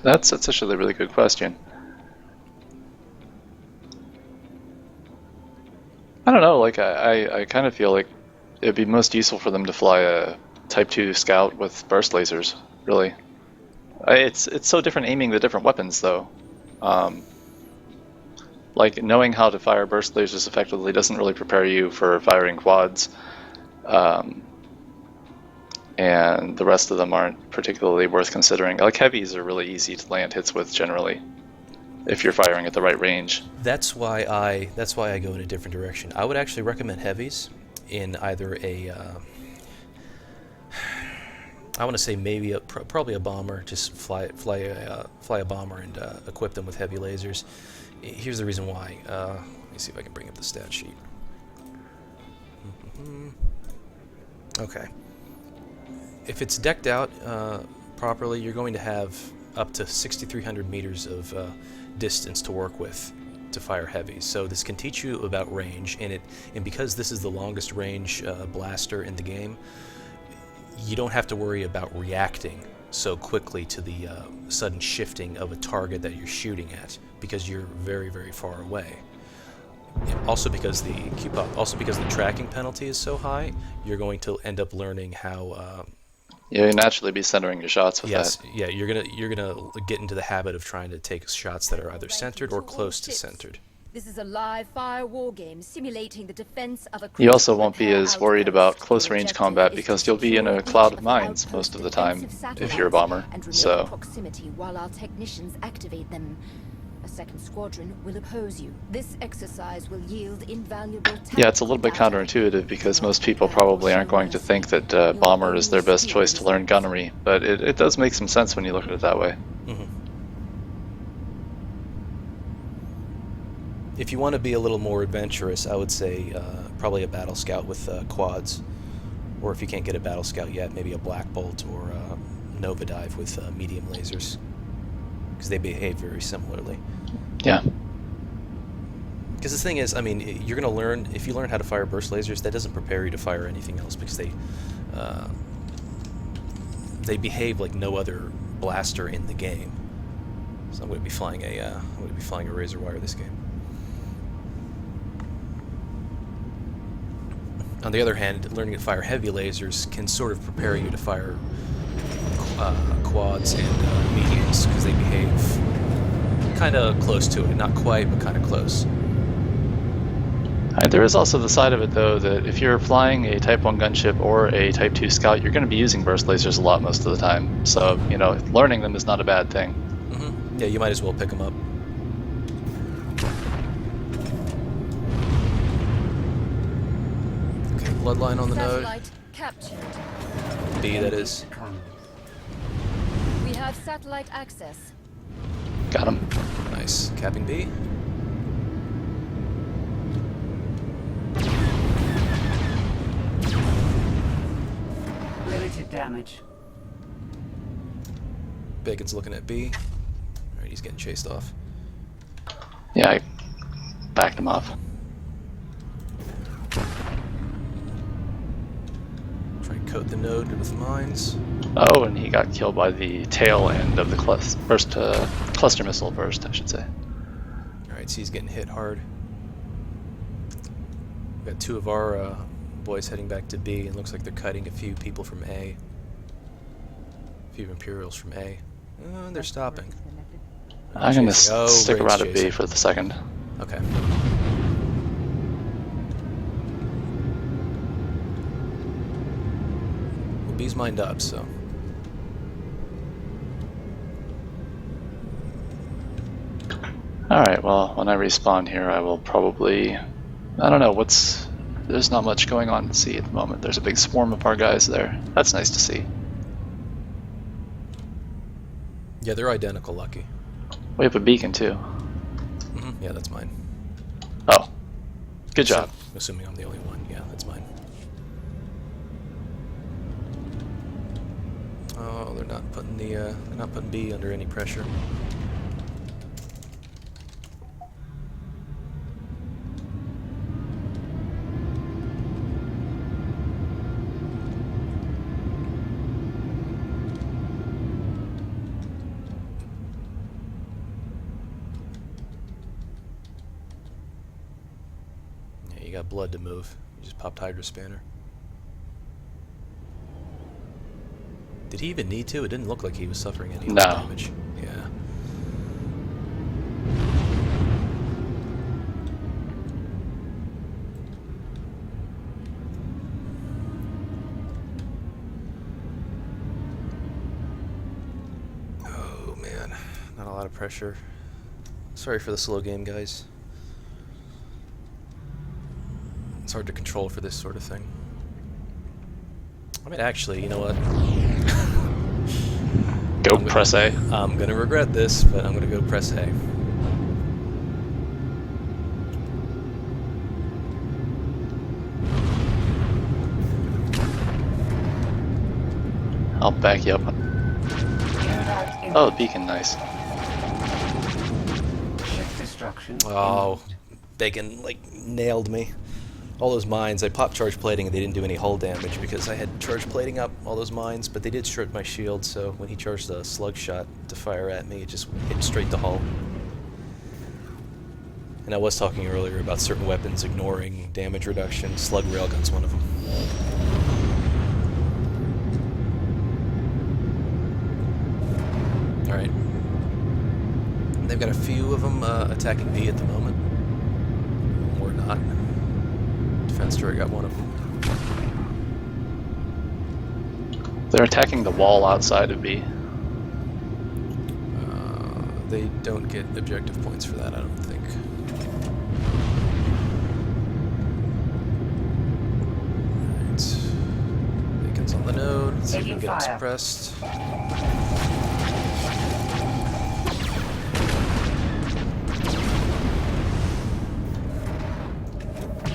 That's actually a really good question. I don't know, like I kind of feel like it'd be most useful for them to fly a Type 2 Scout with burst lasers. really. It's so different aiming the different weapons, though. Like, knowing how to fire burst lasers effectively doesn't really prepare you for firing quads. And the rest of them aren't particularly worth considering. Like, heavies are really easy to land hits with generally, if you're firing at the right range. That's why I go in a different direction. I would actually recommend heavies in either a I want to say maybe probably a bomber. Just fly a bomber and equip them with heavy lasers. Here's the reason why. Let me see if I can bring up the stat sheet. Okay. If it's decked out properly, you're going to have up to 6,300 meters of distance to work with to fire heavies. So this can teach you about range, and because this is the longest range blaster in the game, you don't have to worry about reacting so quickly to the sudden shifting of a target that you're shooting at, because you're very, very far away. Also because the tracking penalty is so high, you're going to end up learning how. You naturally be centering your shots with yes, that. yeah, you're gonna get into the habit of trying to take shots that are either centered or close to centered. This is a live fire war game simulating the defense of a You also critical won't be repair as worried about outpost. close Your range objective combat is because to you'll be in secure a each cloud of the mines outpost's most of the time defensive if you're a satellites bomber. and remain in So proximity while our technicians activate them. A second squadron will oppose you. This exercise will yield invaluable yeah, it's a little bit tactical data. counterintuitive because most people probably aren't going to think that bomber is their best choice to learn gunnery, but it does make some sense when you look at it that way. If you want to be a little more adventurous, I would say probably a battle scout with quads, or if you can't get a battle scout yet, maybe a black bolt or a nova dive with medium lasers, because they behave very similarly. Yeah. Because the thing is, I mean, you're going to learn, if you learn how to fire burst lasers, that doesn't prepare you to fire anything else, because they behave like no other blaster in the game. So I'm going to be flying a razor wire this game. On the other hand, learning to fire heavy lasers can sort of prepare you to fire quads and mediums, because they behave kind of close to it. Not quite, but kind of close. There is also the side of it, though, that if you're flying a Type 1 gunship or a Type 2 scout, you're going to be using burst lasers a lot most of the time. So, you know, learning them is not a bad thing. Yeah, you might as well pick them up. Okay, bloodline on the node. Satellite captured. B, that is. We have satellite access. Got him. Nice. Capping B. Limited damage. Bacon's looking at B. Alright, he's getting chased off. Yeah, I backed him off. Try and coat the node with mines. Oh, and he got killed by the tail end of the cluster missile burst, I should say. Alright, so he's getting hit hard. We've got two of our boys heading back to B, and looks like they're cutting a few people from A. A few Imperials from A. They're stopping. I'm going to stick Raid's around at B chasing. for the second. Okay. Well, B's mined up, so. Alright, well, when I respawn here, I will probably... I don't know, there's not much going on to see at the moment. There's a big swarm of our guys there. That's nice to see. Yeah, they're identical, Lucky. We have a beacon, too. Yeah, that's mine. Oh. Good job. Assuming I'm the only one. Yeah, that's mine. Oh, they're not putting B under any pressure. You got blood to move. You just popped Hydra Spanner. Did he even need to? It didn't look like he was suffering any No. damage. Yeah. Oh man, not a lot of pressure. Sorry for the slow game, guys. It's hard to control for this sort of thing. I mean, actually, you know what? Go press A. I'm gonna regret this, but I'm gonna go press A. I'll back you up. Oh, the beacon, nice. Destruction. Oh, Bacon, like, nailed me. All those mines, I popped charge plating and they didn't do any hull damage because I had charge plating up all those mines, but they did strip my shield, so when he charged a slug shot to fire at me, it just hit straight to hull. And I was talking earlier about certain weapons ignoring damage reduction. Slug railgun's one of them. Alright. They've got a few of them attacking B at the moment. Or not. Defense turret got one of them. They're attacking the wall outside of B. They don't get objective points for that, I don't think. Alright. Bacon's on the node. Let's see if we can get him suppressed.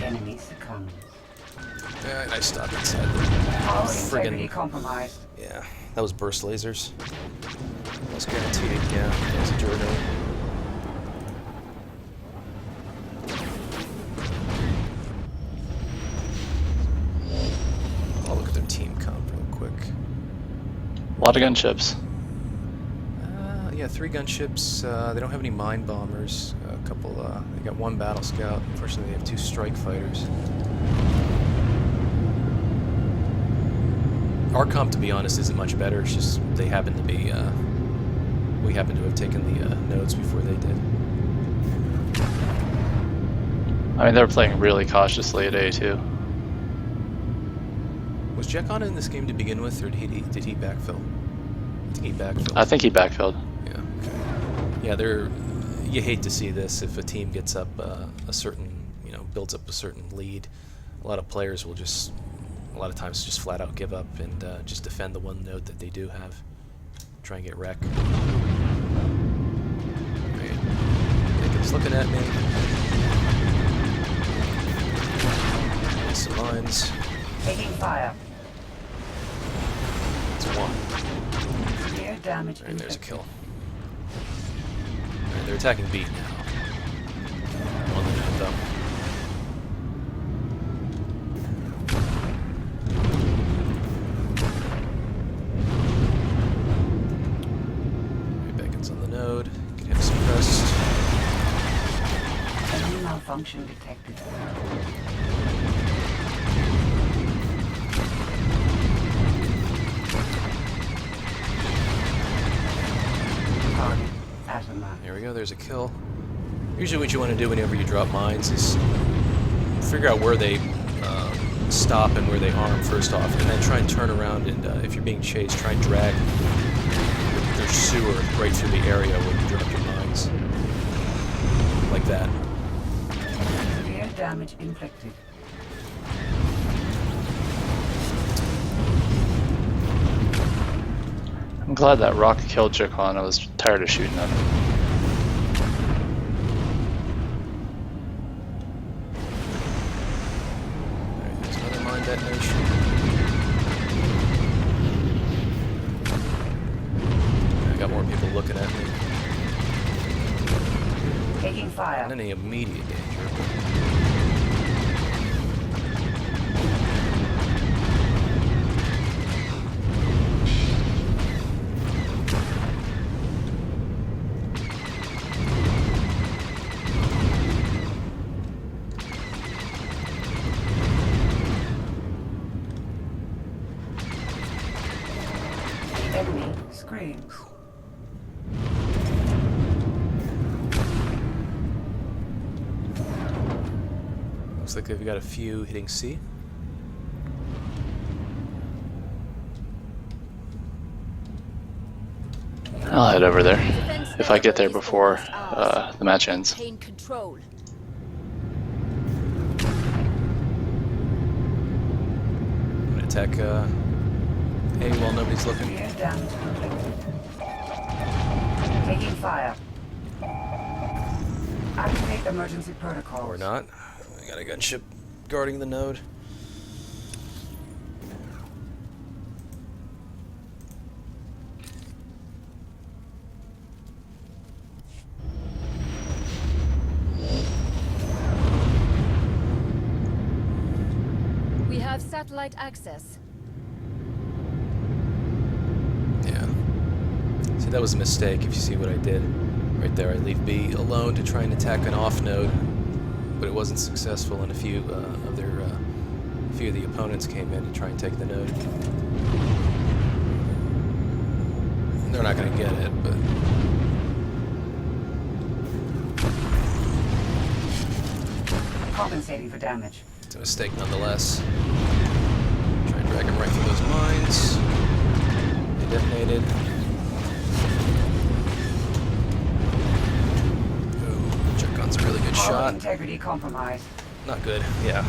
Enemy succumbs. Yeah, I stopped inside the Power integrity friggin'... compromised. Yeah, that was burst lasers. That was guaranteed, yeah. That was a Jordan. I'll look at their team comp real quick. A lot of gunships. Yeah, 3 gunships. They don't have any mine bombers. A couple, they got 1 battle scout. Unfortunately, they have 2 strike fighters. Our comp, to be honest, isn't much better. It's just they happen to be, we happen to have taken the nodes before they did. I mean, they're playing really cautiously at A too. Was Jekon in this game to begin with, or did he backfill? I think he backfilled. I think he backfilled. Yeah. Okay. Yeah, you hate to see this if a team gets up a certain, builds up a certain lead. A lot of players will just, a lot of times, just flat out give up and just defend the one node that they do have. Try and get wrecked. Right. Bacon's looking at me. Some mines. Taking fire. It's 1. Severe damage. And there's a kill. Right, they're attacking B now. On the node, though. Right, Bacon's on the node. Get him suppressed. Enemy malfunction detected. Target atom. There we go, there's a kill. Usually what you want to do whenever you drop mines is figure out where they stop and where they arm first off, and then try and turn around and, if you're being chased, try and drag their sewer right through the area where you drop your mines. Like that. Severe damage inflicted. I'm glad that rock killed Jekon. I was tired of shooting at him. Alright, there's another mine detonation. I got more people looking at me. Taking fire. Not any immediate danger. screen. Looks like they've got a few hitting C. I'll head over there Defense if I get there network is before almost ours. the match ends. Maintain control. I'm gonna attack A while nobody's looking. Severe damage inflicted. Taking fire. Activate emergency protocols. Or not. I got a gunship guarding the node. We have satellite access. Yeah. See, that was a mistake if you see what I did. Right there, I leave B alone to try and attack an off node, but it wasn't successful, and a few of the opponents came in to try and take the node. They're not going to get it, but Compensating for damage. it's a mistake nonetheless. Try and drag him right through those mines. They detonated. Ooh, Chekon's a really good Power shot. integrity compromised. Not good, yeah.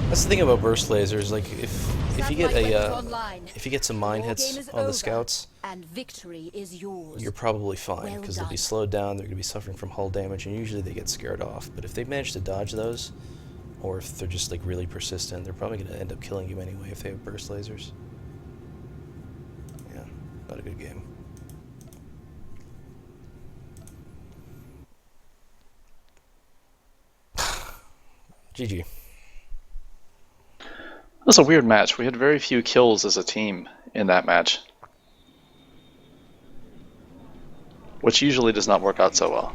That's the thing about burst lasers. Like, if you get if you get some mine hits on the scouts, and victory is yours. you're probably fine Well because they'll be done. slowed down. They're going to be suffering from hull damage, and usually they get scared off. But if they manage to dodge those, or if they're just like really persistent, they're probably going to end up killing you anyway if they have burst lasers. Yeah, not a good game. GG. It was a weird match. We had very few kills as a team in that match, which usually does not work out so well.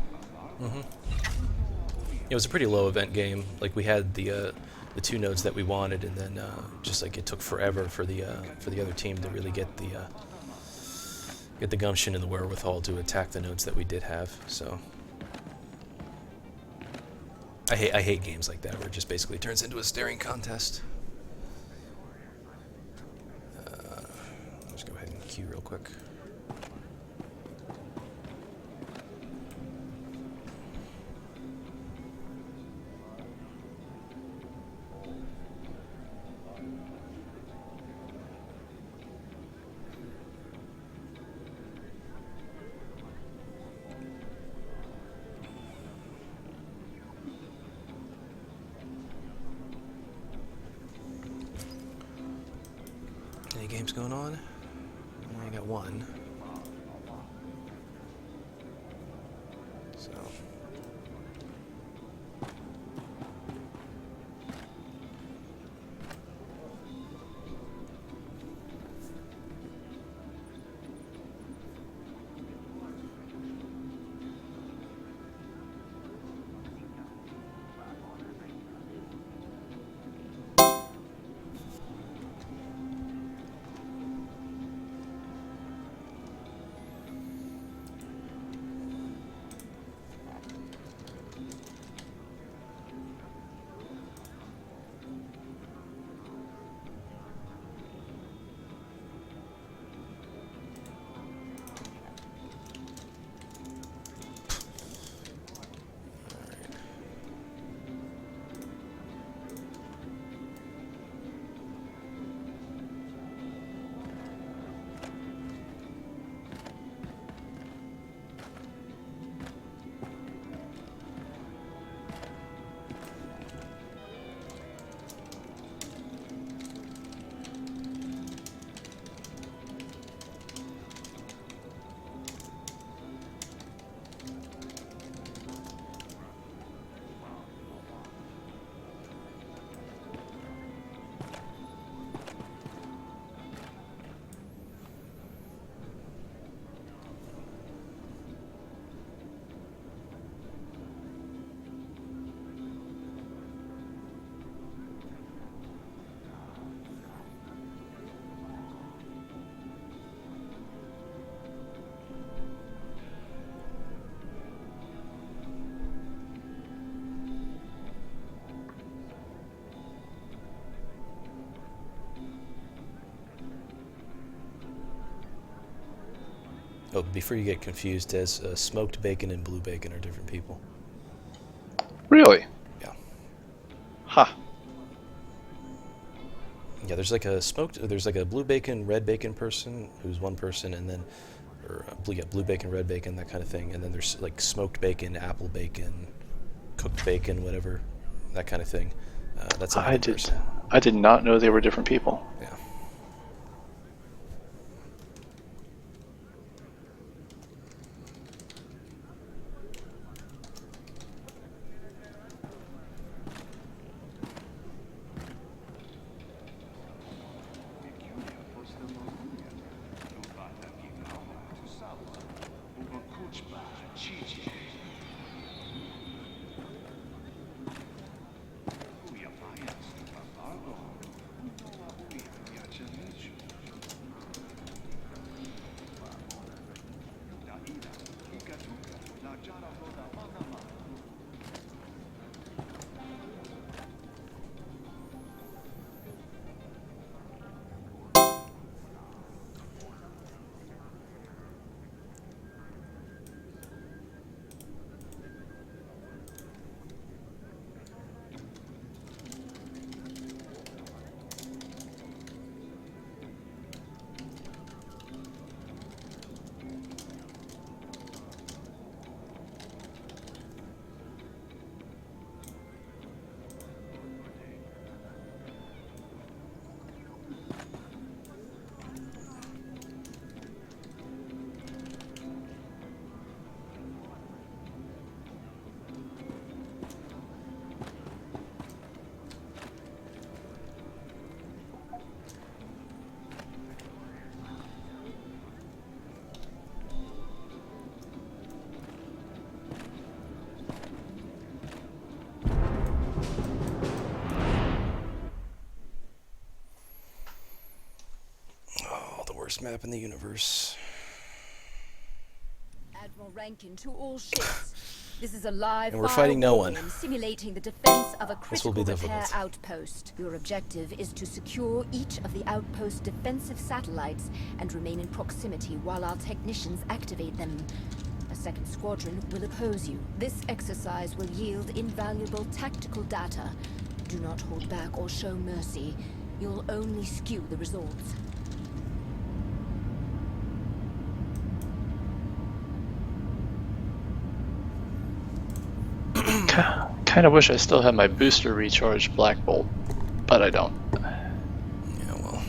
It was a pretty low event game. Like, we had the two nodes that we wanted, and then just like it took forever for the other team to really get the gumption and the wherewithal to attack the nodes that we did have. So I hate games like that where it just basically turns into a staring contest. Let's go ahead and queue real quick. Any games going on? I got one. So. Oh, before you get confused, Des, smoked bacon and blue bacon are different people. Really? Yeah. Huh. Yeah, there's like a blue bacon, red bacon person who's one person, and then, or blue bacon, red bacon, that kind of thing. And then there's like smoked bacon, apple bacon, cooked bacon, whatever, that kind of thing. That's another person. I did not know they were different people. Yeah. Worst map in the universe. Admiral Rankin to all ships. This is a live And we're fighting no one. simulating the defense of a This will critical be repair difficult. outpost. Your objective is to secure each of the outpost's defensive satellites and remain in proximity while our technicians activate them. A second squadron will oppose you. This exercise will yield invaluable tactical data. Do not hold back or show mercy. You'll only skew the results. Kind of wish I still had my booster recharged Black Bolt, but I don't. Yeah, well,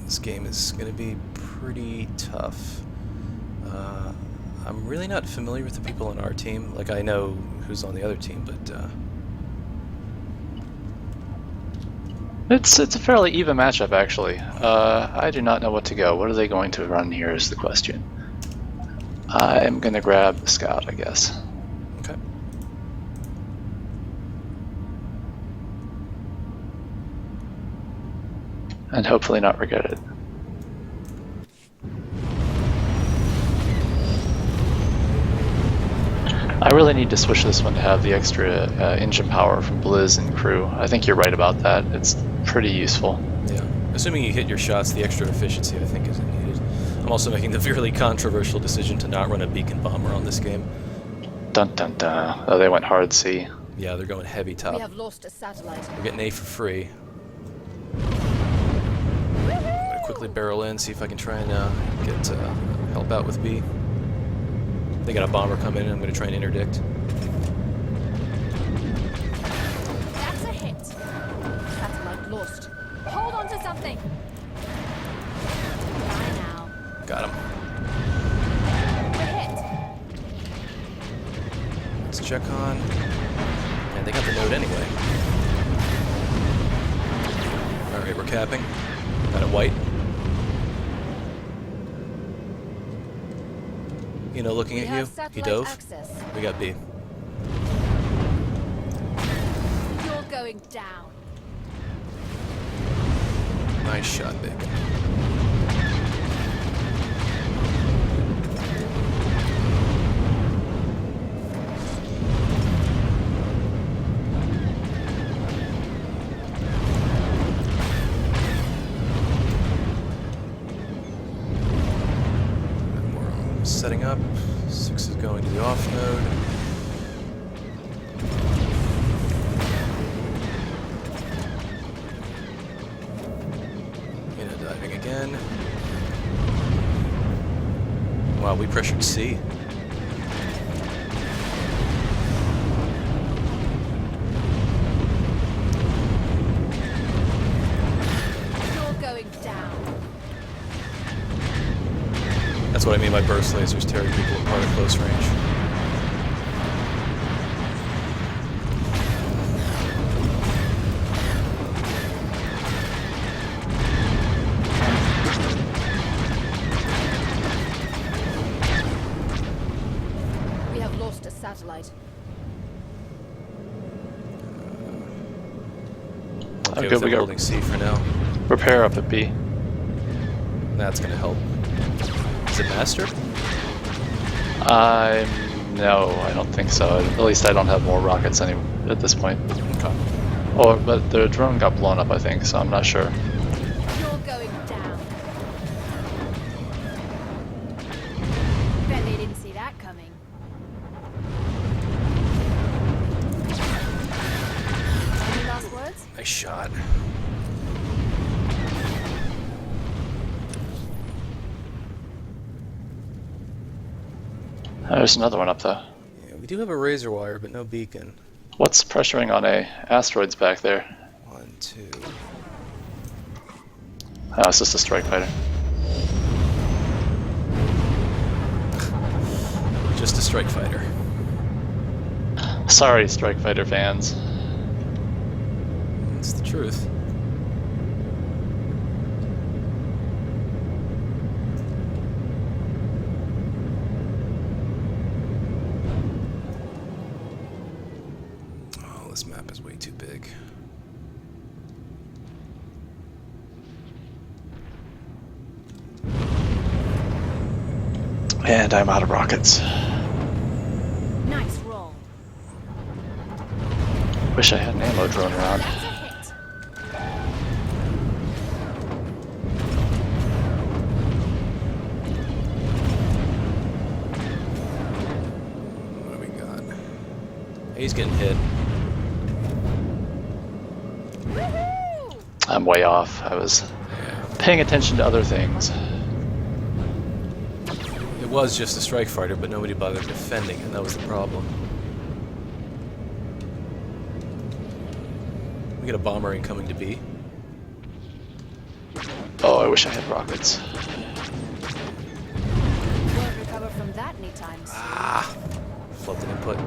this game is going to be pretty tough. I'm really not familiar with the people on our team. Like, I know who's on the other team, but It's a fairly even matchup, actually. I do not know what to go. What are they going to run here is the question. I'm going to grab the Scout, I guess. okay. And hopefully not regret it. I really need to switch this one to have the extra engine power from Blizz and crew. I think you're right about that. It's pretty useful. Yeah. Assuming you hit your shots, the extra efficiency, I think, isn't needed. I'm also making the fairly controversial decision to not run a beacon bomber on this game. Dun dun dun. Oh, they went hard C. Yeah, they're going heavy top. We have lost a satellite. We're getting A for free. I'm gonna quickly barrel in, see if I can try and get help out with B. They got a bomber coming in, I'm gonna try and interdict. That's a hit. Satellite lost. Hold on to something. Die now. Got him. We're hit. Let's check on. And they got the node anyway. Alright, we're capping. Got it white. You know, looking We at have you. He satellite dove. access. We got B. You're going down. Nice shot, Bacon. setting up. 6 is going to the off node. Diving again. Wow, we pressured C. That's what I mean by burst lasers tearing people apart at close range. We have lost a satellite. Okay, good, with we them got- holding C for now. Repair up at B. That's gonna help. Is it master? No, I don't think so. At least I don't have more rockets at this point. Okay. Oh, but the drone got blown up, I think, so I'm not sure. You're going down. Bet they didn't see that coming. Any last words? Nice shot. There's another one up though. Yeah, we do have a razor wire, but no beacon. What's pressuring on asteroids back there? 1, 2. Oh, it's just a strike fighter. Just a strike fighter. Sorry, strike fighter fans. That's the truth. Oh, this map is way too big. And I'm out of rockets. Nice roll. Wish I had an ammo drone around. That's a hit. What do we got? He's getting hit. Woohoo! I'm way off. I was paying attention to other things. It was just a strike fighter, but nobody bothered defending it. That was the problem. We got a bomber incoming to B. Oh, I wish I had rockets. Won't recover from that anytime soon. Ah! Flubbed an input.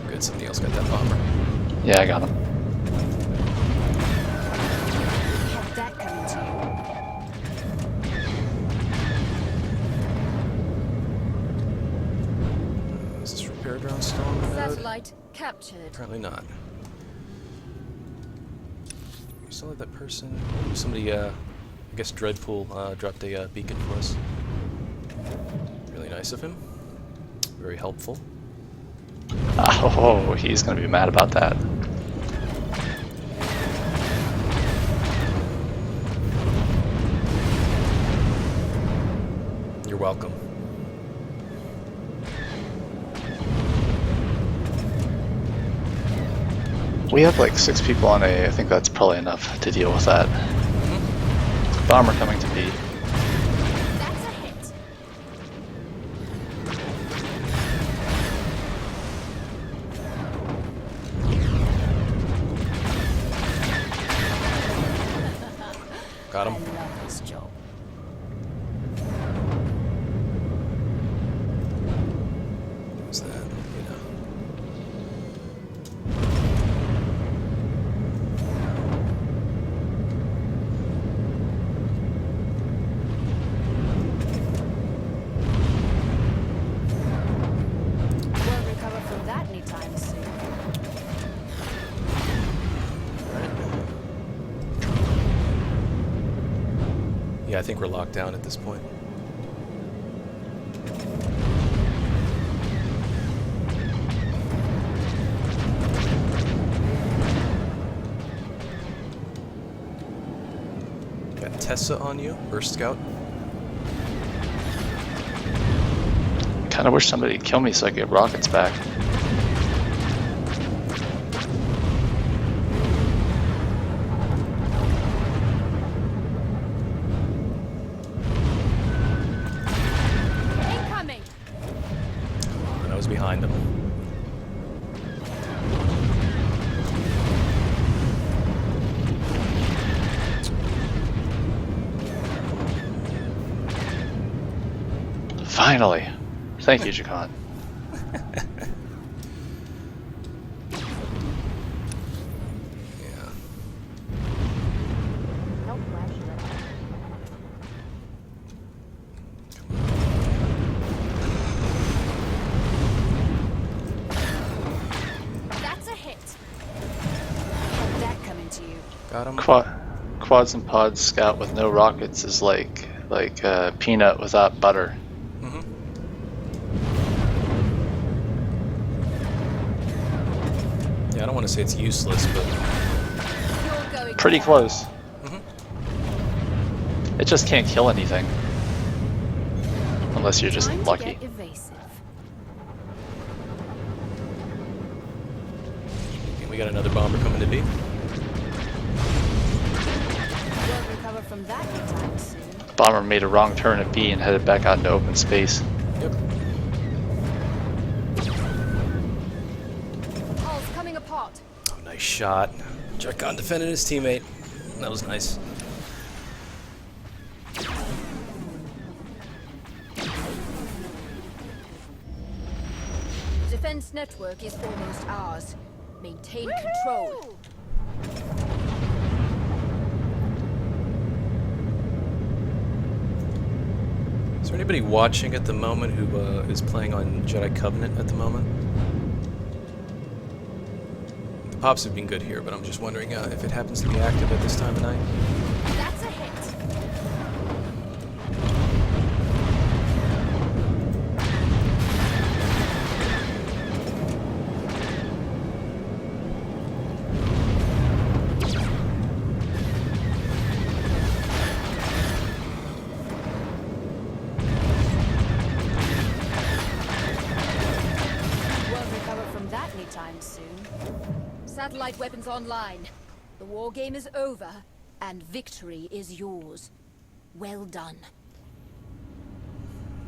Good, somebody else got that bomber. Yeah, I got him. Had that coming to you. Is this repair drone still on the node? Satellite captured. Apparently not. We still have that person. Somebody, I guess Dreadpool dropped a beacon for us. Really nice of him. Very helpful. Oh, he's gonna be mad about that. You're welcome. We have like 6 people on A. I think that's probably enough to deal with that. Bomber coming to B. That's a hit. Got I him. love this job. Who's that? You know. Won't recover from that anytime soon. Yeah, I think we're locked down at this point. Got Tessa on you, Burst Scout. Kind of wish somebody would kill me so I could get rockets back. Incoming! And I was behind them. Finally! Thank you, Jakan. Yeah. No pressure. That's a hit. How'd that come into you? Got him. Quads and pods scout with no rockets is like peanut without butter. Mm-hmm. Yeah, I don't want to say it's useless, but You're going Pretty down. close. Mhm. It just can't kill anything. Unless you're just Time to lucky. get evasive. we got another bomber coming to B. Won't recover from that anytime soon. The bomber made a wrong turn at B and headed back out into open space. Yep. Hull's coming apart. Oh, nice shot. Jakan defended his teammate. That was nice. Defense network is almost ours. Maintain control. Is there anybody watching at the moment who is playing on Jedi Covenant at the moment? The pops have been good here, but I'm just wondering if it happens to be active at this time of night. That's a hit. Won't recover from that anytime soon. Satellite weapons online. The war game is over, and victory is yours. Well done.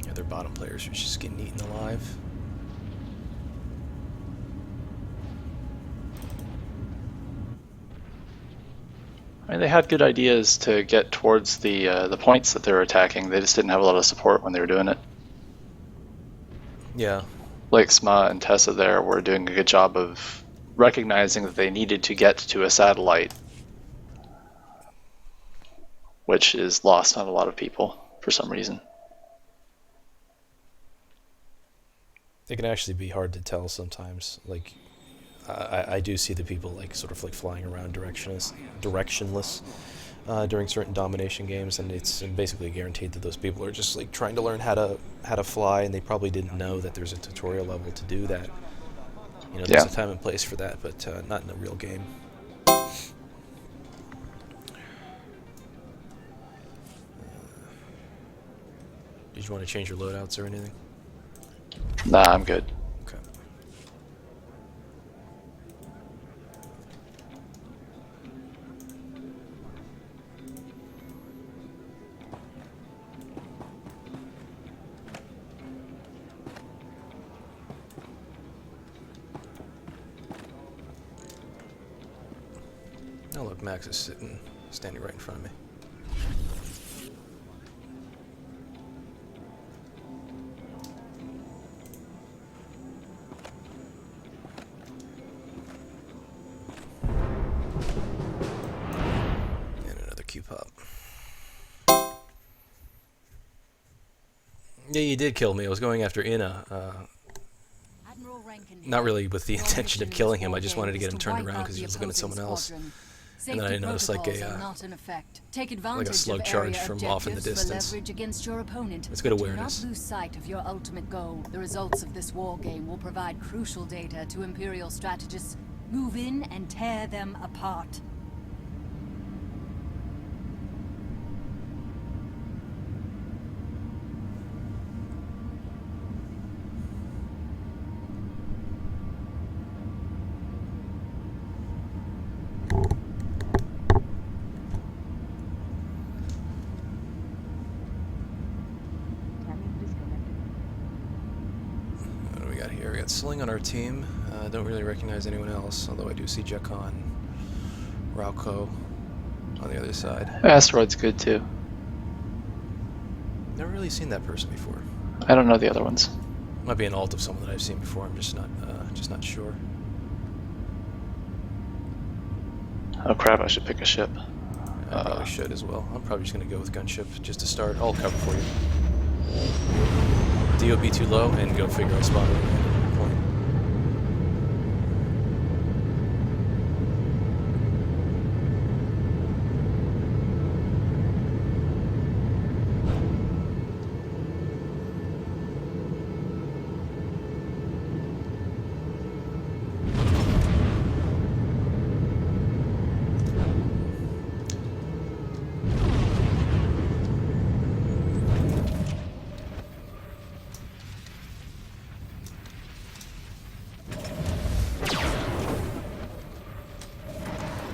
Yeah, they're bottom players who's just getting eaten alive. I mean, they had good ideas to get towards the points that they were attacking. They just didn't have a lot of support when they were doing it. Yeah. Like Sma and Tessa there were doing a good job of recognizing that they needed to get to a satellite, which is lost on a lot of people for some reason. It can actually be hard to tell sometimes. Like, I do see the people like sort of like flying around directionless during certain domination games, and it's basically guaranteed that those people are just like trying to learn how to fly, and they probably didn't know that there's a tutorial level to do that. You know, there's Yeah. a time and place for that, but not in a real game. Did you want to change your loadouts or anything? Nah, I'm good. Okay. Oh look, Max is standing right in front of me. And another Q-pop. Yeah, you did kill me. I was going after Ina. Admiral Rankin here. Not really with the Your intention of mission killing this him. I war just game wanted to get is him turned wipe around out because he the was looking at opposing someone else. squadron. And then I Safety noticed, like, protocols a, are not in effect. Take advantage slug of charge area from off in the objectives distance. for leverage against your opponent. It's good But awareness. Do not lose sight of your ultimate goal. The results of this war game will provide crucial data to Imperial strategists. Move in and tear them apart. got Sling on our team. Don't really recognize anyone else, although I do see Jakon, Rauko on the other side. Asteroid's good too. Never really seen that person before. I don't know the other ones. Might be an alt of someone that I've seen before. I'm just not sure. Oh crap! I should pick a ship. I probably should as well. I'm probably just gonna go with gunship just to start. I'll cover for you. DOB too low, and go figure out spot point.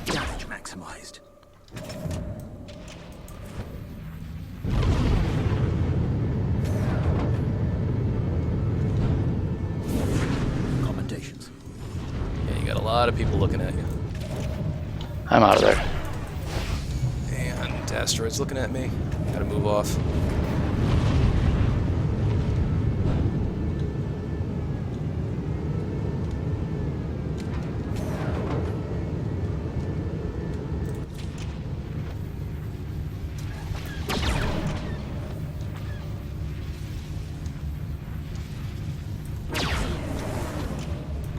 Damage maximized. Commendations. Yeah, you got a lot of people looking at you. I'm out of there. And asteroid's looking at me. Gotta move off.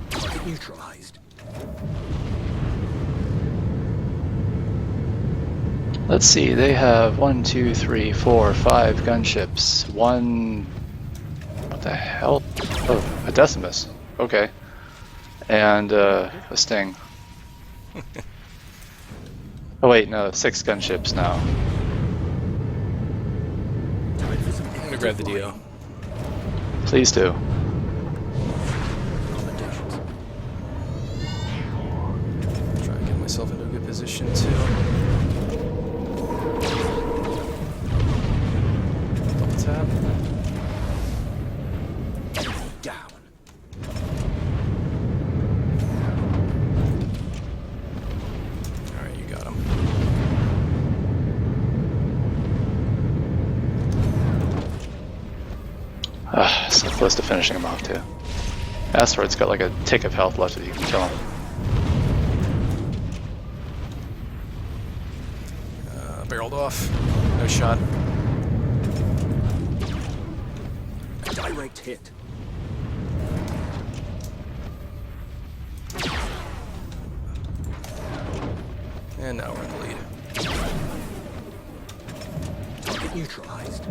Target neutralized. Let's see. They have 1, 2, 3, 4, 5 gunships. One. What the hell? Oh, a Decimus. Okay. And a Sting. Oh wait, no, 6 gunships now. Time for some I'm gonna grab the DO. Please do. Commendations. Try and get myself into a good position too. Double tap. Enemy down. Alright, you got him. So close to finishing him off too. Asteroid's got like a tick of health left if you can kill him. Barreled off. No shot. Direct hit. And now we're in the lead. Target neutralized.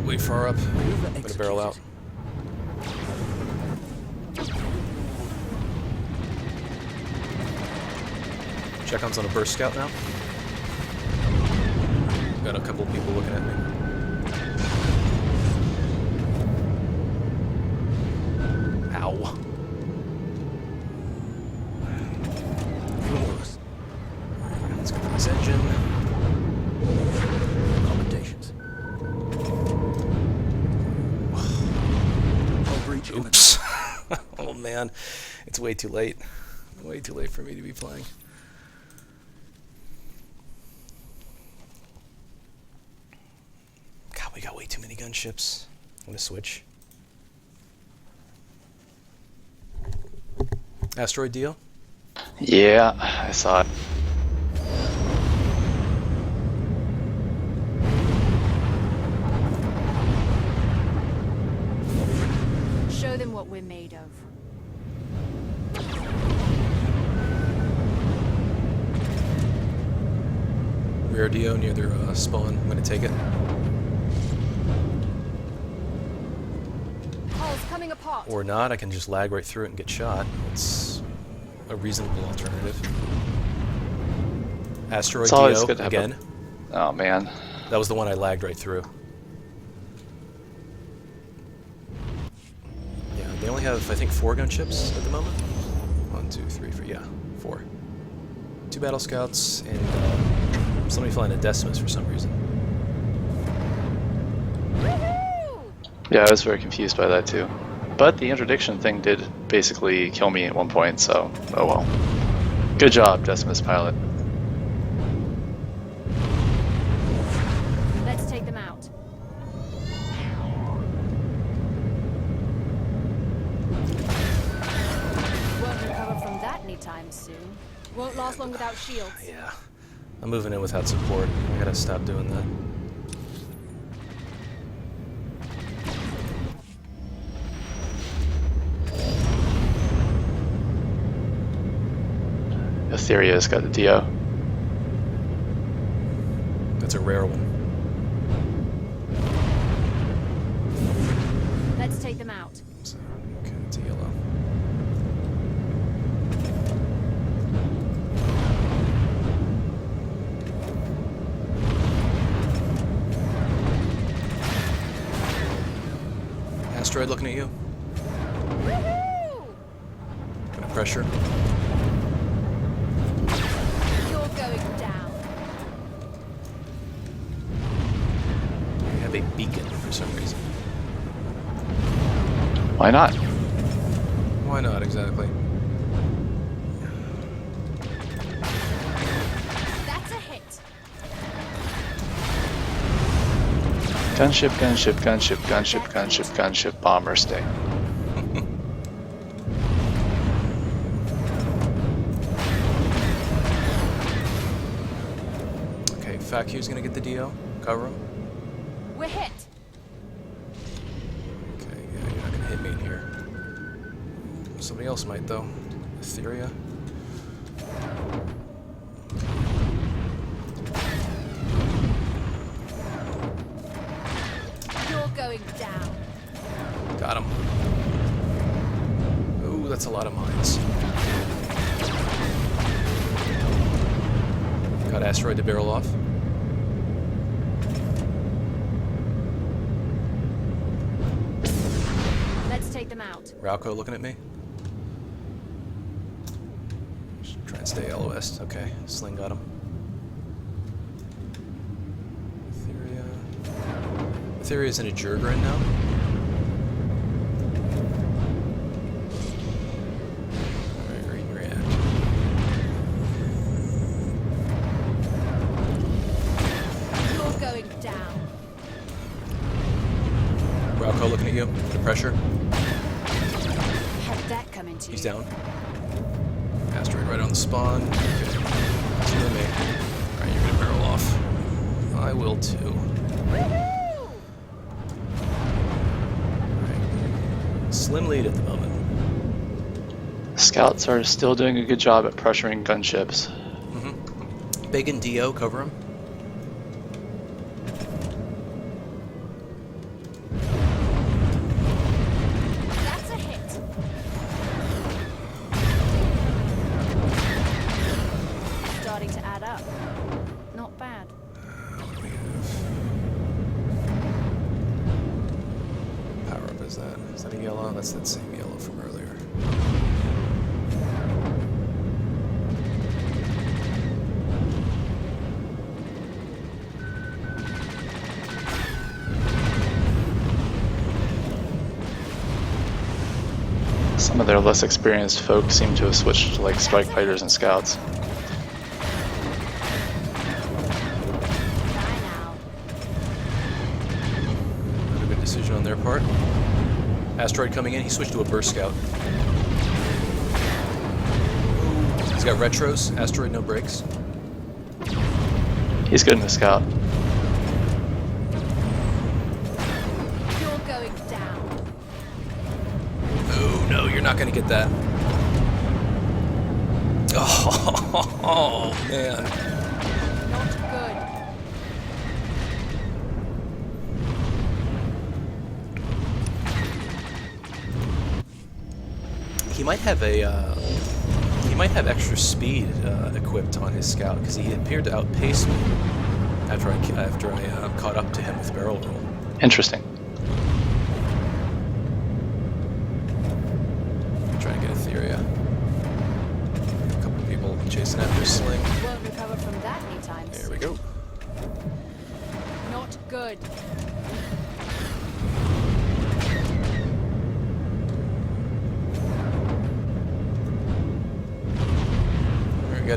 Way far up. Maneuver Gonna barrel out. Check-on's on a burst scout now. Got a couple of people looking at me. Ow. Flawless. Let's go for this engine. Commendations. Hull breach imminent. Oops. Oh man, it's way too late. Way too late for me to be playing. God, we got way too many gunships. I'm gonna switch. Asteroid deal? Yeah, I saw it. Show them what we're made of. Rear DO near their spawn. I'm gonna take it. Hull's coming apart. Or not, I can just lag right through it and get shot. It's a reasonable alternative. Asteroid It's always DO good to have again. Oh man. That was the one I lagged right through. Yeah, they only have, I think, 4 gunships at the moment. 1, 2, 3, 4, yeah, 4. 2 battle scouts and somebody flying a Decimus for some reason. Woohoo! Yeah, I was very confused by that too. But the interdiction thing did basically kill me at one point, so oh well. Good job, Decimus pilot. Let's take them out. Won't recover from that anytime soon. Won't last long without shields. Yeah. I'm moving in without support. I gotta stop doing that. Etherea's got the DO. That's a rare one. Let's take them out. So, okay, it's a yellow. Asteroid looking at you. Woohoo! Gonna pressure. You're going down. We have a beacon for some reason. Why not? Why not exactly? That's a hit. Gunship, gunship, gunship, gunship, gunship, gunship, bomber stay. Okay, FAQ's gonna get the DO. Cover him. We're hit. Okay, yeah, you're not gonna hit me in here. Somebody else might though. Etheria. You're going down. Got him. Ooh, that's a lot of mines. Got asteroid to barrel off. Let's take them out. Rauco looking at me. Just try and stay LOS. Okay, Sling got him. Etheria. Etheria's in a Jurgrin now. Alright, green react. You're going down. Rauco looking at you. The pressure. Had that come into He's you. down. Asteroid right on the spawn. Okay. Two of me. Alright, you're gonna barrel off. I will too. Woohoo! Alright. Slim lead at the moment. Scouts are still doing a good job at pressuring gunships. Big and Dio, cover him. That's a hit. Starting to add up. Not bad. What do we have? Power up is that? Is that a yellow? That's that same yellow from earlier. Some of their less experienced folk seem to have switched to like strike fighters and scouts. Die now. Not a good decision on their part. Asteroid coming in, he switched to a burst scout. He's got retros, asteroid no brakes. He's good in the scout. You're going down. Oh no, you're not gonna get that. Oh man. Not good. He might have a he might have extra speed equipped on his scout because he appeared to outpace me after I caught up to him with barrel roll. Interesting. Try and get Etheria. A couple people chasing after Sling. Won't recover from that anytime There soon. we go. Not good.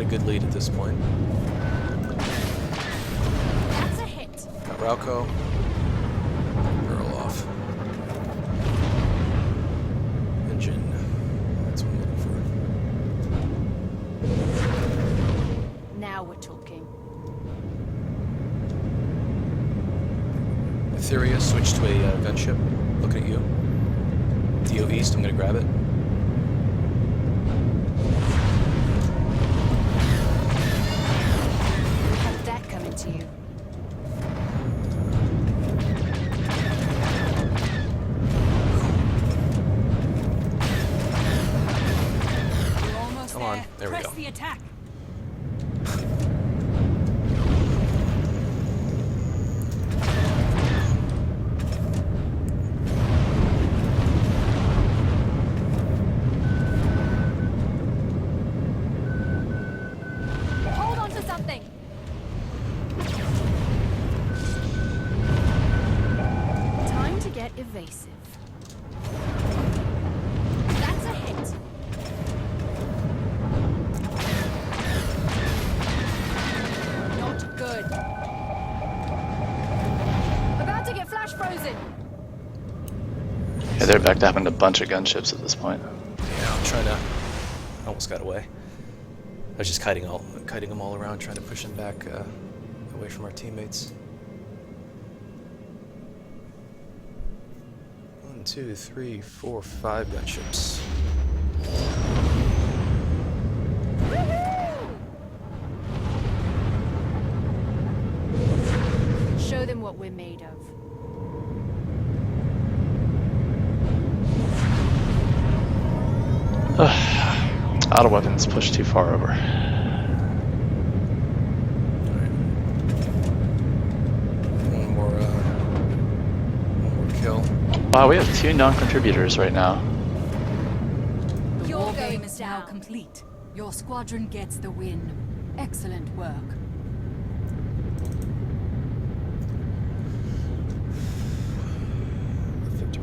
got a good lead at this point. That's a hit. Got Rauco. Earl off. Engine. That's what I'm looking for. Now we're talking. Etheria, switch to a gunship. Looking at you. DO East, I'm gonna grab it. How did that come into you? You're almost Come on, there we Press go. the attack. Hold on to something. Time to get evasive. That's a hit. Not good. About to get flash frozen. Yeah, they're back to having a bunch of gunships at this point. Yeah, I'm trying to... Almost got away. I was just kiting them all around, trying to push them back away from our teammates. 1, 2, 3, 4, 5 gunships. Show them what we're made of. Auto weapons pushed too far over. One more kill. Wow, we have 2 non-contributors right now. The You're war going game is now down. complete. Your squadron gets the win. Excellent work.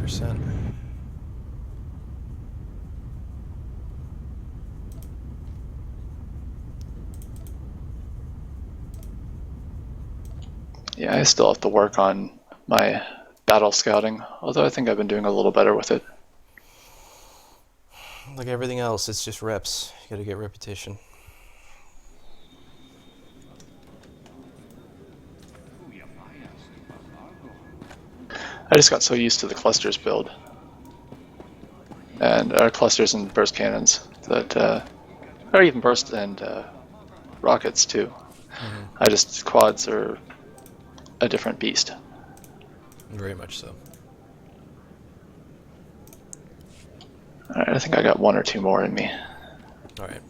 %. Yeah, I still have to work on my battle scouting, although I think I've been doing a little better with it. Like everything else, it's just reps. You gotta get repetition. I just got so used to the clusters build, and clusters and burst cannons, that, or even burst and rockets too. Quads are a different beast. Very much so. Alright, I think I got 1 or 2 more in me. Alright.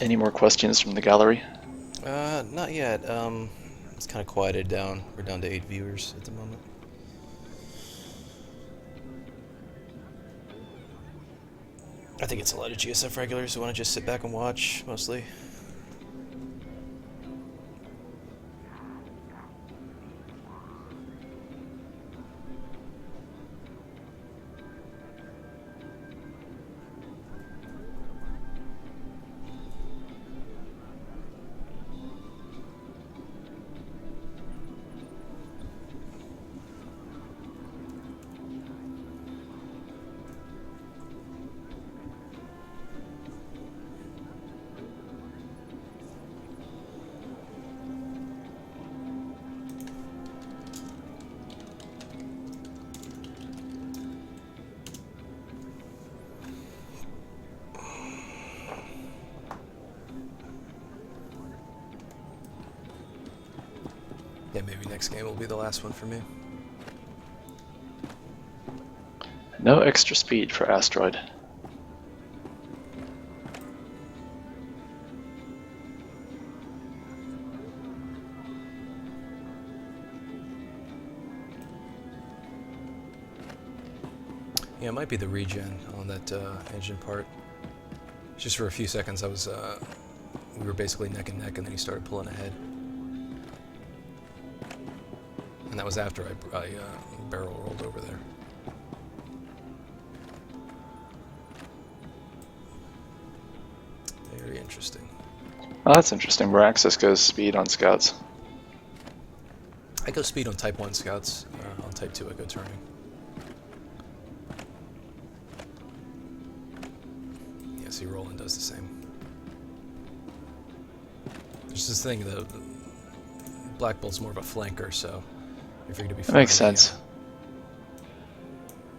Any more questions from the gallery? Not yet. It's kind of quieted down. We're down to 8 viewers at the moment. I think it's a lot of GSF regulars who want to just sit back and watch, mostly. Yeah, maybe next game will be the last one for me. No extra speed for Asteroid. Yeah, it might be the regen on that engine part. Just for a few seconds, I was we were basically neck and neck, and then he started pulling ahead. And that was after I barrel rolled over there. Very interesting. Oh, that's interesting. Meraxis goes speed on scouts. I go speed on Type 1 scouts. On Type 2 I go turning. Yeah, see, Roland does the same. There's this thing, the Black Bolt's more of a flanker, so if you're going to be That makes flying, sense.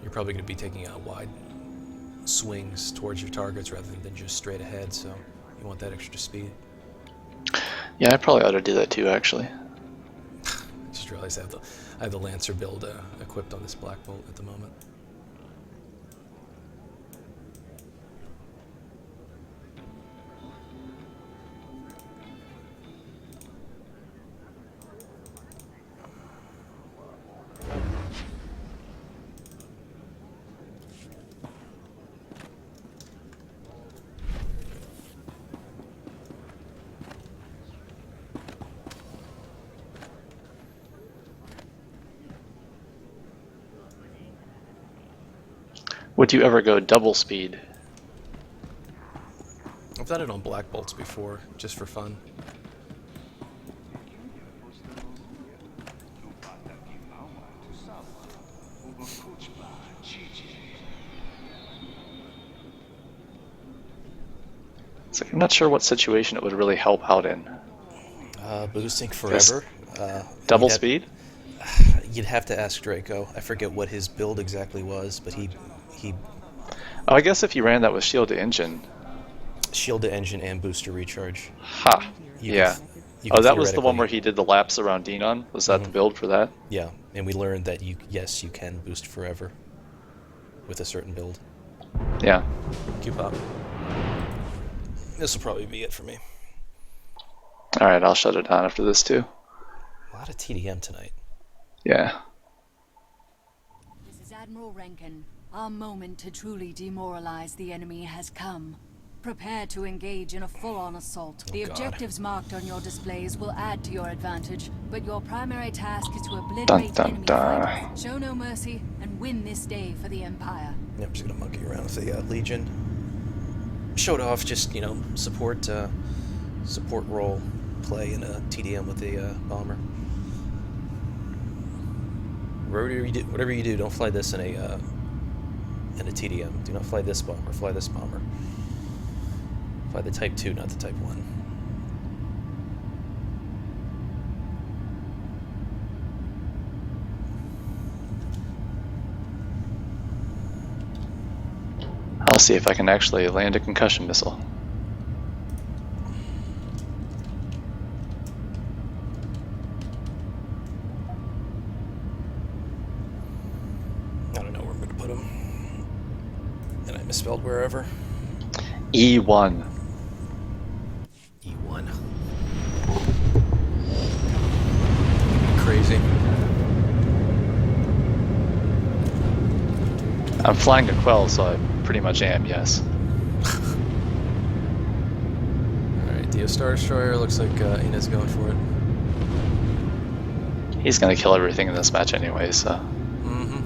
you're probably going to be taking wide swings towards your targets rather than just straight ahead, so you want that extra speed. Yeah, I probably ought to do that too, actually. I just realized I have the Lancer build equipped on this Black Bolt at the moment. Would you ever go double speed? I've done it on Black Bolts before, just for fun. It's like, I'm not sure what situation it would really help out in. Boosting forever. Double you'd have- speed? You'd have to ask Draco. I forget what his build exactly was, but he Oh, I guess if you ran that with shield to engine. shield to engine and booster recharge. Ha! You Yeah. could- you Oh, could that was the one theoretically- where he did the laps around Denon? Was that the build for that? Yeah, and we learned that you can boost forever with a certain build. Yeah. Q-pop. This will probably be it for me. Alright, I'll shut it down after this too. A lot of TDM tonight. Yeah. This is Admiral Rankin. Our moment to truly demoralize the enemy has come. Prepare to engage in a full-on assault. The God. objectives marked on your displays will add to your advantage, but your primary task is to Dun, obliterate dun, enemy dun. fighters. Show no mercy and win this day for the Empire. Yeah, I'm just gonna monkey around with the Legion. Showed off just, support role play in a TDM with the bomber. Whatever you do, don't fly this in a TDM. Do not fly this bomber. Fly this bomber. Fly the Type 2, not the Type 1. I'll see if I can actually land a concussion missile. I don't know where I'm going to put him. And I misspelled wherever. E1. E1. Crazy. I'm flying a Quell, so I pretty much am, yes. Alright, Dio Star Destroyer. Looks like Ina's going for it. He's gonna kill everything in this match anyway, so. Mm-hmm.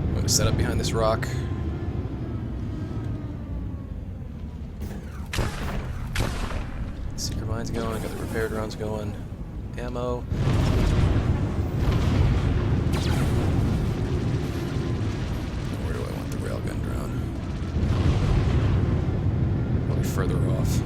I'm going to set up behind this rock. Secret mine's going, got the repair drones going. Ammo. Where do I want the railgun drone? Probably further off.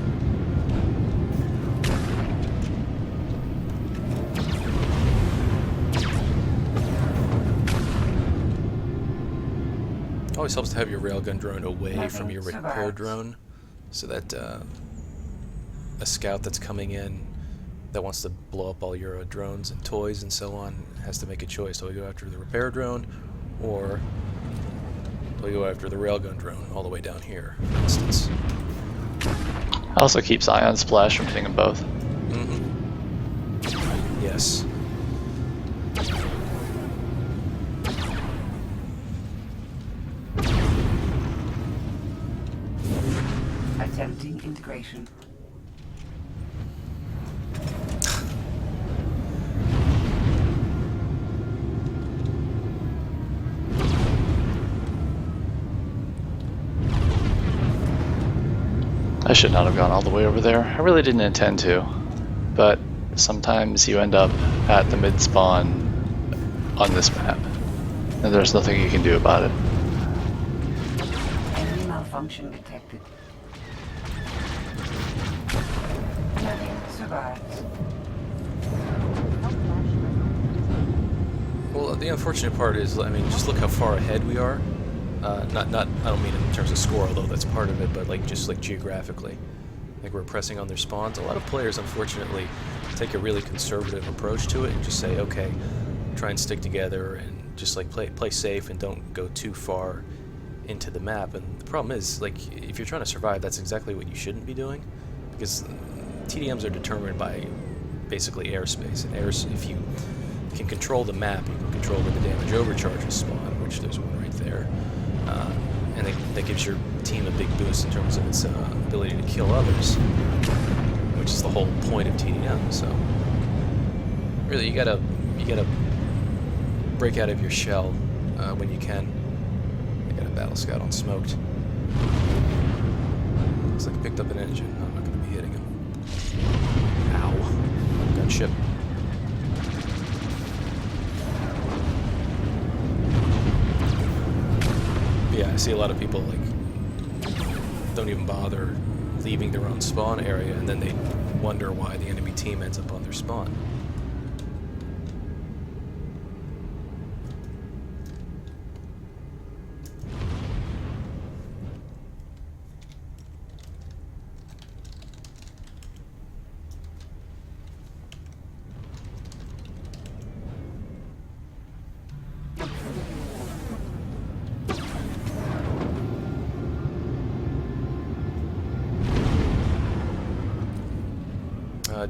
Always helps to have your railgun drone away from your repair drone, so that a scout that's coming in that wants to blow up all your drones and toys and so on has to make a choice. Do I go after the repair drone, or do I go after the railgun drone all the way down here, for instance? Also keeps Ion Splash from hitting them both. Mm-hmm. Yes. Attempting integration. should not have gone all the way over there. I really didn't intend to, but sometimes you end up at the mid-spawn on this map, and there's nothing you can do about it. Enemy malfunction detected. Nothing survives. Well, the unfortunate part is, I mean, just look how far ahead we are. Not, I don't mean in terms of score, although that's part of it, but like just like geographically. Like we're pressing on their spawns. A lot of players, unfortunately, take a really conservative approach to it and just say, okay, try and stick together and just like play safe and don't go too far into the map. And the problem is, like, if you're trying to survive, that's exactly what you shouldn't be doing, because TDMs are determined by basically airspace. And if you can control the map, you can control where the damage overcharges spawn, which there's one right there. And that gives your team a big boost in terms of its ability to kill others, which is the whole point of TDM. So really, you gotta break out of your shell when you can. I got a battle scout on smoked. Looks like I picked up an engine. I'm not gonna be hitting him. Ow! Gunship. Yeah, I see a lot of people like don't even bother leaving their own spawn area, and then they wonder why the enemy team ends up on their spawn.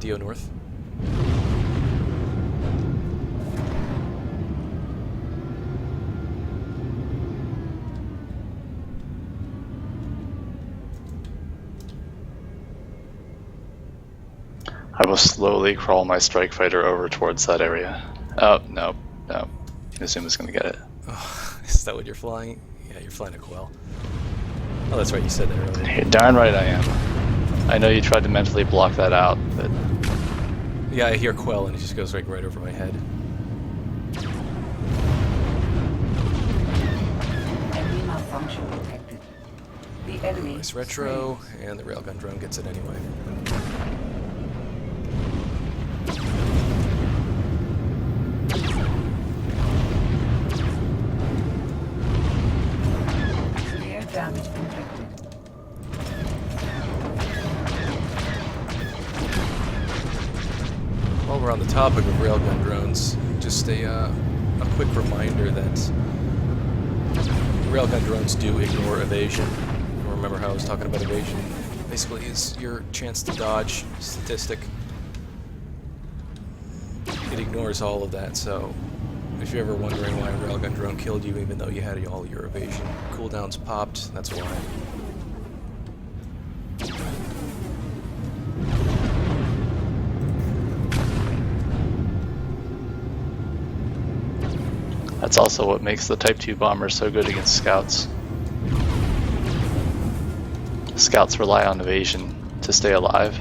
DO North. I will slowly crawl my strike fighter over towards that area. Oh, no. I assume it's going to get it. Oh, is that what you're flying? Yeah, you're flying a Quell. Oh, that's right, you said that earlier. You're darn right I am. I know you tried to mentally block that out, but... Yeah, I hear Quell and it just goes like right over my head. Enemy malfunction detected. The enemy. Nice retro, and the railgun drone gets it anyway. Severe damage inflicted. While we're on the topic of railgun drones, just a quick reminder that railgun drones do ignore evasion. Remember how I was talking about evasion? Basically, is your chance to dodge statistic. It ignores all of that, so if you're ever wondering why a railgun drone killed you even though you had all your evasion cooldowns popped, that's why. That's also what makes the Type 2 bomber so good against scouts. Scouts rely on evasion to stay alive.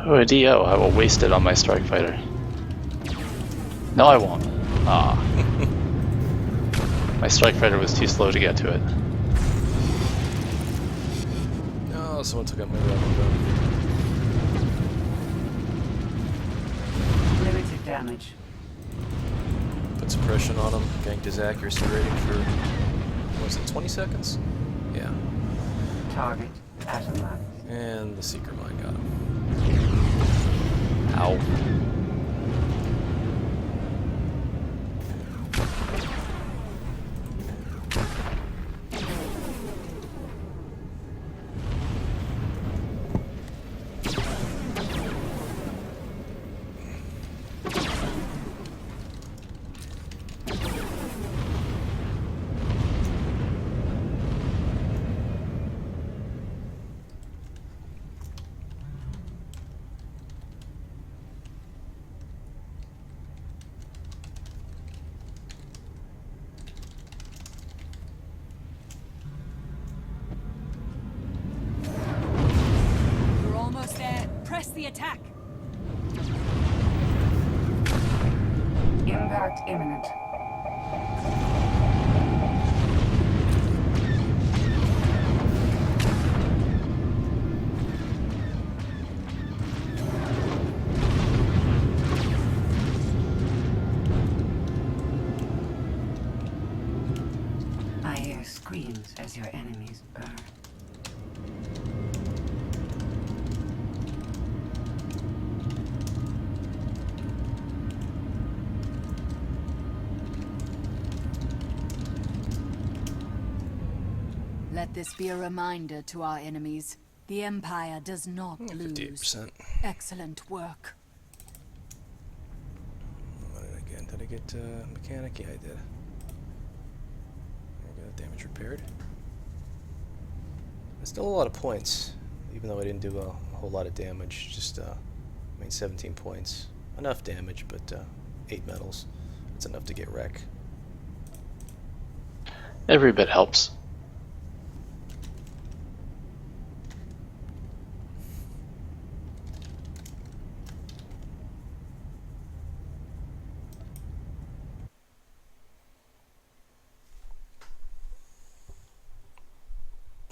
Oh, a DO. I will waste it on my strike fighter. No, I won't. Ah. My strike fighter was too slow to get to it. No, someone took out my weapon gun. Limited damage. Put suppression on him. Ganked his accuracy rating for, what was it, 20 seconds? Yeah. Target atomized. And the Seeker Mine got him. Ow. We're almost there. Press the attack. Impact imminent. I hear screams as your enemies burn. Let this be a reminder to our enemies. The Empire does not lose. 58%. Excellent work. What did I get? Did I get mechanic? Yeah, I did. I got damage repaired. That's still a lot of points, even though I didn't do a whole lot of damage. Just, I mean, 17 points. Enough damage, but 8 medals. That's enough to get wreck. Every bit helps.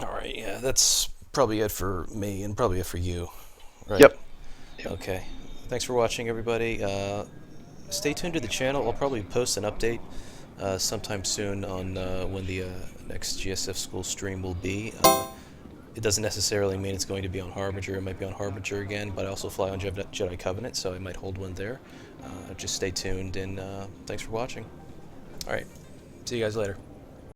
Alright, yeah, that's probably it for me, and probably it for you. Right? Yep. Okay. Thanks for watching, everybody. Stay tuned to the channel. I'll probably post an update sometime soon on when the next GSF school stream will be. It doesn't necessarily mean it's going to be on Harbinger. It might be on Harbinger again, but I also fly on Jedi Covenant, so I might hold one there. Just stay tuned, and thanks for watching. Alright, see you guys later.